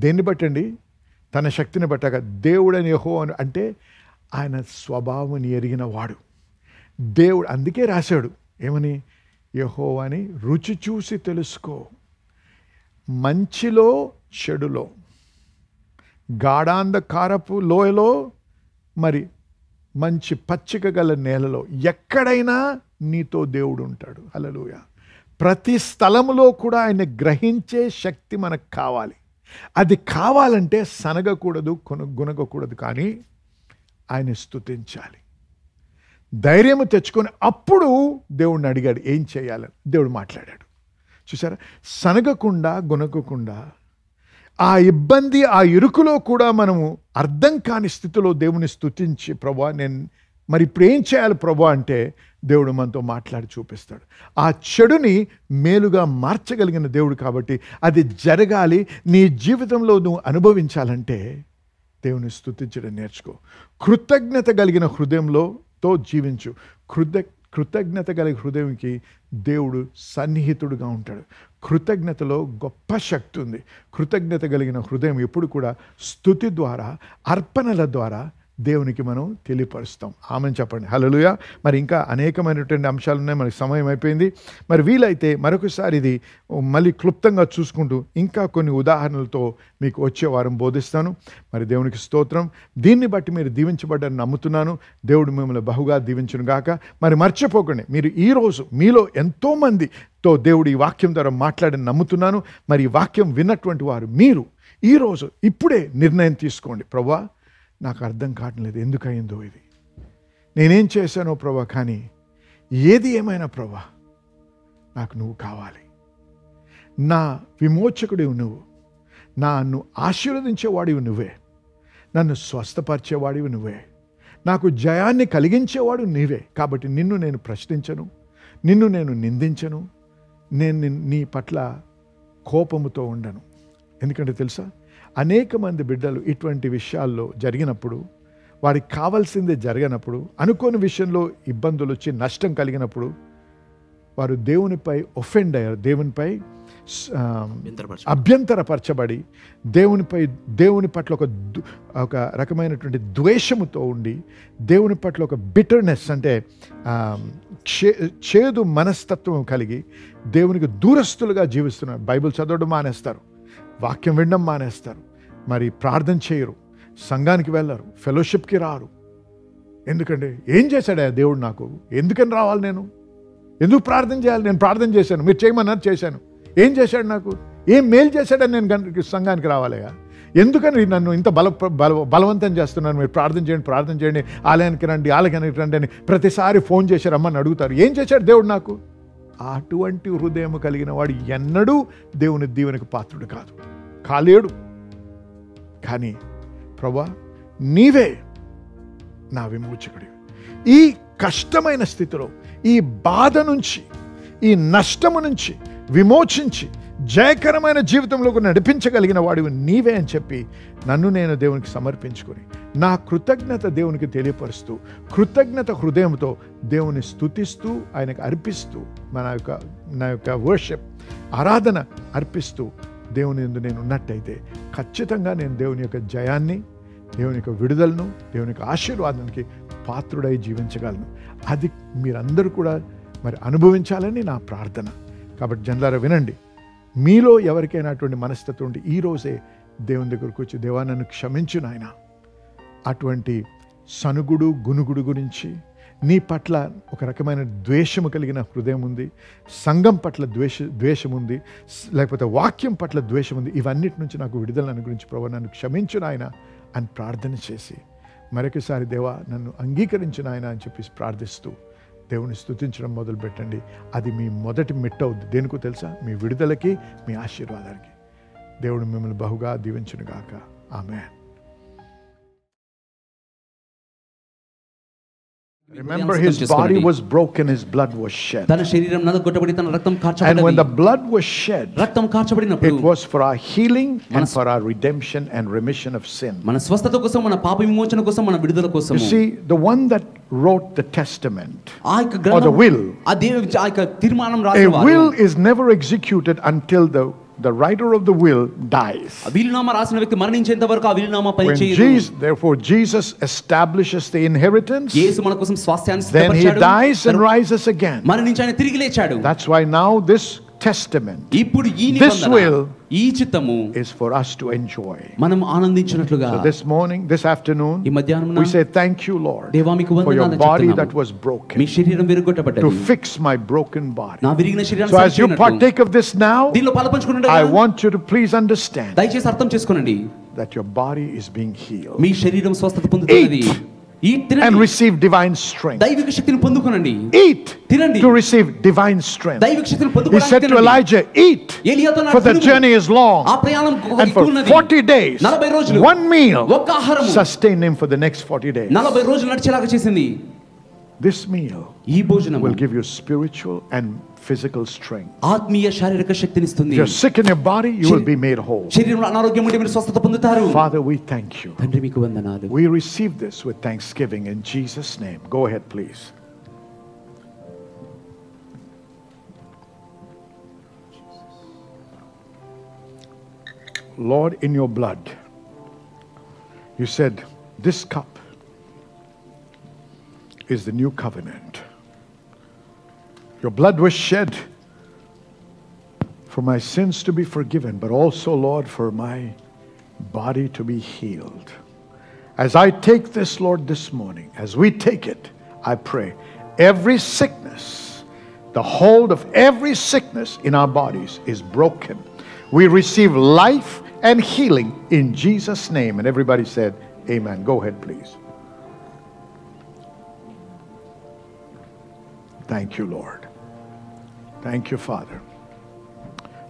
దేన్ని బట్టండి? తన శక్తిని బట్టక. దేవుడైన యెహోవాను అంటే ఆయన స్వభావాన్ని ఎరిగిన వాడు దేవుడు. అందుకే రాశాడు ఏమని? యెహోవాని రుచి చూసి తెలుసుకో, మంచిలో చెడులో, గాఢాంధకారపు లోయలో, మరి మంచి పచ్చిక గల నేలలో, ఎక్కడైనా నీతో దేవుడు ఉంటాడు. హల్లెలూయా. ప్రతి స్థలములో కూడా ఆయన గ్రహించే శక్తి మనకు కావాలి. అది కావాలంటే సనగకూడదు, గునగకూడదు, కానీ ఆయన స్తుతించాలి. ధైర్యము తెచ్చుకొని అప్పుడు దేవుడిని అడిగాడు ఏం చేయాలని. దేవుడు మాట్లాడాడు. చూసారా? సనగకుండా గునగకుండా ఆ ఇబ్బంది, ఆ ఇరుకులో కూడా మనము అర్థం కాని స్థితిలో దేవుని స్తుతించి, ప్రభా నేను మరి ఇప్పుడు ఏం చేయాలి ప్రభా అంటే దేవుడు మనతో మాట్లాడి చూపిస్తాడు. ఆ చెడుని మేలుగా మార్చగలిగిన దేవుడు కాబట్టి అది జరగాలి. నీ జీవితంలో నువ్వు అనుభవించాలంటే దేవుని స్తుతించడం నేర్చుకో. కృతజ్ఞత కలిగిన హృదయంతో జీవించు. కృతజ్ఞత కలిగిన హృదయంకి దేవుడు సన్నిహితుడుగా ఉంటాడు. కృతజ్ఞతలో గొప్ప శక్తి ఉంది. కృతజ్ఞత కలిగిన హృదయం ఎప్పుడు కూడా స్తుతి ద్వారా, అర్పణల ద్వారా దేవునికి మనం తెలియపరుస్తాం. ఆమెను చెప్పండి. హల్లెలూయా. మరి ఇంకా అనేకమైనటువంటి అంశాలు ఉన్నాయి, మనకి సమయం అయిపోయింది. మరి వీలైతే మరొకసారి ఇది మళ్ళీ క్లుప్తంగా చూసుకుంటూ ఇంకా కొన్ని ఉదాహరణలతో మీకు వచ్చే వారం బోధిస్తాను. మరి దేవునికి స్తోత్రం. దీన్ని బట్టి మీరు దీవించబడ్డారని నమ్ముతున్నాను. దేవుడు మిమ్మల్ని బహుగా దీవించును గాక. మరి మర్చిపోకండి, మీరు ఈరోజు మీలో ఎంతోమందితో దేవుడు ఈ వాక్యం ద్వారా మాట్లాడని నమ్ముతున్నాను. మరి ఈ వాక్యం విన్నటువంటి వారు మీరు ఈరోజు ఇప్పుడే నిర్ణయం తీసుకోండి. ప్రభువా నాకు అర్థం కావట్లేదు, ఎందుకయిందో ఇది, నేనేం చేశానో ప్రభా, కానీ ఏది ఏమైనా ప్రభా నాకు నువ్వు కావాలి. నా విమోచకుడివి నువ్వు, నన్ను ఆశీర్వదించేవాడివి నువ్వే, నన్ను స్వస్థపరిచేవాడివి నువ్వే, నాకు జయాన్ని కలిగించేవాడు నీవే. కాబట్టి నిన్ను నేను ప్రశ్నించను, నిన్ను నేను నిందించను, నేను నీ పట్ల కోపముతో ఉండను. ఎందుకంటే తెలుసా, అనేక మంది బిడ్డలు ఇటువంటి విషయాల్లో జరిగినప్పుడు, వారికి కావాల్సిందే జరగనప్పుడు, అనుకోని విషయంలో ఇబ్బందులు వచ్చి నష్టం కలిగినప్పుడు వారు దేవునిపై ఒఫెండ్ అయ్యారు, దేవునిపై అభ్యంతరపరచబడి దేవుని పట్ల ఒక రకమైనటువంటి ద్వేషముతో ఉండి, దేవుని పట్ల ఒక బిటర్నెస్ అంటే చేదు మనస్తత్వం కలిగి దేవునికి దూరస్తులుగా జీవిస్తున్నారు. బైబిల్ చదవడం మానేస్తారు, వాక్యం వినడం మానేస్తారు, మరి ప్రార్థన చేయరు, సంఘానికి వెళ్ళరు, ఫెలోషిప్కి రారు. ఎందుకంటే ఏం చేశాడా దేవుడు నాకు, ఎందుకని రావాలి, నేను ఎందుకు ప్రార్థన చేయాలి, నేను ప్రార్థన చేశాను, మీరు చేయమన్నారు చేశాను, ఏం చేశాడు, నాకు ఏం మేలు చేశాడని నేను సంఘానికి రావాలయ్యా. ఎందుకని నన్ను ఇంత బలవంతం చేస్తున్నాను, మీరు ప్రార్థన చేయండి, ఆలయానికి రండి అని ప్రతిసారి ఫోన్ చేసి రమ్మని అడుగుతారు. ఏం చేశాడు దేవుడు నాకు? అటువంటి హృదయం కలిగిన వాడు ఎన్నడూ దేవుని దీవెనకు పాత్రుడు కాలేడు. కానీ ప్రభా, నీవే నా విమోచకుడి. ఈ కష్టమైన స్థితిలో, ఈ బాధ నుంచి, ఈ నష్టము నుంచి విమోచించి జయకరమైన జీవితంలోకి నడిపించగలిగిన వాడివి నీవే అని చెప్పి నన్ను నేను దేవునికి సమర్పించుకొని నా కృతజ్ఞత దేవునికి తెలియపరుస్తూ, కృతజ్ఞత హృదయంతో దేవుని స్తుతిస్తూ, ఆయనకు అర్పిస్తూ, నా యొక్క వర్షిప్, ఆరాధన అర్పిస్తూ దేవుని యందు నేను ఉన్నట్టయితే ఖచ్చితంగా నేను దేవుని యొక్క జయాన్ని, దేవుని యొక్క విడుదలను, దేవుని యొక్క ఆశీర్వాదానికి పాత్రుడై జీవించగలను. అది మీరందరూ కూడా మరి అనుభవించాలని నా ప్రార్థన. కాబట్టి జనులారా వినండి, మీలో ఎవరికైనా అటువంటి మనస్తత్వం ఉంటే ఈరోజే దేవుని దగ్గరకు వచ్చి, దేవా నన్ను క్షమించు నాయన, అటువంటి సనుగుడు గునుగుడు గురించి, నీ పట్ల ఒక రకమైన ద్వేషము కలిగిన హృదయం ఉంది, సంఘం పట్ల ద్వేషం ఉంది, లేకపోతే వాక్యం పట్ల ద్వేషం ఉంది, ఇవన్నిటి నుంచి నాకు విడుదల అనుగ్రహించి ప్రభు నన్ను క్షమించు నాయన అని ప్రార్థన చేసి మరొకసారి దేవా నన్ను అంగీకరించు నాయన అని చెప్పి ప్రార్థిస్తూ దేవుని స్తుతించడం మొదలు పెట్టండి. అది మీ మొదటి మెట్టు అవుద్ది. దేనికో తెలుసా? మీ విడుదలకి, మీ ఆశీర్వాదానికి. దేవుడు మిమ్మల్ని బహుగా దీవించునుగాక. ఆమేన్. Remember, his body was broken, his blood was shed. And when the blood was shed, it was for our healing and for our redemption and remission of sin. You see, the one that wrote the testament or the will, a will is never executed until the writer of the will dies. Therefore Jesus establishes the inheritance, then he dies and rises again. That's why now this testament, this will is for us to enjoy. So this morning, this afternoon, we say thank you, Lord, for your body that was broken, to fix my broken body. So as you partake of this now, I want you to please understand that your body is being healed. Eat and receive divine strength. Eat to receive divine strength. He said to Elijah, eat, for the journey is long. And for 40 days, one meal sustained him for the next 40 days. This meal will give you spiritual and physical strength. If you're sick in your body, you will be made whole. Father, we thank you. We receive this with thanksgiving in Jesus' name. Go ahead, please. Lord, in your blood, you said, this cup is the new covenant. Your blood was shed for my sins to be forgiven, but also, Lord, for my body to be healed. As I take this, Lord, this morning, as we take it, I pray every sickness, the hold of every sickness in our bodies is broken. We receive life and healing in Jesus' name. And everybody said, amen. Go ahead, please. Thank you, Lord. Thank you, Father.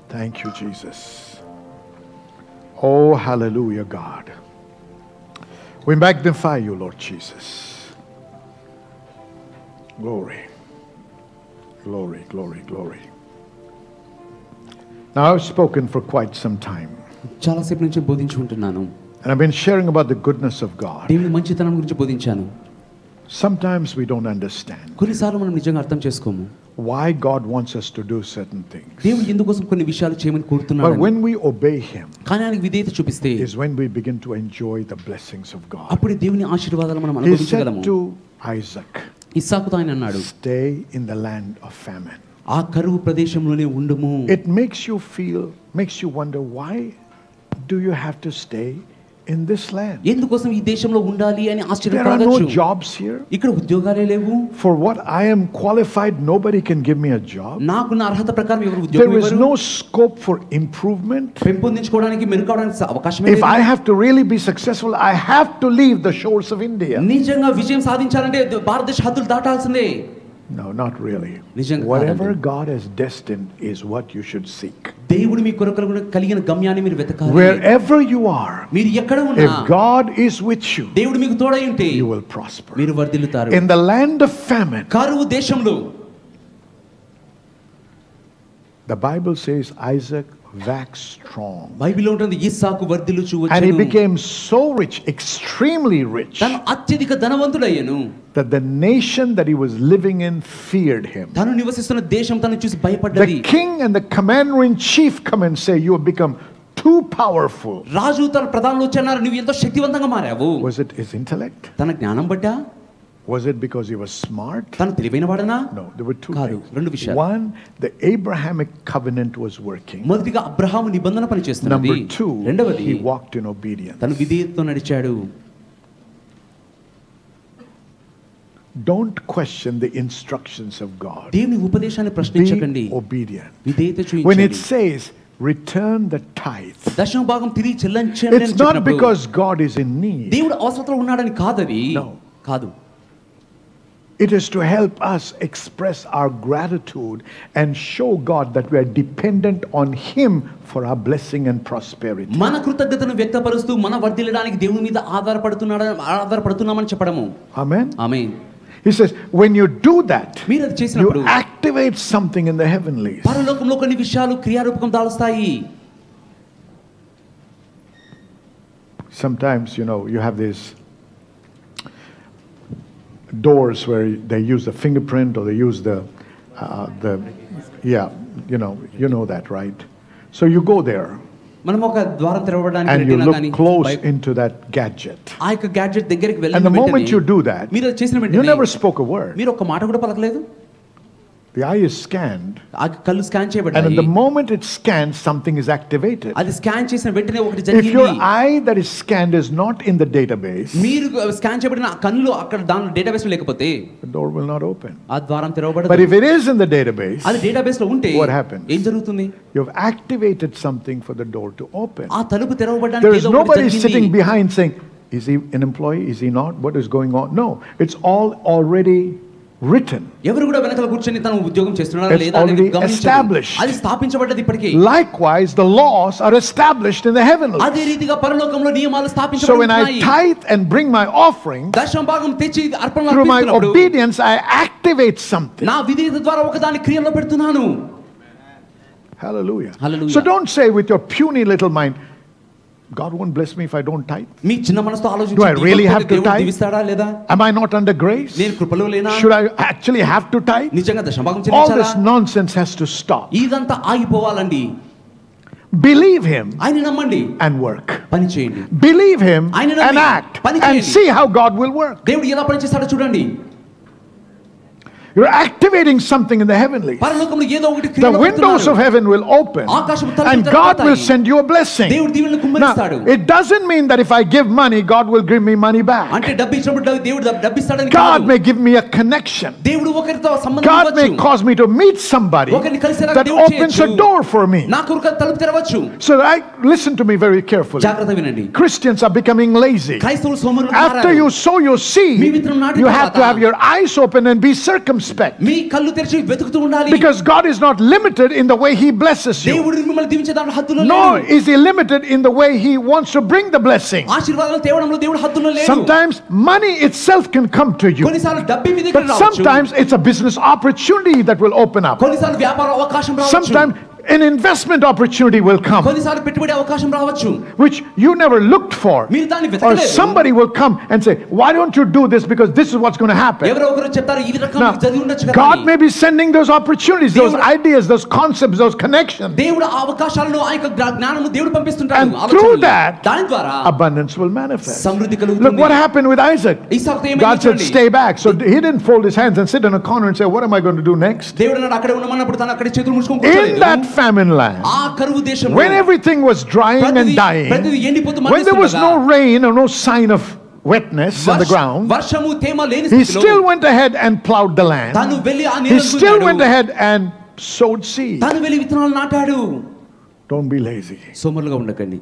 Thank you, Jesus. Oh, hallelujah, God. We magnify you, Lord Jesus. Glory. Glory, glory, glory. Now, I've spoken for quite some time. And I've been sharing about the goodness of God. Sometimes we don't understand why God wants us to do certain things. But when we obey Him, is when we begin to enjoy the blessings of God. He said to Isaac, stay in the land of famine. It makes you wonder, why do you have to stay in this land? ఎందుకోసం ఈ దేశంలో ఉండాలి అని There are no ఆశ్చర్యపడవచ్చు. jobs here. ఇక్కడ ఉద్యోగాలే లేవు. For what I am qualified, nobody can give me a job. నాకున్న అర్హత ప్రకారం ఎవరు ఉద్యోగం There is ఇవ్వరు. no scope for improvement. పెంపొందించుకోవడానికి మెరుగవడానికి అవకాశమే If లేదు. I have to really be successful, I have to leave the shores of India. నిజంగా విజయం సాధించాలంటే భారతదేశ హద్దులు దాటాల్సిందే. No, not really. నిజంగా Whatever కాదండి. God has destined is what you should seek. దేవుడు మీ కొరకు కలిగిన గమ్యాన్ని మీరు వెతకాలి. Wherever you are, మీరు ఎక్కడ ఉన్నా if God is with you, దేవుడు మీకు తోడై ఉంటే you will prosper. మీరు వర్ధిల్లుతారు. In the land of famine, కరువు దేశంలో the Bible says Isaac waxed strong. బైబిల్లో ఉంటుంది ఇస్సాకు వర్ధిల్లుచు And he వచ్చెను. became so rich, extremely rich, తను అత్యధిక ధనవంతుడయ్యను. that the nation that he was living in feared him. తను నివసిస్తున్న దేశం తను చూసి The భయపడ్డది. king and the commander-in-chief come and say, you have become too powerful. రాజు తన ప్రధానులు వచ్చన్నారు, నువ్వు ఎంతో శక్తివంతంగా మారావు. Was it his intellect? తన జ్ఞానం బట్టా? Was it because he was smart? తను తెలివైన వాడనా? No, there were two కాదు, things. రెండు విషయాలు. One, the Abrahamic covenant was working. మొదటిగా అబ్రహాము నిబంధన పనిచేస్తున్నది. Number two, రెండవది he walked in obedience. తను విధేయతతో నడిచాడు. Don't question the instructions of God. దేవుని ఉపదేశాన్ని ప్రశ్నించకండి. Be obedient. విధేయత When it చూపించండి. says, return the tithe, దశమ భాగం తిరిగి చెల్లించండి అని it's not చెప్పినప్పుడు because God is in need. దేవుడు అవసరతలో ఉన్నాడని కాదది. No. కాదు. It is to help us express our gratitude and show God that we are dependent on Him for our blessing and prosperity. మన కృతజ్ఞతను వ్యక్తపరుస్తూ మన వర్ధిల్లడానికి దేవుని మీద ఆధారపడుతున్నామని చెప్పడము. Amen. Amen. He says, when you do that, మీరు అది you చేసినప్పుడు activate something in the heavenlies. పరలోకంలో కొన్ని విషయాలు క్రియారూపకం దాల్స్తాయి. Sometimes, you have these doors where they use the fingerprint or they use you know that, right? So you go there మనం ఒక ద్వారం తెరవడానికి and you వెళ్ళినా look కానీ close into that gadget. ఆ యొక్క గ్యాడ్జెట్ దగ్గరికి వెళ్ళిన And the moment వెంటనే you do that, మీరు అది చేసిన you వెంటనే never spoke a word. మీరు ఒక మాట కూడా పలకలేదు. The eye is scanned, ఆ కళ్ళు స్కాన్ and చేయబడ్డాయి. at the moment it's scanned, something is activated. అది స్కాన్ చేసిన వెంటనే ఒకటి If your జరిగింది. eye that is scanned is not in the database, మీరు స్కాన్ చేయబడిన ఆ కళ్ళు అక్కడ దాని డేటాబేస్ లో లేకపోతే the door will not open. ఆ ద్వారం తెరవబడదు. But if it is in the database, అది డేటాబేస్ లో ఉంటే what happens? ఏం జరుగుతుంది? you've activated something for the door to open. ఆ తలుపు తెరవబడడానికి There is ఏదో ఒకటి nobody జరిగింది. sitting behind saying, is he an employee? Is he not? What is going on? No, it's all already written. ఎవరు కూడా వెనకాల కూర్చొని తను ఉద్యోగం చేస్తున్నారా It's లేదా అనేది already గమనించరు. established. అది స్థాపించబడ్డది ఇప్పటికే. Likewise, the laws are established in the heavenlies. అదే రీతిగా పరలోకంలో నియమాలు So when స్థాపించబడుతున్నాయి. I tithe and bring my offering, దశమ భాగం తెచ్చి అర్పణలు through my అర్పిస్తున్నప్పుడు obedience, I activate something. నా విధేయత ద్వారా ఒకదాని క్రియలో పెడుతున్నాను. Hallelujah. Hallelujah. So don't say with your puny little mind, God won't bless me if I don't tithe. మీ చిన్న మనసుతో ఆలోచించి Do I really have to దేవుడు tithe? దీవిస్తాడా లేదా? Am I not under grace? నేను కృపలో లేనా? Should I actually have to tithe? నిజంగా దశమ భాగం All చెల్లించాలా? this nonsense has to stop. ఇదంతా ఆగిపోవాలండి. Believe Him ఆయన నమ్మండి, and work. పని చేయండి. Believe Him ఆయన and నమ్మి act పని and చేయండి. see how God will work. దేవుడు ఎలా పని చేస్తాడో చూడండి. You're activating something in the heavenlies. పరలోకంలో ఏదో ఒకటి The క్రియలో windows of పెడుతున్నారు. heaven will open ఆకాశపు తలుపులు and God will తెరవబడతాయి. send you a blessing. దేవుడు దీవెనలు Now, కుమ్మరిస్తాడు. it doesn't mean that if I give money, God will give me money back. అంటే డబ్బు ఇచ్చినప్పుడు దేవుడు డబ్బు ఇస్తాడని God కాదు. may give me a connection. దేవుడు ఒకరితో సంబంధం God may ఇవ్వచ్చు. cause me to meet somebody ఒకరిని కలిసేలాగా that దేవుడు opens a చేయొచ్చు. door for me. నా కొరకు తలుపు తెరవచ్చు. So listen to me very carefully. జాగ్రత్త వినండి. Christians are becoming lazy. క్రైస్తవులు సోమరులు After మారారు. you sow your me seed, విత్తనం నాటిన you have to తర్వాత have your eyes open and be circumspect. మీ కళ్ళు తెరిచి వెతుకుతూ ఉండాలి. Because God is not limited in the way He blesses you. దేవుడు మిమ్మల్ని దీవించే దాంట్లో హద్దులు Nor లేవు. is He limited in the way He wants to bring the blessing. ఆశీర్వాదాలు తేవడంలో దేవుడు హద్దులు లేవు. Sometimes money itself can come to you. కొన్నిసార్లు డబ్బు మీ దగ్గర But రావచ్చు. sometimes it's a business opportunity that will open up. కొన్నిసార్లు వ్యాపార అవకాశం రావచ్చు. Sometimes an investment opportunity will come, కొన్నిసార్లు పెట్టుబడి అవకాశం రావచ్చు. which you never looked for. మీరు దాన్ని Or వెతకలేదు. somebody will come and say, why don't you do this? Because this is what's going to happen. ఎవరో ఒకరు చెప్తారు ఈ రకంగా Now, మీకు జరిగి ఉండొచ్చు కదా God అని. may be sending those opportunities, those దేవుడు- ideas, those concepts, those connections. దేవుడు ఆ అవకాశాలను ఆ యొక్క జ్ఞానము దేవుడు పంపిస్తుంటాడు. And ఆలోచనలు. through that, దాని ద్వారా abundance will manifest. Samriddhi Look కలుగుతుంది. what happened with Isaac. ఇస్సాకుతో ఏమైంది God said, చూడండి. stay back. So he didn't fold his hands and sit in a corner and say, what am I going to do next? దేవుడు అన్నాడు అక్కడే ఉండమన్నప్పుడు తను అక్కడే చేతులు ముడుచుకొని In కూర్చోలేదు. that famine land, ఆ కరువు దేశంలో when everything was drying and dying, ప్రతిదీ ఎండిపోతూ when there was no rain or no sign of wetness on the ground, వర్షము తేమ లేని he స్థితిలో still went ahead and plowed the land. తాను వెళ్ళి ఆ He నీళ్లను still went దున్నాడు. ahead and sowed seed. తాను వెళ్ళి విత్తనాలు నాటాడు. Don't be lazy. సోమరులుగా ఉండకండి.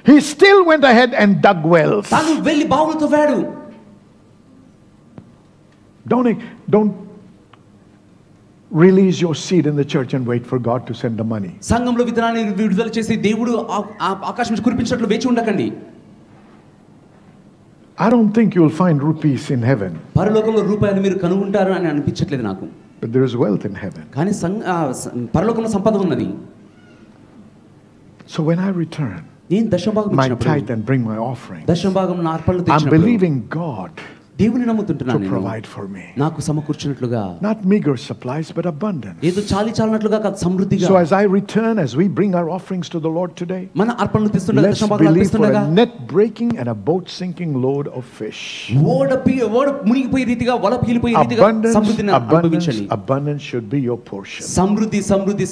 He still went ahead and dug wells. తాను వెళ్ళి బావులు తవ్వాడు. Don't release your seed in the church and wait for God to send the money. సంఘంలో విత్తనాన్ని విడుదల చేసి దేవుడు ఆకాశం నుంచి కురిపించినట్లు వేచి ఉండకండి. I don't think you will find rupees in heaven. పరలోకంలో రూపాయలు మీరు కనుగొంటారు అని అనిపించట్లేదు నాకు. But there is wealth in heaven. కానీ పరలోకంలో సంపద ఉన్నది. So when I return నేను దశమభాగం my ఇచ్చినప్పుడు, tithe and bring my offering, దశమభాగం నా అర్పణలు I'm తెచ్చినప్పుడు believing God దేవుని నమ్ముతుంటున్నాను to నేను. provide for me. నాకు సమకూర్చినట్లుగా, Not meager supplies, but abundance. ఏదో చాలినట్లుగా కాదు, సమృద్ధిగా. So as I return, as we bring our offerings to the Lord today, మన అర్పణలు తెస్తుండగా, let's దశమభాగాలు believe for అర్పిస్తుండగా, a net breaking and a boat sinking load of fish. ఓడ మునిగిపోయే రీతిగా, వల పగిలిపోయే రీతిగా సమృద్ధిని అనుభవించండి. Abundance should be your portion.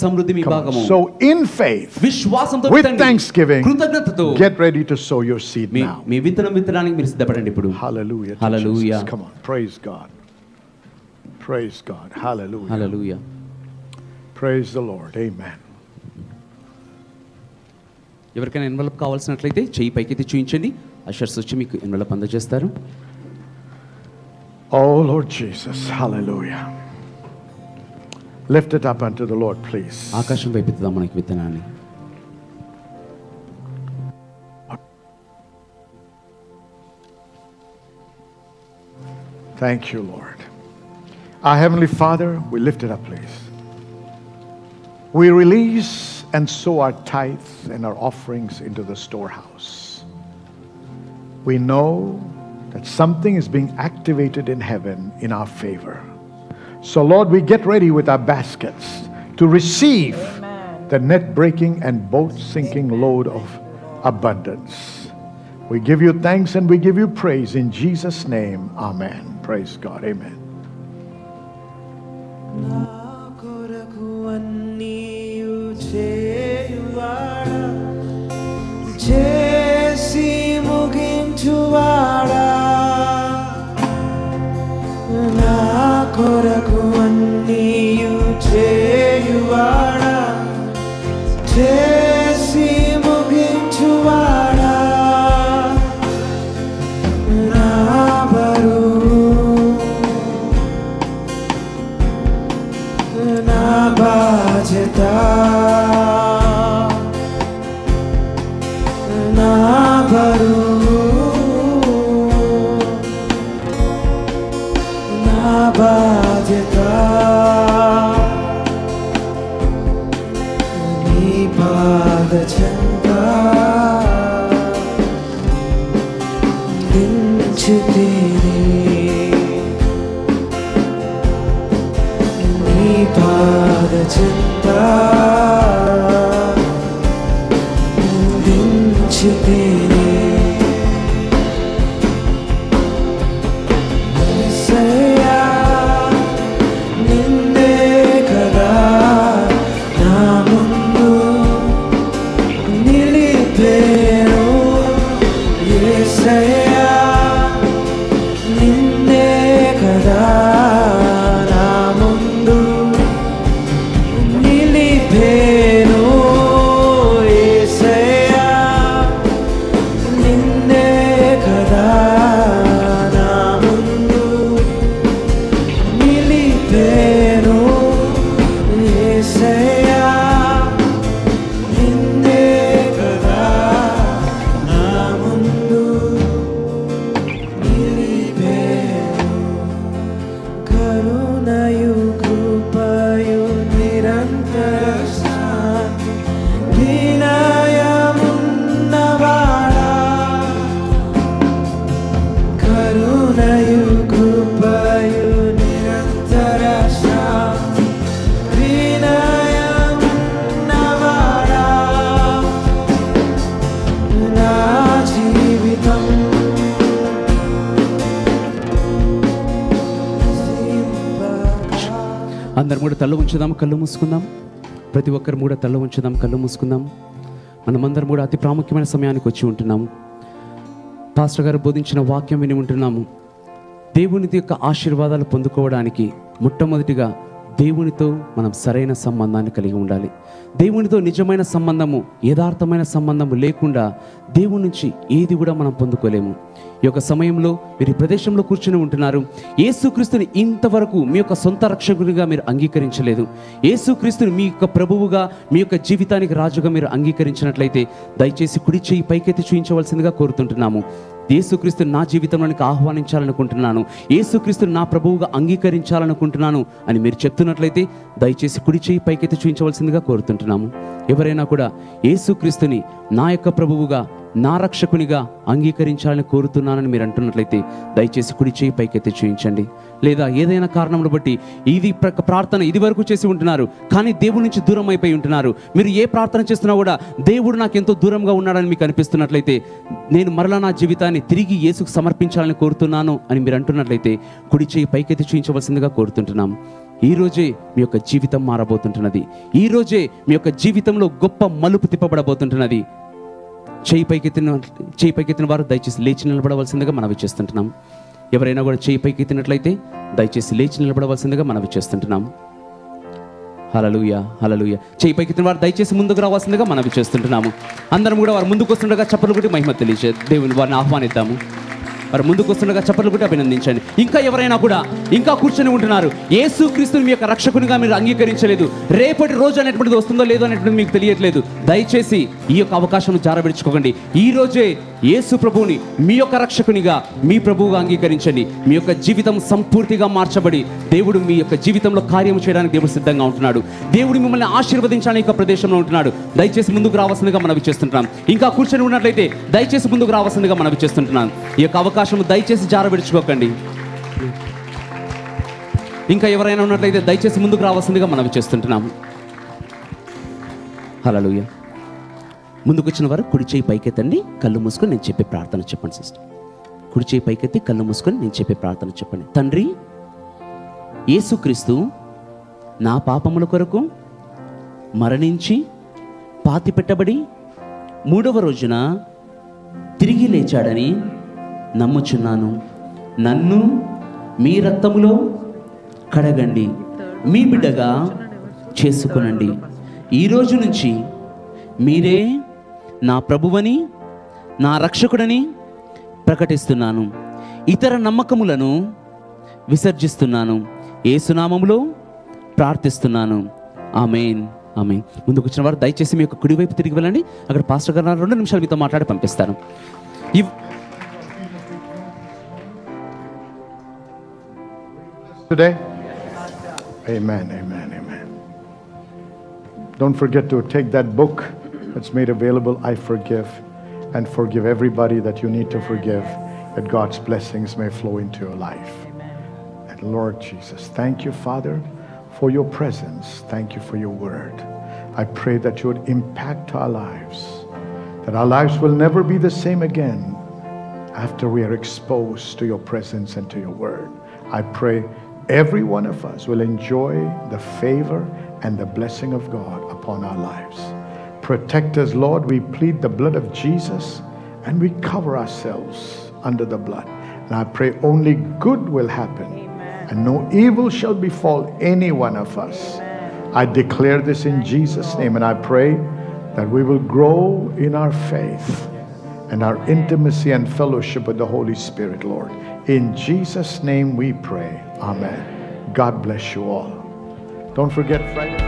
సమృద్ధి మీ భాగము. So in faith, విశ్వాసంతో with thanksgiving, కృతజ్ఞతతో get ready to sow your seed now. మీ విత్తనానికి మీరు సిద్ధపడండి ఇప్పుడు. Hallelujah. to Hallelujah. Jesus. Come on. Praise God. Praise God. Hallelujah. Hallelujah. Praise the Lord. Amen. ఎవరికైనా envelope కావాల్సినట్లయితే చెయ్యి పైకెత్తి చూపించండి. అషర్స్ వచ్చి మీకు ఎన్వలప్ అందజేస్తారు. Oh Lord Jesus. Hallelujah. Lift it up unto the Lord, please. ఆకాశం వైపు ఎత్తుదాం మనకి విత్తనాన్ని. Thank you, Lord. Our Heavenly Father, we lift it up, please. We release and sow our tithes and our offerings into the storehouse. We know that something is being activated in heaven in our favor. So, Lord, we get ready with our baskets to receive the net breaking and boat sinking load of abundance. We give you thanks and we give you praise in Jesus' name. Amen. Praise God. Amen. అందరం కూడా తల ఉంచుదాం, కళ్ళు మూసుకుందాం. ప్రతి ఒక్కరు కూడా తల ఉంచుదాం, కళ్ళు మూసుకుందాం. మనమందరం కూడా అతి ప్రాముఖ్యమైన సమయానికి వచ్చి ఉంటున్నాము. పాస్టర్ గారు బోధించిన వాక్యం విని ఉంటున్నాము. దేవుని యొక్క ఆశీర్వాదాలు పొందుకోవడానికి మొట్టమొదటిగా దేవునితో మనం సరైన సంబంధాన్ని కలిగి ఉండాలి. దేవునితో నిజమైన సంబంధము, యథార్థమైన సంబంధము లేకుండా దేవుని నుంచి ఏది కూడా మనం పొందుకోలేము. ఈ యొక్క సమయంలో మీరు ఈ ప్రదేశంలో కూర్చొని ఉంటున్నారు. యేసుక్రీస్తుని ఇంతవరకు మీ యొక్క సొంత రక్షకునిగా మీరు అంగీకరించలేదు. యేసుక్రీస్తుని మీ యొక్క ప్రభువుగా, మీ యొక్క జీవితానికి రాజుగా మీరు అంగీకరించినట్లయితే దయచేసి కుడి చేయి పైకెత్తి చూపించవలసిందిగా కోరుతుంటున్నాము. యేసుక్రీస్తుని నా జీవితంలోనికి ఆహ్వానించాలనుకుంటున్నాను, యేసుక్రీస్తుని నా ప్రభువుగా అంగీకరించాలనుకుంటున్నాను అని మీరు చెప్తున్నట్లయితే దయచేసి కుడి చేయి పైకెత్తి చూపించవలసిందిగా కోరుతుంటున్నాము. ఎవరైనా కూడా యేసుక్రీస్తుని నా యొక్క ప్రభువుగా, నా రక్షకునిగా అంగీకరించాలని కోరుతున్నానని మీరు అంటున్నట్లయితే దయచేసి కుడి చేయి పైకెత్తి చూపించండి. లేదా ఏదైనా కారణంను బట్టి ఇది ప్రార్థన ఇది వరకు చేసి ఉంటున్నారు, కానీ దేవుడి నుంచి దూరం అయిపోయి ఉంటున్నారు. మీరు ఏ ప్రార్థన చేస్తున్నా కూడా దేవుడు నాకు ఎంతో దూరంగా ఉన్నాడని మీకు అనిపిస్తున్నట్లయితే, నేను మరలా నా జీవితాన్ని తిరిగి యేసుకు సమర్పించాలని కోరుతున్నాను అని మీరు అంటున్నట్లయితే కుడి చేయి పైకెత్తి చూపించవలసిందిగా కోరుతుంటున్నాం. ఈ రోజే మీ యొక్క జీవితం మారబోతుంటున్నది. ఈ రోజే మీ యొక్క జీవితంలో గొప్ప మలుపు తిప్పబడబోతుంటున్నది. చేయి పైకెత్తిన వారు దయచేసి లేచి నిలబడవలసిందిగా మనవి చేస్తుంటున్నాం. ఎవరైనా కూడా చేయి పైకెత్తినట్లయితే దయచేసి లేచి నిలబడవలసిందిగా మనవి చేస్తుంటున్నాం. హల్లెలూయా, హల్లెలూయా. చేయి పైకెత్తిన వారు దయచేసి ముందుకు రావాల్సిందిగా మనవి చేస్తుంటున్నాము. అందరం కూడా వారు ముందుకు వస్తుండగా చప్పట్లు కొట్టి మహిమ తెలియజే దేవుని వారిని ఆహ్వానిద్దాము. వారు ముందుకు వస్తుండగా చప్పట్లు కొట్టి అభినందించండి. ఇంకా ఎవరైనా కూడా ఇంకా కూర్చొని ఉంటున్నారు, యేసుక్రీస్తుని మీ యొక్క రక్షకునిగా మీరు అంగీకరించలేదు, రేపటి రోజు అనేటువంటిది వస్తుందో లేదో అనేటువంటిది మీకు తెలియట్లేదు, దయచేసి ఈ యొక్క అవకాశం జారవిడుచుకోకండి. ఈ రోజే యేసు ప్రభువుని మీ యొక్క రక్షకునిగా, మీ ప్రభువుగా అంగీకరించండి. మీ యొక్క జీవితం సంపూర్తిగా మార్చబడి దేవుడు మీ యొక్క జీవితంలో కార్యం చేయడానికి దేవుడు సిద్ధంగా ఉంటున్నాడు. దేవుడు మిమ్మల్ని ఆశీర్వదించడానికి యొక్క ప్రదేశంలో ఉంటున్నాడు. దయచేసి ముందుకు రావాల్సిందిగా మనవి చేస్తుంటున్నాం. ఇంకా కూర్చొని ఉన్నట్లయితే దయచేసి ముందుకు రావాల్సిందిగా మనవి చేస్తుంటున్నాం. ఈ యొక్క అవకాశం దయచేసి జారవిడుచుకోకండి. ఇంకా ఎవరైనా ఉన్నట్లయితే దయచేసి ముందుకు రావాల్సిందిగా మనవి చేస్తుంటున్నాము. హల్లెలూయా. ముందుకు వచ్చిన వారు కుడి చేయి పైకెత్తండి, కళ్ళు మూసుకొని నేను చెప్పే ప్రార్థన చెప్పండి. సిస్టర్, కుడి చేయి పైకెత్తి కళ్ళు మూసుకొని నేను చెప్పే ప్రార్థన చెప్పండి. తండ్రి, యేసుక్రీస్తు నా పాపముల కొరకు మరణించి పాతి పెట్టబడి 3వ రోజున తిరిగి లేచాడని నమ్ముచున్నాను. నన్ను మీ రక్తములో కడగండి, మీ బిడ్డగా చేసుకొనండి. ఈ రోజు నుంచి మీరే నా ప్రభువని, నా రక్షకుడని ప్రకటిస్తున్నాను. ఇతర నమ్మకములను విసర్జిస్తున్నాను. యేసు నామములో ప్రార్థిస్తున్నాను. ఆమేన్, ఆమేన్. ముందుకు వచ్చిన వారు దయచేసి మీ యొక్క కుడివైపు తిరిగి వెళ్ళండి. అక్కడ పాస్టర్ గారు 2 నిమిషాలు మీతో మాట్లాడి పంపిస్తాను. Today? Amen, amen, amen. Don't forget to take that book that's made available, I Forgive, and forgive everybody that you need to forgive, that God's blessings may flow into your life. And Lord Jesus, thank you, Father, for your presence. Thank you for your word. I pray that you would impact our lives, that our lives will never be the same again after we are exposed to your presence and to your word. I pray every one of us will enjoy the favor and the blessing of God upon our lives. Protect us, Lord. We plead the blood of Jesus and we cover ourselves under the blood. And I pray only good will happen. Amen. And no evil shall befall any one of us. Amen. I declare this in Jesus' name, and I pray that we will grow in our faith and our intimacy and fellowship with the Holy Spirit, Lord. In Jesus' name we pray. Amen. God bless you all. Don't forget Friday.